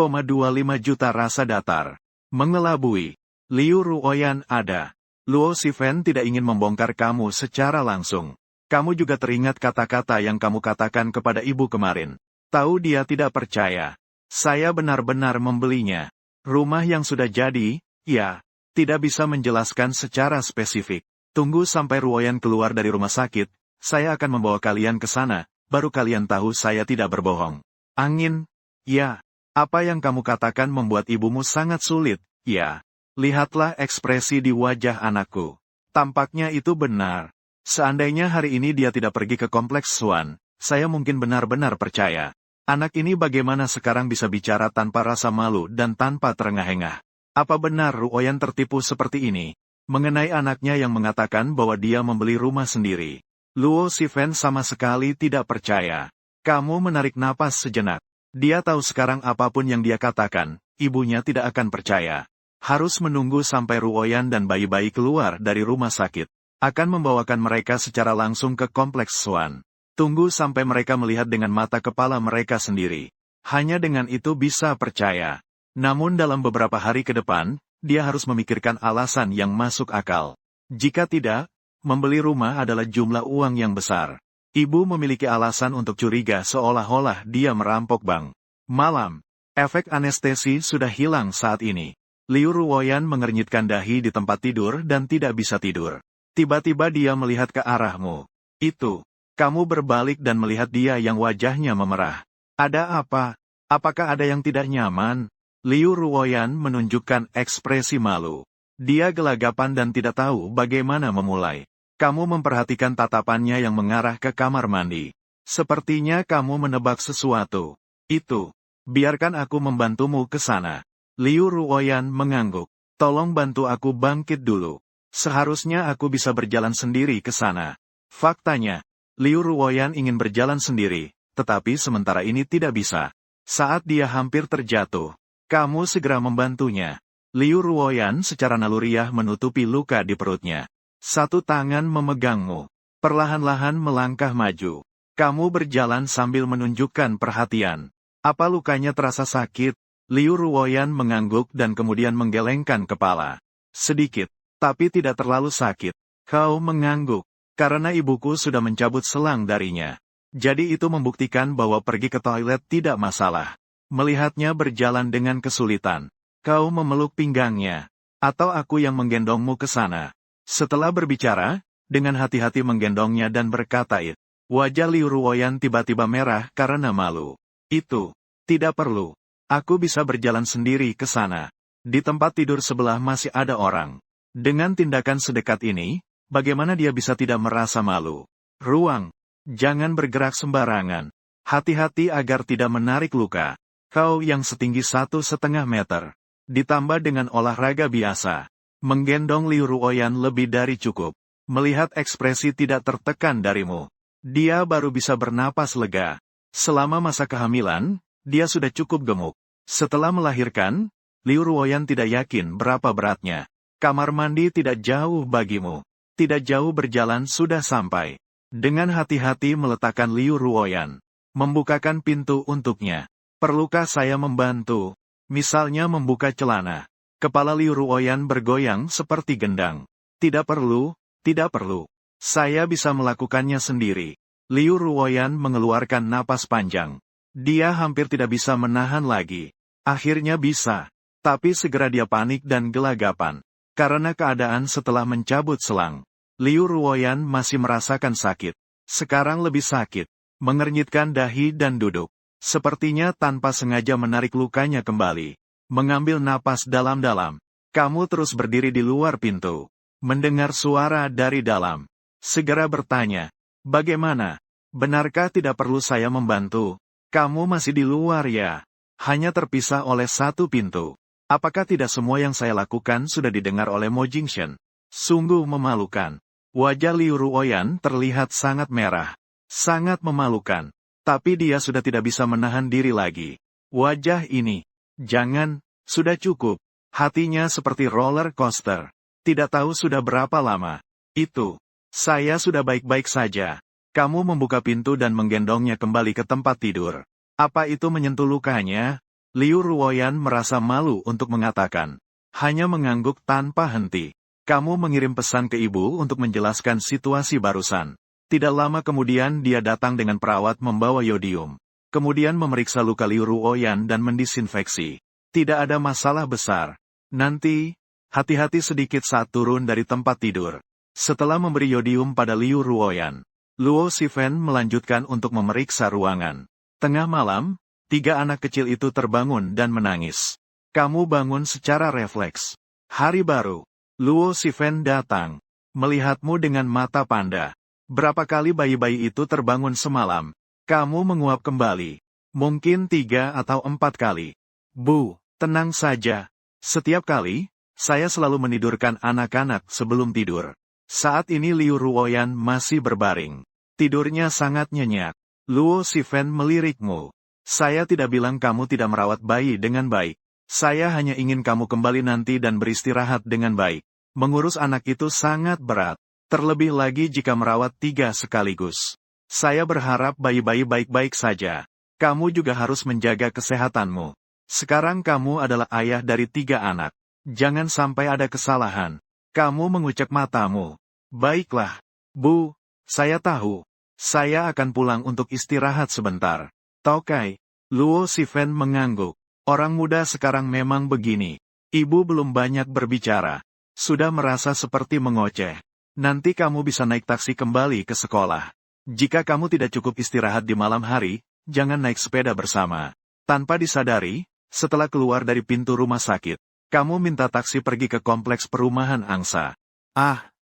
juta rasa datar. Mengelabui. Liu Ruoyan ada. Luo Shifen tidak ingin membongkar kamu secara langsung. Kamu juga teringat kata-kata yang kamu katakan kepada ibu kemarin. Tahu dia tidak percaya. Saya benar-benar membelinya. Rumah yang sudah jadi, ya, tidak bisa menjelaskan secara spesifik. Tunggu sampai Ruoyan keluar dari rumah sakit, saya akan membawa kalian ke sana, baru kalian tahu saya tidak berbohong. Angin? Ya. Apa yang kamu katakan membuat ibumu sangat sulit, ya. Lihatlah ekspresi di wajah anakku. Tampaknya itu benar. Seandainya hari ini dia tidak pergi ke kompleks Swan, saya mungkin benar-benar percaya. Anak ini bagaimana sekarang bisa bicara tanpa rasa malu dan tanpa terengah-engah? Apa benar Ruoyan tertipu seperti ini? Mengenai anaknya yang mengatakan bahwa dia membeli rumah sendiri. Luo Shifen sama sekali tidak percaya. Kamu menarik napas sejenak. Dia tahu sekarang apapun yang dia katakan, ibunya tidak akan percaya. Harus menunggu sampai Ruoyan dan bayi-bayi keluar dari rumah sakit. Akan membawakan mereka secara langsung ke kompleks Swan. Tunggu sampai mereka melihat dengan mata kepala mereka sendiri. Hanya dengan itu bisa percaya. Namun dalam beberapa hari ke depan, dia harus memikirkan alasan yang masuk akal. Jika tidak, membeli rumah adalah jumlah uang yang besar. Ibu memiliki alasan untuk curiga seolah-olah dia merampok bank. Malam, efek anestesi sudah hilang saat ini. Liu Ruoyan mengernyitkan dahi di tempat tidur dan tidak bisa tidur. Tiba-tiba dia melihat ke arahmu. Itu, kamu berbalik dan melihat dia yang wajahnya memerah. Ada apa? Apakah ada yang tidak nyaman? Liu Ruoyan menunjukkan ekspresi malu. Dia gelagapan dan tidak tahu bagaimana memulai. Kamu memperhatikan tatapannya yang mengarah ke kamar mandi. Sepertinya kamu menebak sesuatu. Itu. Biarkan aku membantumu ke sana. Liu Ruoyan mengangguk. Tolong bantu aku bangkit dulu. Seharusnya aku bisa berjalan sendiri ke sana. Faktanya, Liu Ruoyan ingin berjalan sendiri, tetapi sementara ini tidak bisa. Saat dia hampir terjatuh, kamu segera membantunya. Liu Ruoyan secara naluriah menutupi luka di perutnya. Satu tangan memegangmu. Perlahan-lahan melangkah maju. Kamu berjalan sambil menunjukkan perhatian. Apa lukanya terasa sakit? Liu Ruoyan mengangguk dan kemudian menggelengkan kepala. Sedikit, tapi tidak terlalu sakit. Kau mengangguk. Karena ibuku sudah mencabut selang darinya. Jadi itu membuktikan bahwa pergi ke toilet tidak masalah. Melihatnya berjalan dengan kesulitan. Kau memeluk pinggangnya. Atau aku yang menggendongmu ke sana. Setelah berbicara, dengan hati-hati menggendongnya dan berkata it. Wajah Liu Ruoyan tiba-tiba merah karena malu. Itu, tidak perlu. Aku bisa berjalan sendiri ke sana. Di tempat tidur sebelah masih ada orang. Dengan tindakan sedekat ini, bagaimana dia bisa tidak merasa malu? Ruang, jangan bergerak sembarangan. Hati-hati agar tidak menarik luka. Kau yang setinggi 1,5 meter. Ditambah dengan olahraga biasa. Menggendong Liu Ruoyan lebih dari cukup. Melihat ekspresi tidak tertekan darimu. Dia baru bisa bernapas lega. Selama masa kehamilan, dia sudah cukup gemuk. Setelah melahirkan, Liu Ruoyan tidak yakin berapa beratnya. Kamar mandi tidak jauh bagimu. Tidak jauh berjalan sudah sampai. Dengan hati-hati meletakkan Liu Ruoyan. Membukakan pintu untuknya. Perlukah saya membantu? Misalnya membuka celana. Kepala Liu Ruoyan bergoyang seperti gendang. Tidak perlu, tidak perlu. Saya bisa melakukannya sendiri. Liu Ruoyan mengeluarkan napas panjang. Dia hampir tidak bisa menahan lagi. Akhirnya bisa. Tapi segera dia panik dan gelagapan. Karena keadaan setelah mencabut selang. Liu Ruoyan masih merasakan sakit. Sekarang lebih sakit. Mengernyitkan dahi dan duduk. Sepertinya tanpa sengaja menarik lukanya kembali. Mengambil napas dalam-dalam. Kamu terus berdiri di luar pintu. Mendengar suara dari dalam. Segera bertanya. Bagaimana? Benarkah tidak perlu saya membantu? Kamu masih di luar ya? Hanya terpisah oleh satu pintu. Apakah tidak semua yang saya lakukan sudah didengar oleh Mo Jingshen? Sungguh memalukan. Wajah Liu Ruoyan terlihat sangat merah. Sangat memalukan. Tapi dia sudah tidak bisa menahan diri lagi. Wajah ini. Jangan, sudah cukup. Hatinya seperti roller coaster. Tidak tahu sudah berapa lama. Itu. Saya sudah baik-baik saja. Kamu membuka pintu dan menggendongnya kembali ke tempat tidur. Apa itu menyentuh lukanya? Liu Ruoyan merasa malu untuk mengatakan. Hanya mengangguk tanpa henti. Kamu mengirim pesan ke ibu untuk menjelaskan situasi barusan. Tidak lama kemudian dia datang dengan perawat membawa yodium. Kemudian memeriksa luka Liu Ruoyan dan mendisinfeksi. Tidak ada masalah besar. Nanti, hati-hati sedikit saat turun dari tempat tidur. Setelah memberi yodium pada Liu Ruoyan, Luo Shifen melanjutkan untuk memeriksa ruangan. Tengah malam, Tiga anak kecil itu terbangun dan menangis. Kamu bangun secara refleks. Hari baru. Luo Shifen datang. Melihatmu dengan mata panda. Berapa kali bayi-bayi itu terbangun semalam? Kamu menguap kembali. Mungkin 3 atau 4 kali. Bu, tenang saja. Setiap kali, saya selalu menidurkan anak-anak sebelum tidur. Saat ini Liu Ruoyan masih berbaring. Tidurnya sangat nyenyak. Luo Shifen melirikmu. Saya tidak bilang kamu tidak merawat bayi dengan baik. Saya hanya ingin kamu kembali nanti dan beristirahat dengan baik. Mengurus anak itu sangat berat. Terlebih lagi jika merawat 3 sekaligus. Saya berharap bayi-bayi baik-baik saja. Kamu juga harus menjaga kesehatanmu. Sekarang kamu adalah ayah dari 3 anak. Jangan sampai ada kesalahan. Kamu mengucek matamu. Baiklah. Bu, saya tahu. Saya akan pulang untuk istirahat sebentar. Tokai. Luo Shifen mengangguk. Orang muda sekarang memang begini. Ibu belum banyak berbicara. Sudah merasa seperti mengoceh. Nanti kamu bisa naik taksi kembali ke sekolah. Jika kamu tidak cukup istirahat di malam hari, jangan naik sepeda bersama. Tanpa disadari, setelah keluar dari pintu rumah sakit, kamu minta taksi pergi ke kompleks perumahan angsa.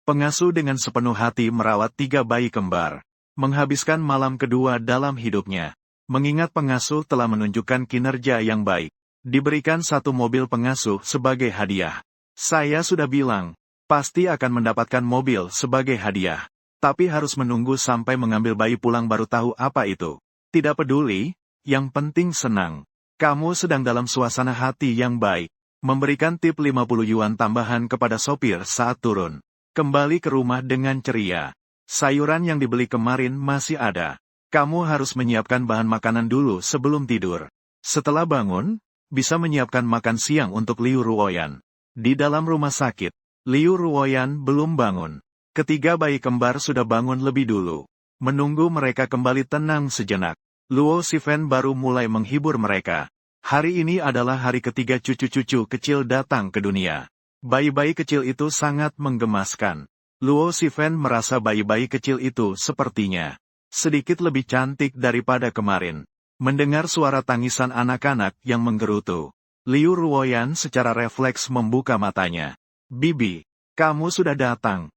Pengasuh dengan sepenuh hati merawat 3 bayi kembar. Menghabiskan malam kedua dalam hidupnya. Mengingat pengasuh telah menunjukkan kinerja yang baik. Diberikan 1 mobil pengasuh sebagai hadiah. Saya sudah bilang, pasti akan mendapatkan mobil sebagai hadiah. Tapi harus menunggu sampai mengambil bayi pulang baru tahu apa itu. Tidak peduli, yang penting senang. Kamu sedang dalam suasana hati yang baik. Memberikan tip 50 yuan tambahan kepada sopir saat turun. Kembali ke rumah dengan ceria. Sayuran yang dibeli kemarin masih ada. Kamu harus menyiapkan bahan makanan dulu sebelum tidur. Setelah bangun, bisa menyiapkan makan siang untuk Liu Ruoyan. Di dalam rumah sakit, Liu Ruoyan belum bangun. Ketiga bayi kembar sudah bangun lebih dulu. Menunggu mereka kembali tenang sejenak. Luo Shifen baru mulai menghibur mereka. Hari ini adalah hari ketiga cucu-cucu kecil datang ke dunia. Bayi-bayi kecil itu sangat menggemaskan. Luo Shifen merasa bayi-bayi kecil itu sepertinya sedikit lebih cantik daripada kemarin. Mendengar suara tangisan anak-anak yang menggerutu, Liu Ruoyan secara refleks membuka matanya. Bibi, kamu sudah datang.